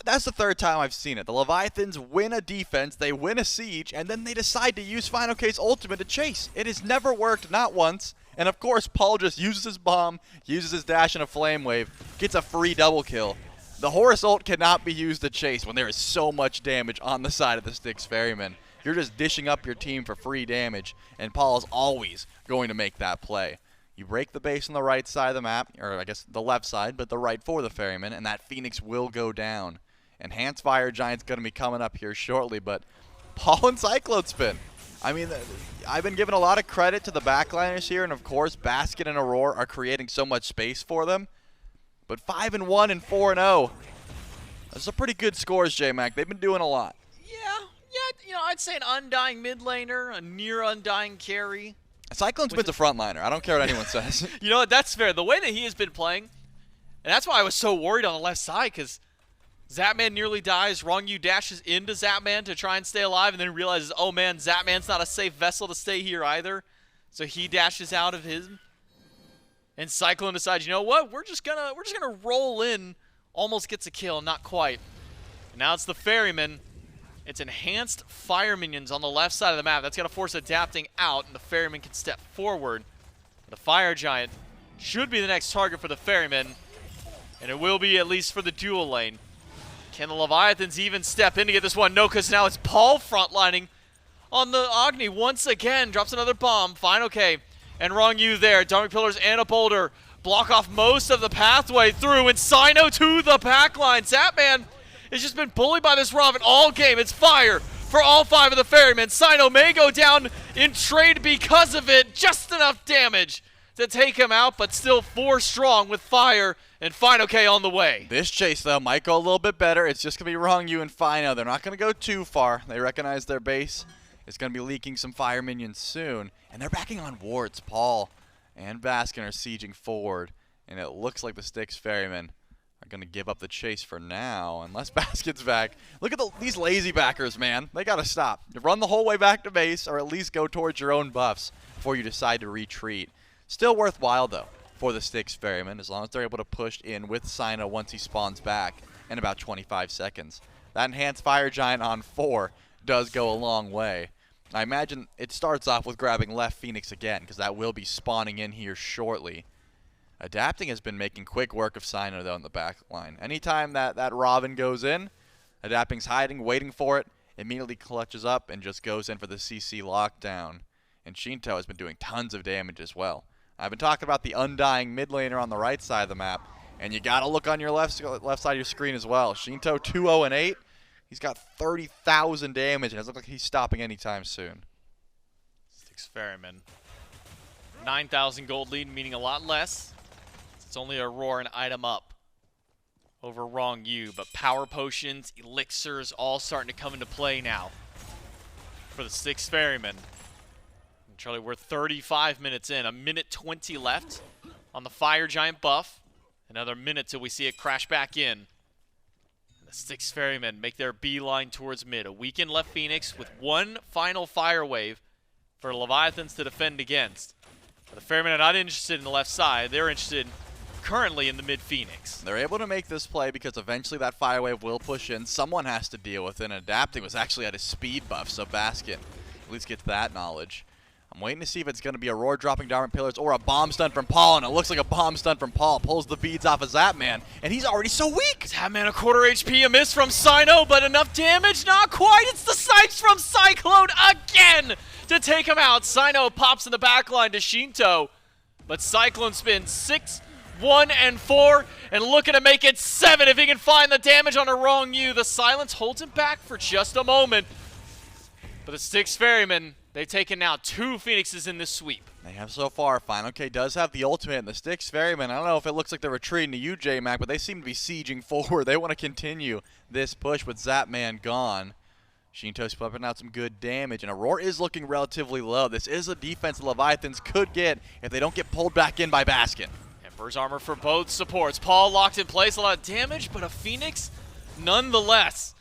That's the 3rd time I've seen it. The Leviathans win a defense, they win a siege, and then they decide to use fineokay's ultimate to chase. It has never worked, not once. And of course, Paul just uses his bomb, uses his dash and a flame wave, gets a free double kill. The Horus ult cannot be used to chase when there is so much damage on the side of the Styx Ferrymen. You're just dishing up your team for free damage, and Paul is always going to make that play. You break the base on the right side of the map, or I guess the left side, but the right for the Ferrymen, and that Phoenix will go down. Enhanced Fire Giant's going to be coming up here shortly, but Paul and CycloneSpin. I mean, I've been giving a lot of credit to the backliners here, and of course, Baskin and Aror are creating so much space for them. But 5-1 and 4-0. Those are pretty good scores, J-Mac. They've been doing a lot. Yeah, you know, I'd say an undying mid laner, a near undying carry. CycloneSpin's a frontliner. I don't care what anyone says. You know what? That's fair. The way that he has been playing, and that's why I was so worried on the left side, because Zapman nearly dies. Ronngyu dashes into Zapman to try and stay alive, and then realizes, oh man, Zapman's not a safe vessel to stay here either. So he dashes out of him, and Cyclone decides, you know what? We're just gonna roll in. Almost gets a kill, not quite. And now it's the Ferrymen. It's enhanced fire minions on the left side of the map. That's going to force Adapting out, and the Ferrymen can step forward. The Fire Giant should be the next target for the Ferrymen, and it will be at least for the dual lane. Can the Leviathans even step in to get this one? No, because now it's Paul frontlining on the Agni once again. Drops another bomb. fineokay and Ronngyu there. Dark Pillars and a Boulder block off most of the pathway through, and Cyno to the backline. Zapman has just been bullied by this Ravana all game. It's fire for all 5 of the Ferrymen. Cyno may go down in trade because of it. Just enough damage to take him out, but still 4 strong with fire and fineokay on the way. This chase, though, might go a little bit better. It's just going to be Ronngyu and Fino. They're not going to go too far. They recognize their base is going to be leaking some fire minions soon. And they're backing on wards. Paul and Baskin are sieging forward. And it looks like the Styx Ferrymen are going to give up the chase for now, unless Baskin's back. Look at these lazy backers, man. They got to stop. Run the whole way back to base, or at least go towards your own buffs before you decide to retreat. Still worthwhile, though, for the Styx Ferrymen, as long as they're able to push in with Cyno once he spawns back in about 25 seconds. That Enhanced Fire Giant on 4 does go a long way. I imagine it starts off with grabbing left Phoenix again, because that will be spawning in here shortly. Adapting has been making quick work of Cyno, though, in the back line. Anytime that Ravana goes in, Adapting's hiding, waiting for it, immediately clutches up and just goes in for the CC lockdown. And Sheento has been doing tons of damage as well. I've been talking about the undying mid laner on the right side of the map, and you got to look on your left side of your screen as well. Sheento 2-0-8. He's got 30,000 damage, and it doesn't look like he's stopping anytime soon. Styx Ferrymen. 9,000 gold lead, meaning a lot less. It's only a roar and item up over Ronngyu, but power potions, elixirs, all starting to come into play now for the Styx Ferrymen. And Charlie, we're 35 minutes in, a minute 20 left on the Fire Giant buff. Another minute till we see it crash back in. And the Styx Ferrymen make their beeline towards mid. A weakened left Phoenix with one final fire wave for Leviathans to defend against. But the Ferrymen are not interested in the left side. They're interested currently in the mid Phoenix. They're able to make this play because eventually that fire wave will push in. Someone has to deal with it, and Adapting was actually at his speed buff, so Baskin at least gets that knowledge. I'm waiting to see if it's going to be a Roar dropping Diamond Pillars or a bomb stun from Paul, and it looks like a bomb stun from Paul. Pulls the beads off of Zapman, and he's already so weak. Zapman a quarter HP, a miss from Cyno, but enough damage? Not quite. It's the snipes from Cyclone again to take him out. Cyno pops in the backline to Sheento, but CycloneSpin 6, 1, and 4, and looking to make it 7 if he can find the damage on a Ronngyu. The silence holds him back for just a moment, but the Styx Ferrymen, they've taken now 2 Phoenixes in this sweep. They have so far. fineokay does have the ultimate, and the Styx Ferrymen, I don't know if it looks like they're retreating to you, J-Mac, but they seem to be sieging forward. They want to continue this push with Zapman gone. Sheento's pumping out some good damage, and Aror is looking relatively low. This is a defense the Leviathans could get if they don't get pulled back in by Baskin. Emperor's armor for both supports. Paul locked in place, a lot of damage, but a Phoenix nonetheless.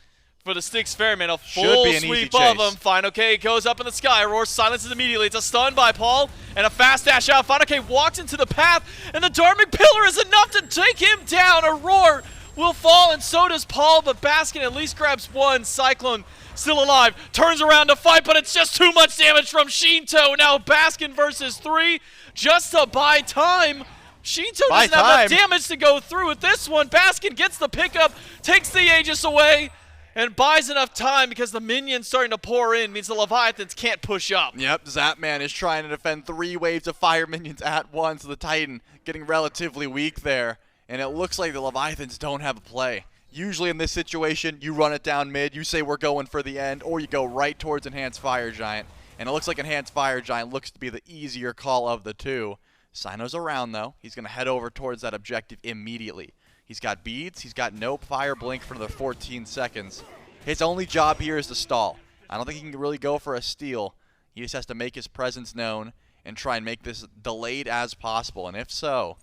For the Styx Ferrymen, a full sweep of them. fineokay goes up in the sky. Aurora silences immediately. It's a stun by Paul and a fast dash out. fineokay walks into the path, and the Darming Pillar is enough to take him down. Aurora will fall, and so does Paul, but Baskin at least grabs one. Cyclone still alive, turns around to fight, but it's just too much damage from Sheento. Now Baskin versus 3, just to buy time. Sheento doesn't have enough damage to go through with this one. Baskin gets the pickup, takes the Aegis away, and buys enough time because the minions starting to pour in means the Leviathans can't push up. Yep, Zapman is trying to defend 3 waves of fire minions at once. The Titan getting relatively weak there, and it looks like the Leviathans don't have a play. Usually in this situation, you run it down mid, you say we're going for the end, or you go right towards Enhanced Fire Giant. And it looks like Enhanced Fire Giant looks to be the easier call of the 2. Cyno's around, though. He's going to head over towards that objective immediately. He's got beads. He's got no fire blink for another 14 seconds. His only job here is to stall. I don't think he can really go for a steal. He just has to make his presence known and try and make this delayed as possible. And if so,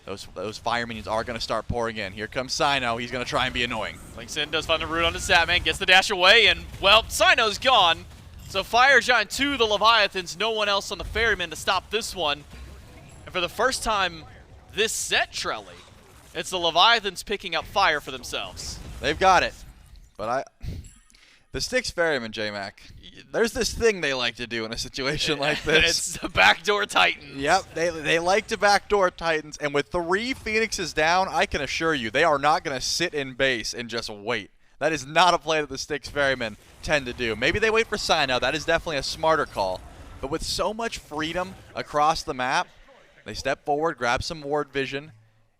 those fire minions are going to start pouring in. Here comes Cyno. He's going to try and be annoying. Links in, does find the root onto Zapman, gets the dash away, and, well, Cyno's gone. So Fire Giant to the Leviathans. No one else on the Ferryman to stop this one. And for the first time this set, Trelly, it's the Leviathans picking up fire for themselves. They've got it. But the Styx Ferrymen, J-Mac, there's this thing they like to do in a situation like this. It's the backdoor Titans. Yep, they like to backdoor Titans, and with 3 Phoenixes down, I can assure you, they are not going to sit in base and just wait. That is not a play that the Styx Ferrymen tend to do. Maybe they wait for Cyno. That is definitely a smarter call. But with so much freedom across the map, they step forward, grab some ward vision,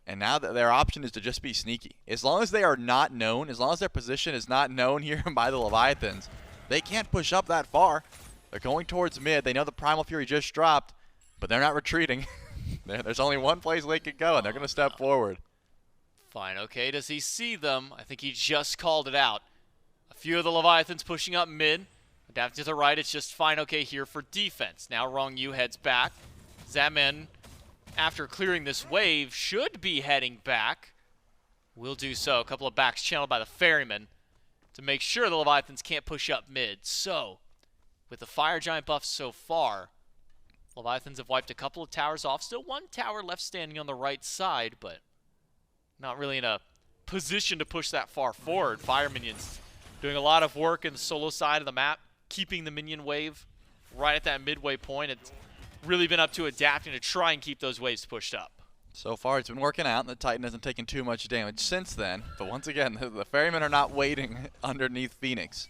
and now their option is to just be sneaky. As long as they are not known, as long as their position is not known here by the Leviathans, they can't push up that far. They're going towards mid. They know the Primal Fury just dropped, but they're not retreating. There's only one place they can go, and they're going to step forward. fineokay, does he see them? I think he just called it out. A few of the Leviathans pushing up mid. Adapting to the right, it's just fineokay here for defense. Now Ronngyu heads back. Zapman, after clearing this wave, should be heading back. Will do so. A couple of backs channeled by the Ferryman to make sure the Leviathans can't push up mid. So, with the Fire Giant buff so far, Leviathans have wiped a couple of towers off. Still 1 tower left standing on the right side, but not really in a position to push that far forward. Fire minions doing a lot of work in the solo side of the map, keeping the minion wave right at that midway point. It's really been up to adapting to try and keep those waves pushed up. So far, it's been working out, and the Titan hasn't taken too much damage since then. But once again, the Ferrymen are not waiting underneath Phoenix.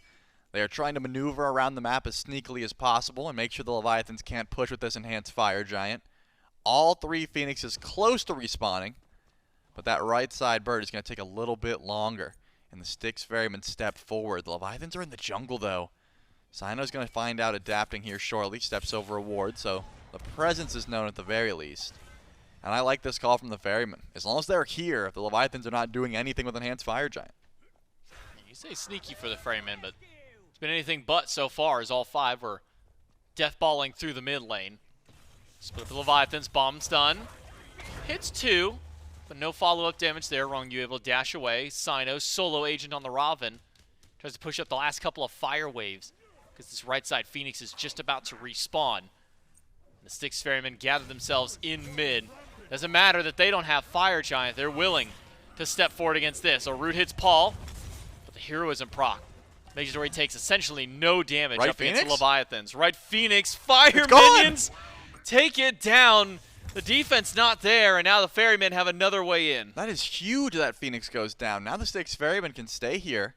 They are trying to maneuver around the map as sneakily as possible and make sure the Leviathans can't push with this Enhanced Fire Giant. All 3 Phoenixes close to respawning, but that right side bird is going to take a little bit longer. And the Styx Ferrymen step forward. The Leviathans are in the jungle, though. Cyno's going to find out adapting here shortly. Steps over a ward, so the presence is known at the very least. And I like this call from the Ferrymen. As long as they're here, the Leviathans are not doing anything with Enhanced Fire Giant. You say sneaky for the Ferrymen, but it's been anything but so far, as all 5 were deathballing through the mid lane. Split the Leviathans, bomb stun. Hits 2, but no follow-up damage there. Ronngyu able to dash away. Cyno, solo agent on the Raven. Tries to push up the last couple of fire waves, because this right side Phoenix is just about to respawn. The Styx Ferrymen gather themselves in mid. Doesn't matter that they don't have Fire Giant. They're willing to step forward against this. A root hits Paul, but the heroism proc Making sure he takes essentially no damage Right, up against the Phoenix? Leviathans. Right, Phoenix, fire gone! minions, take it down. The defense not there, and now the Ferrymen have another way in. That is huge that Phoenix goes down. Now the Styx Ferrymen can stay here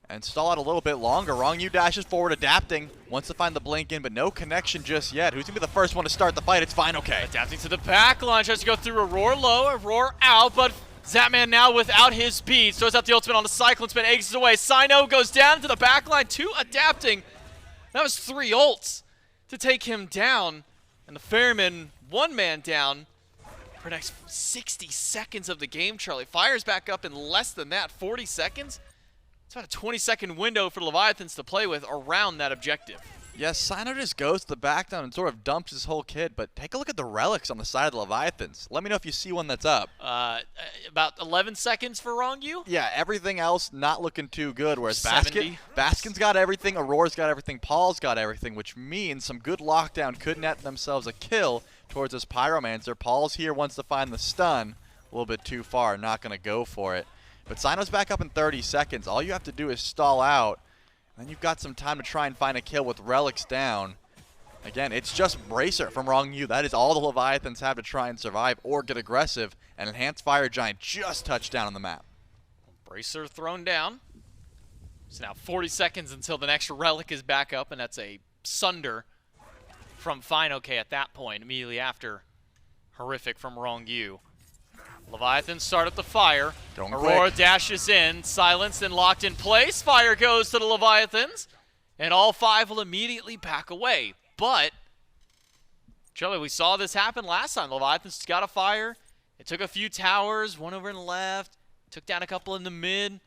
and stall out a little bit longer. Ronngyu dashes forward, adapting. Wants to find the blink in, but no connection just yet. Who's going to be the first one to start the fight? It's fineokay. Adapting to the back line, tries to go through Aror low, Aror out, but Zapman now without his speed. Throws out the ultimate on the CycloneSpin, exits away. Cyno goes down to the back line, 2 adapting. That was 3 ults to take him down. And the Ferrymen, 1 man down for the next 60 seconds of the game, Charlie. Fires back up in less than that, 40 seconds. It's about a 20-second window for the Leviathans to play with around that objective. Yes, Cyno just goes to the back down and sort of dumps his whole kit, but take a look at the relics on the side of the Leviathans. Let me know if you see one that's up. About 11 seconds for Ronngyu? Yeah, everything else not looking too good, whereas 70. Baskin's got everything, Auror's got everything, Paul's got everything, which means some good lockdown could net themselves a kill towards this Pyromancer. Paul's here, wants to find the stun. A little bit too far, not going to go for it. But Cyno's back up in 30 seconds. All you have to do is stall out. Then you've got some time to try and find a kill with relics down. Again, it's just Bracer from Ronngyu. That is all the Leviathans have to try and survive or get aggressive. And Enhanced Fire Giant just touched down on the map. Bracer thrown down. So now 40 seconds until the next relic is back up, and that's a Sunder from fineokay at that point, immediately after Horrific from Ronngyu. Leviathans start up the fire. Aurora dashes in, silenced and locked in place. Fire goes to the Leviathans, and all 5 will immediately back away. But, Charlie, we saw this happen last time. Leviathans got a fire. It took a few towers, one over in the left, took down a couple in the mid.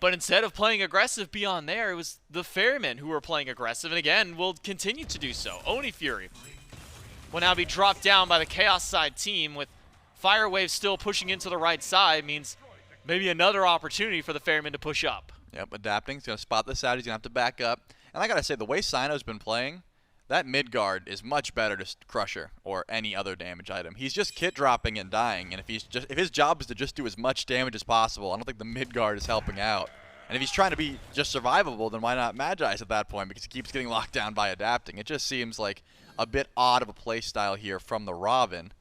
But instead of playing aggressive beyond there, it was the Ferrymen who were playing aggressive, and again, will continue to do so. Oni Fury will now be dropped down by the Chaos side team with Fire Wave still pushing into the right side, means maybe another opportunity for the Ferrymen to push up. Yep, adapting. He's going to spot this out. He's going to have to back up. And I got to say, the way Cyno's been playing, that mid guard is much better to Crusher or any other damage item. He's just kit dropping and dying, and if his job is to just do as much damage as possible, I don't think the mid guard is helping out. And if he's trying to be just survivable, then why not Magi's at that point, because he keeps getting locked down by adapting. It just seems like a bit odd of a play style here from the Robin.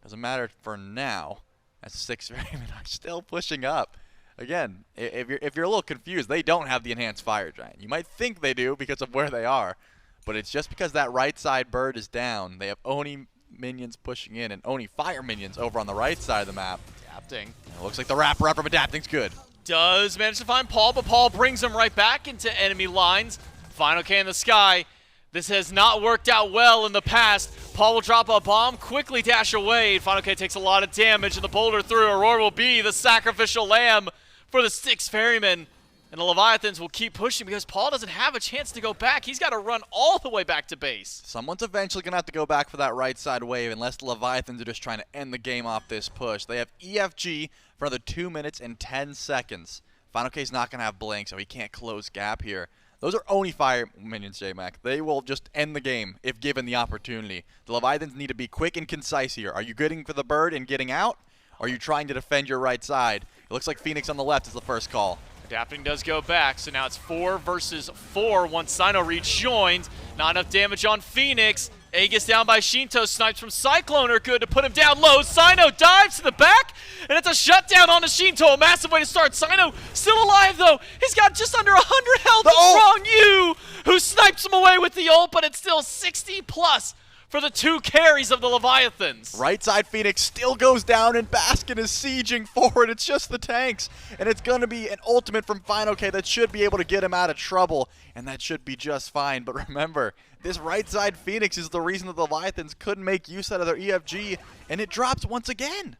Doesn't matter for now, as the Styx Ferrymen are still pushing up. Again, if you're a little confused, they don't have the Enhanced Fire Giant. You might think they do because of where they are, but it's just because that right side bird is down. They have Oni minions pushing in and Oni Fire minions over on the right side of the map. Adapting. It looks like the wraparound from adapting's good. Does manage to find Paul, but Paul brings him right back into enemy lines. fineokay in the sky. This has not worked out well in the past. Paul will drop a bomb, quickly dash away. fineokay takes a lot of damage, and the boulder through. Aurora will be the sacrificial lamb for the Styx Ferrymen. And the Leviathans will keep pushing because Paul doesn't have a chance to go back. He's got to run all the way back to base. Someone's eventually going to have to go back for that right side wave unless the Leviathans are just trying to end the game off this push. They have EFG for another 2 minutes and 10 seconds. fineokay's not going to have blink, so he can't close gap here. Those are Oni Fire minions, J-Mac. They will just end the game if given the opportunity. The Leviathans need to be quick and concise here. Are you getting for the bird and getting out? Or are you trying to defend your right side? It looks like Phoenix on the left is the first call. Adapting does go back, so now it's 4 versus 4 once Cyno rejoins. Not enough damage on Phoenix. Aegis down by Sheento. Snipes from Cyclone are good to put him down low. Cyno dives to the back, and it's a shutdown on the Sheento. A massive way to start. Cyno still alive, though. He's got just under 100 health. Ronngyu, who snipes him away with the ult, but it's still 60 plus for the 2 carries of the Leviathans. Right side Phoenix still goes down, and Baskin is sieging forward. It's just the tanks, and it's going to be an ultimate from fineokay that should be able to get him out of trouble, and that should be just fine. But remember, this right side Phoenix is the reason that the Leviathans couldn't make use out of their EFG, and it drops once again.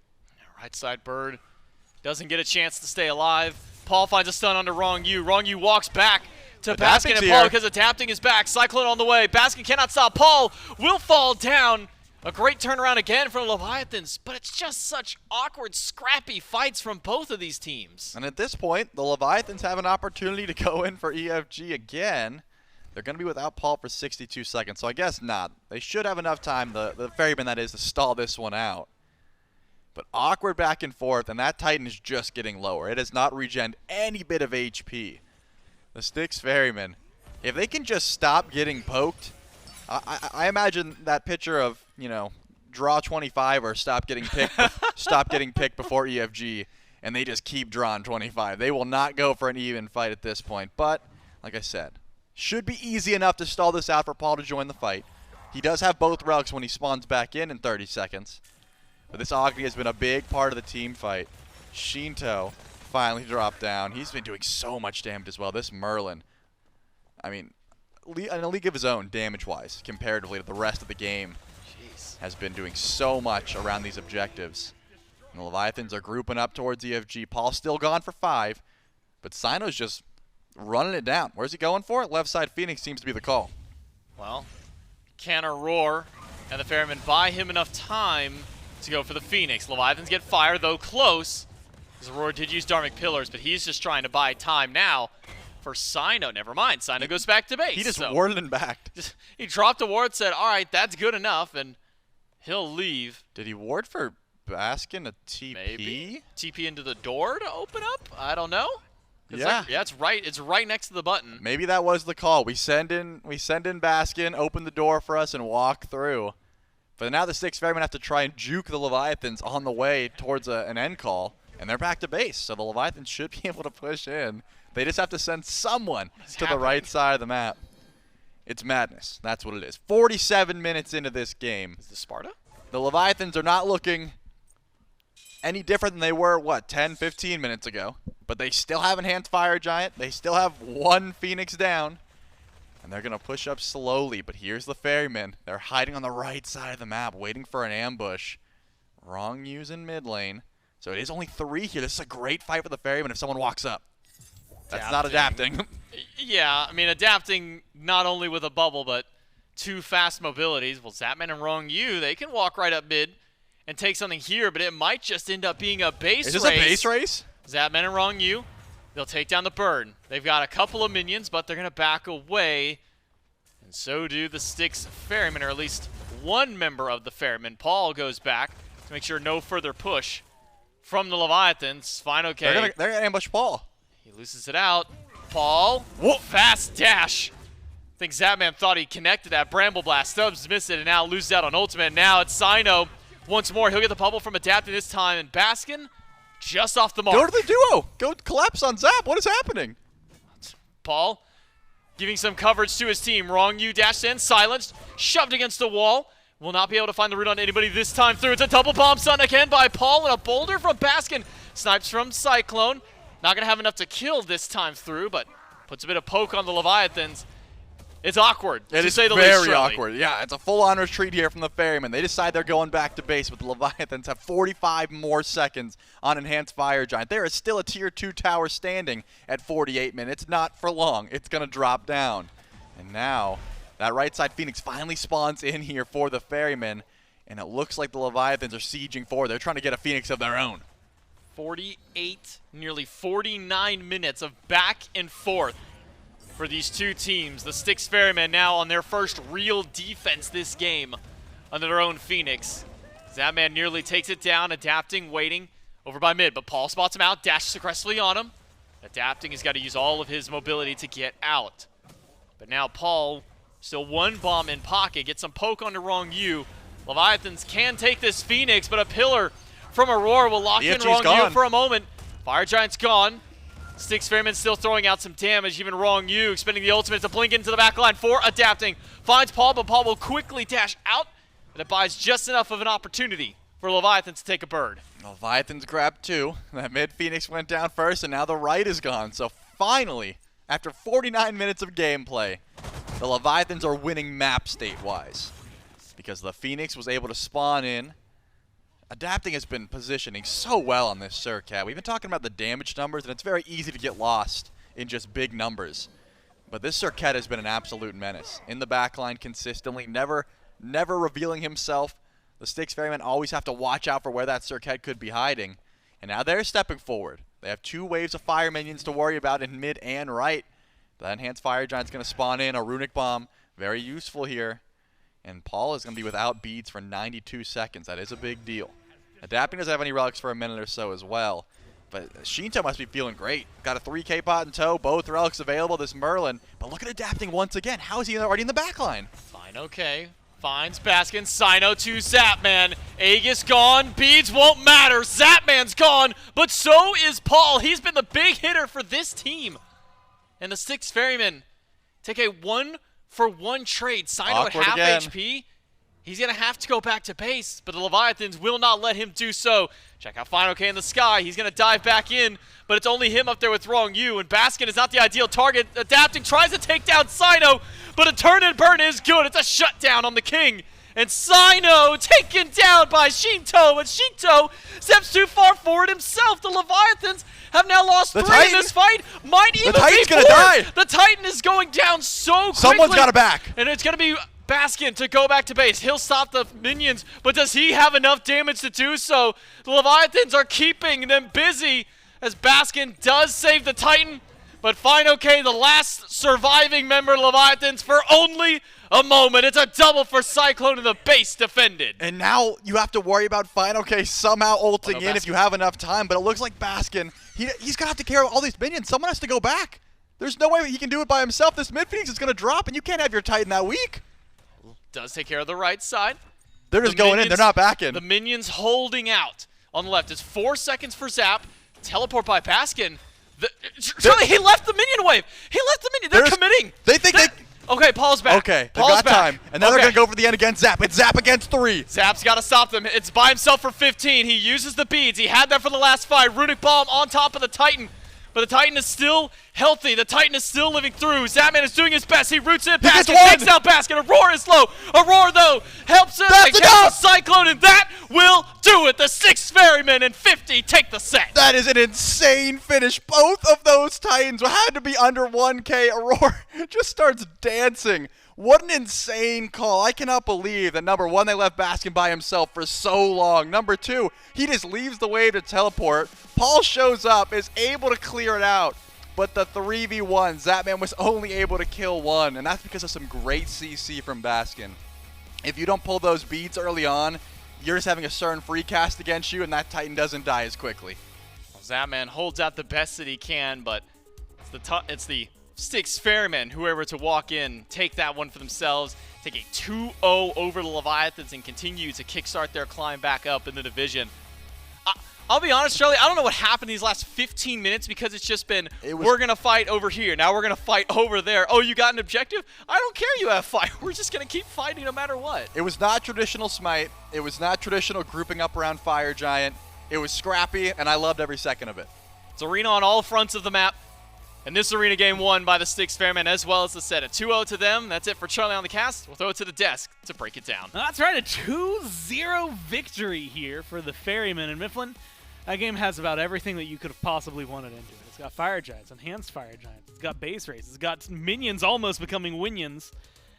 Right side bird doesn't get a chance to stay alive. Paul finds a stun onto Ronngyu. Ronngyu walks back to Baskin and Paul because adapting is back. Cyclone on the way. Baskin cannot stop. Paul will fall down. A great turnaround again from the Leviathans, but it's just such awkward, scrappy fights from both of these teams. And at this point, the Leviathans have an opportunity to go in for EFG again. They're going to be without Paul for 62 seconds, so I guess not. They should have enough time, the Ferrymen that is, to stall this one out. But awkward back and forth, and that Titan is just getting lower. It has not regened any bit of HP. The Styx Ferrymen, if they can just stop getting poked, I imagine that picture of, you know, draw 25 or stop getting picked, stop getting picked before EFG, and they just keep drawing 25. They will not go for an even fight at this point. But, like I said, should be easy enough to stall this out for Paul to join the fight. He does have both relics when he spawns back in 30 seconds. But this Agni has been a big part of the team fight. Sheento finally dropped down. He's been doing so much damage as well. This Merlin, I mean, in a league of his own, damage-wise, comparatively to the rest of the game, has been doing so much around these objectives. And the Leviathans are grouping up towards EFG. Paul's still gone for 5, but Cyno's just running it down. Where's he going for? Left side Phoenix seems to be the call. Well, can Aror and the Ferrymen buy him enough time to go for the Phoenix? Leviathans get fire, though close, because Aror did use Dharmic Pillars, but he's just trying to buy time now for Cyno. Never mind, Cyno goes back to base. He just warded him back. He dropped a ward, said, all right, that's good enough, and he'll leave. Did he ward for Baskin a TP? Maybe. TP into the door to open up? I don't know. Yeah. Yeah, it's right. It's right next to the button. Maybe that was the call. We send in Baskin, open the door for us, and walk through. But now the Styx Ferrymen have to try and juke the Leviathans on the way towards an end call, and they're back to base. So the Leviathans should be able to push in. They just have to send someone to the right side of the map. It's madness. That's what it is. 47 minutes into this game. Is this Sparta? The Leviathans are not looking any different than they were, what, 10, 15 minutes ago. But they still have Enhanced Fire Giant. They still have one Phoenix down. And they're going to push up slowly. But here's the Ferrymen. They're hiding on the right side of the map, waiting for an ambush. Rongnyu in mid lane. So it is only 3 here. This is a great fight for the Ferrymen if someone walks up. That's not adapting. Yeah, I mean, adapting not only with a bubble, but 2 fast mobilities. Well, Zapman and Ronngyu, they can walk right up mid and take something here, but it might just end up being a base race. Is this a base race? Zapman and Ronngyu, they'll take down the bird. They've got a couple of minions, but they're going to back away. And so do the Styx Ferrymen, or at least one member of the Ferrymen. Paul goes back to make sure no further push from the Leviathans. fineokay. They're going to ambush Paul. He loses it out. Paul, fast dash. I think Zapman thought he connected that Bramble Blast. Stubbs missed it and now loses out on ultimate. Now it's Cyno once more. He'll get the bubble from adapting this time. And Baskin just off the mark. Go to the duo. Go collapse on Zap. What is happening? Paul giving some coverage to his team. Ronngyu dashed in, silenced, shoved against the wall. Will not be able to find the root on anybody this time through. It's a double bomb stun again by Paul and a boulder from Baskin. Snipes from Cyclone. Not going to have enough to kill this time through, but puts a bit of poke on the Leviathans. It's awkward, to say the least. It is very awkward. Yeah, it's a full-on retreat here from the Ferrymen. They decide they're going back to base, but the Leviathans have 45 more seconds on Enhanced Fire Giant. There is still a Tier 2 tower standing at 48 minutes. Not for long. It's going to drop down. And now, that right side Phoenix finally spawns in here for the Ferrymen, and it looks like the Leviathans are sieging forward. They're trying to get a Phoenix of their own. 48, nearly 49 minutes of back and forth for these two teams. The Styx Ferrymen now on their first real defense this game under their own Phoenix. Zapman nearly takes it down, adapting, waiting over by mid, but Paul spots him out, dashes aggressively on him. Adapting, he's got to use all of his mobility to get out. But now Paul, still one bomb in pocket, gets some poke onto Ronngyu. Leviathans can take this Phoenix, but a pillar from Aror will lock in Ronngyu for a moment. Fire Giant's gone. Styx Ferrymen still throwing out some damage. Even Ronngyu expending the ultimate to blink into the back line for adapting. Finds Paul, but Paul will quickly dash out. And it buys just enough of an opportunity for Leviathan to take a bird. Leviathan's grabbed 2. That mid Phoenix went down first, and now the right is gone. So finally, after 49 minutes of gameplay, the Leviathans are winning map state-wise. Because the Phoenix was able to spawn in. Adapting has been positioning so well on this Serqet. We've been talking about the damage numbers, and it's very easy to get lost in just big numbers. But this Serqet has been an absolute menace. In the backline consistently, never revealing himself. The Styx Ferrymen always have to watch out for where that Serqet could be hiding. And now they're stepping forward. They have 2 waves of fire minions to worry about in mid and right. The Enhanced Fire Giant's going to spawn in a Runic Bomb. Very useful here. And Paul is going to be without beads for 92 seconds. That is a big deal. Adapting doesn't have any relics for a minute or so as well. But Sheento must be feeling great. Got a 3K pot in tow, both relics available, this Merlin. But look at adapting once again. How is he already in the back line? fineokay finds Baskin. Cyno to Zapman. Aegis gone. Beads won't matter. Zapman's gone, but so is Paul. He's been the big hitter for this team. And the Styx Ferrymen take a 1-for-1 trade. Cyno Awkward at half again. HP. He's going to have to go back to base, but the Leviathans will not let him do so. Check out fineokay in the sky. He's going to dive back in, but it's only him up there with Ronngyu, and Baskin is not the ideal target. Adapting, tries to take down Cyno, but a turn and burn is good. It's a shutdown on the king. And Cyno taken down by Sheento, and Sheento steps too far forward himself. The Leviathans have now lost 3 in this fight. Might even be 4. Titan's gonna die. The Titan is going down so quickly. Someone's got it back. And it's going to be Baskin to go back to base. He'll stop the minions, but does he have enough damage to do so? The Leviathans are keeping them busy as Baskin does save the Titan, but fineokay, the last surviving member of Leviathans, for only a moment. It's a double for Cyclone and the base defended. And now you have to worry about fineokay somehow ulting in if you have enough time, but it looks like Baskin, he's going to have to carry all these minions. Someone has to go back. There's no way he can do it by himself. This mid Phoenix is going to drop, and you can't have your Titan that weak. Does take care of the right side. They're just going in. They're not backing. The minions holding out on the left. It's 4 seconds for Zap. Teleport by Baskin. Surely he left the minion wave. He left the minion. They're committing. They think Okay, Paul's back. Okay, they've Paul's got back. time. And now they're going to go for the end against Zap. It's Zap against 3. Zap's got to stop them. It's by himself for 15. He uses the beads. He had that for the last fight. Runic Bomb on top of the Titan. But the Titan is still healthy. The Titan is still living through. Zapman is doing his best. He roots in. Baskin takes out Baskin. Aror is low. Aror, though, helps him against the Cyclone, and that will do it. The Styx Ferrymen and 50 take the set. That is an insane finish. Both of those Titans had to be under 1K. Aror just starts dancing. What an insane call. I cannot believe that, number 1, they left Baskin by himself for so long. Number 2, he just leaves the wave to teleport. Paul shows up, is able to clear it out. But the 3v1, Zapman was only able to kill 1. And that's because of some great CC from Baskin. If you don't pull those beads early on, you're just having a certain free cast against you, and that Titan doesn't die as quickly. Well, Zapman holds out the best that he can, but it's the Styx Ferrymen, whoever to walk in, take that one for themselves, take a 2-0 over the Leviathans, and continue to kickstart their climb back up in the division. I'll be honest, Charlie, I don't know what happened these last 15 minutes because it's just been, we're going to fight over here. Now we're going to fight over there. Oh, you got an objective? I don't care you have fight. We're just going to keep fighting no matter what. It was not traditional SMITE. It was not traditional grouping up around Fire Giant. It was scrappy, and I loved every second of it. It's arena on all fronts of the map. And this arena game won by the Styx Ferrymen as well as the set. A 2-0 to them. That's it for Charlie on the cast. We'll throw it to the desk to break it down. That's right, a 2-0 victory here for the Ferrymen in Mifflin. That game has about everything that you could have possibly wanted into it. It's got Fire Giants, Enhanced Fire Giants. It's got base race. It's got minions almost becoming winions.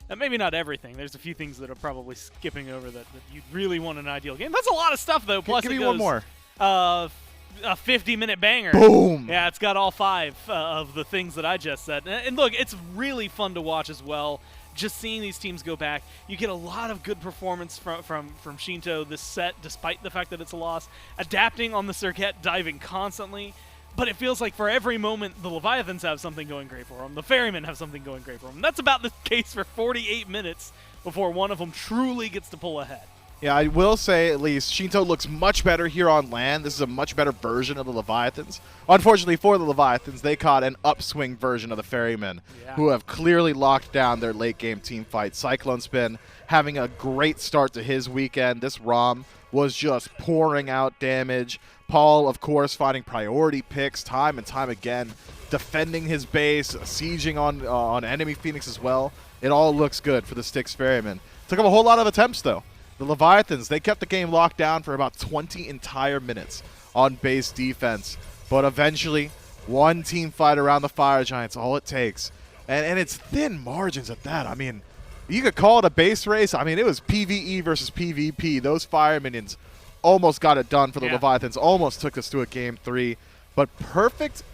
And maybe not everything. There's a few things that are probably skipping over that you'd really want in an ideal game. That's a lot of stuff, though. Plus, give me one more. A 50-minute banger. Boom! Yeah, it's got all 5 of the things that I just said. And look, it's really fun to watch as well. Just seeing these teams go back, you get a lot of good performance from Sheento this set, despite the fact that it's a loss. Adapting on the Serqet, diving constantly. But it feels like for every moment, the Leviathans have something going great for them. The Ferrymen have something going great for them. That's about the case for 48 minutes before one of them truly gets to pull ahead. Yeah, I will say at least Sheento looks much better here on land. This is a much better version of the Leviathans. Unfortunately for the Leviathans, they caught an upswing version of the Ferrymen, who have clearly locked down their late-game team fight. CycloneSpin having a great start to his weekend. This Rom was just pouring out damage. Paul, of course, finding priority picks time and time again, defending his base, sieging on enemy Phoenix as well. It all looks good for the Styx Ferrymen. Took up a whole lot of attempts, though. The Leviathans, they kept the game locked down for about 20 entire minutes on base defense. But eventually, one team fight around the Fire Giants, all it takes. And it's thin margins at that. I mean, you could call it a base race. I mean, it was PvE versus PvP. Those Fire Minions almost got it done for the Leviathans, almost took us to a Game 3. But perfect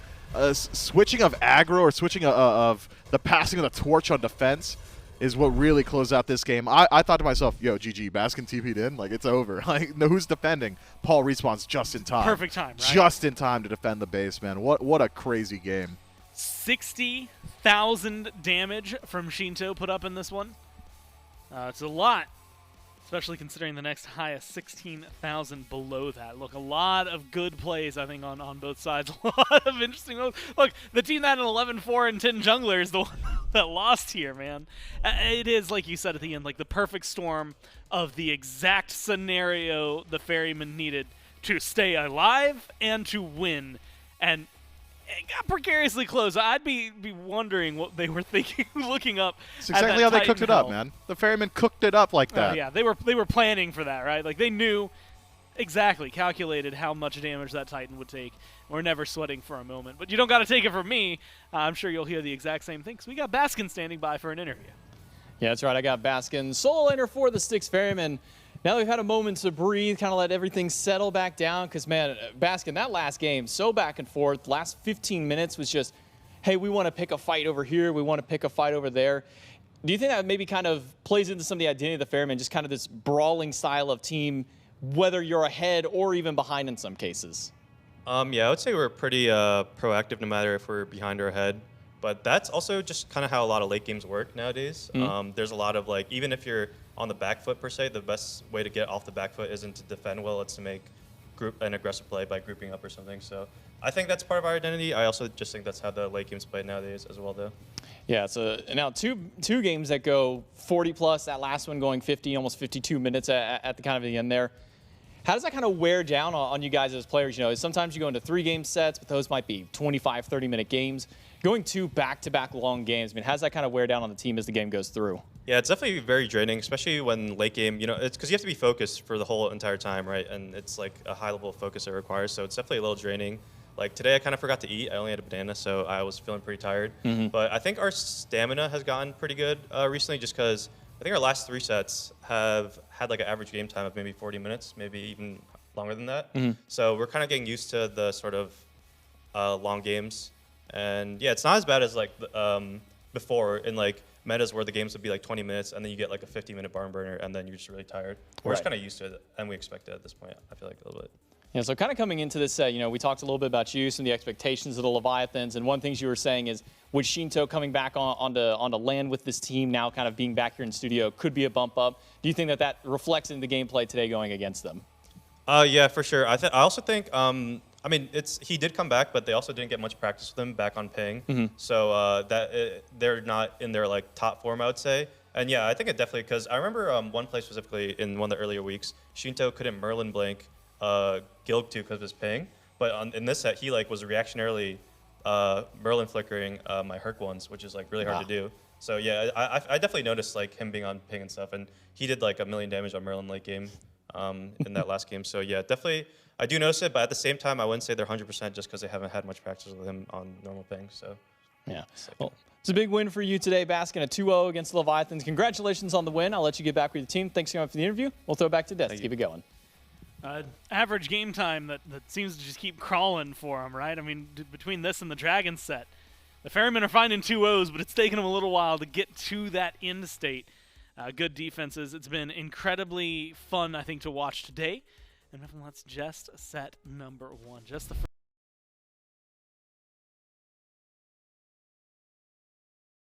switching of aggro or switching of the passing of the torch on defense. is what really closed out this game. I thought to myself, yo, GG, Baskin TP'd in, like, it's over. Like, no, who's defending? Paul respawns just in time. Perfect time, right? Just in time to defend the base, man. What a crazy game. 60,000 damage from Sheento put up in this one. It's a lot, especially considering the next highest 16,000 below that. Look, a lot of good plays, I think, on both sides. A lot of interesting moves. Look, the team that had an 11-4 and 10 jungler is the one that lost here, man. It is, like you said at the end, like the perfect storm of the exact scenario the Ferrymen needed to stay alive and to win. And it got precariously close. I'd be wondering what they were thinking, looking up. It's exactly how they cooked it up, man. The Ferrymen cooked it up like that. Yeah, they were planning for that, right? Like they knew exactly, calculated how much damage that Titan would take. We're never sweating for a moment. But you don't got to take it from me. I'm sure you'll hear the exact same thing. So we got Baskin standing by for an interview. Yeah, that's right. I got Baskin, solo laner for the Styx Ferrymen. Now we've had a moment to breathe, kind of let everything settle back down. Because, man, Baskin, that last game, so back and forth. Last 15 minutes was just, hey, we want to pick a fight over here. We want to pick a fight over there. Do you think that maybe kind of plays into some of the identity of the Ferrymen, just kind of this brawling style of team, whether you're ahead or even behind in some cases? Yeah, I would say we're pretty proactive no matter if we're behind or ahead. But that's also just kind of how a lot of late games work nowadays. There's a lot of, like, even if you're on the back foot per se, the best way to get off the back foot isn't to defend well, it's to make an aggressive play by grouping up or something. So I think that's part of our identity. I also just think that's how the late games play nowadays as well, though. Yeah, so now two games that go 40 plus, that last one going 50, almost 52 minutes at the kind of the end there. How does that kind of wear down on you guys as players? You know, sometimes you go into 3-game sets, but those might be 25, 30-minute games. Going 2 back-to-back long games, I mean, how does that kind of wear down on the team as the game goes through? Yeah, it's definitely very draining, especially when late game, you know, it's because you have to be focused for the whole entire time, right? And it's like a high level of focus it requires, so it's definitely a little draining. Like today I kind of forgot to eat. I only had a banana, so I was feeling pretty tired. But I think our stamina has gotten pretty good recently just because I think our last 3 sets have had like an average game time of maybe 40 minutes, maybe even longer than that. So we're kind of getting used to the sort of long games. And yeah, it's not as bad as like before in like metas where the games would be like 20 minutes and then you get like a 50-minute barn burner and then you're just really tired. We're just kind of used to it and we expect it at this point, I feel like a little bit. Yeah, so kind of coming into this set, you know, we talked a little bit about you, some of the expectations of the Leviathans, and one thing you were saying is with Sheento coming back onto land with this team now kind of being back here in studio could be a bump up. Do you think that reflects in the gameplay today going against them? Yeah, for sure. I also think I mean, he did come back, but they also didn't get much practice with him back on ping. So they're not in their like top form, I would say. And yeah, I think it definitely, because I remember one play specifically in one of the earlier weeks, Sheento couldn't Merlin blank Gilg 2 because of his ping. But in this set, he like was reactionarily Merlin flickering my Herc ones, which is like really hard to do. So yeah, I definitely noticed like him being on ping and stuff, and he did like 1 million damage on Merlin late game in that last game. So yeah, definitely. I do notice it, but at the same time, I wouldn't say they're 100% just because they haven't had much practice with him on normal ping. So, yeah. Well, it's a big win for you today, Baskin. A 2-0 against the Leviathans. Congratulations on the win. I'll let you get back with your team. Thanks so much for the interview. We'll throw it back to Des. Keep it going. Average game time that seems to just keep crawling for him, right? I mean, between this and the Dragon set, the Ferrymen are finding 2-0s, but it's taken them a little while to get to that end state. Good defenses. It's been incredibly fun, I think, to watch today. And let's just set number 1. Just the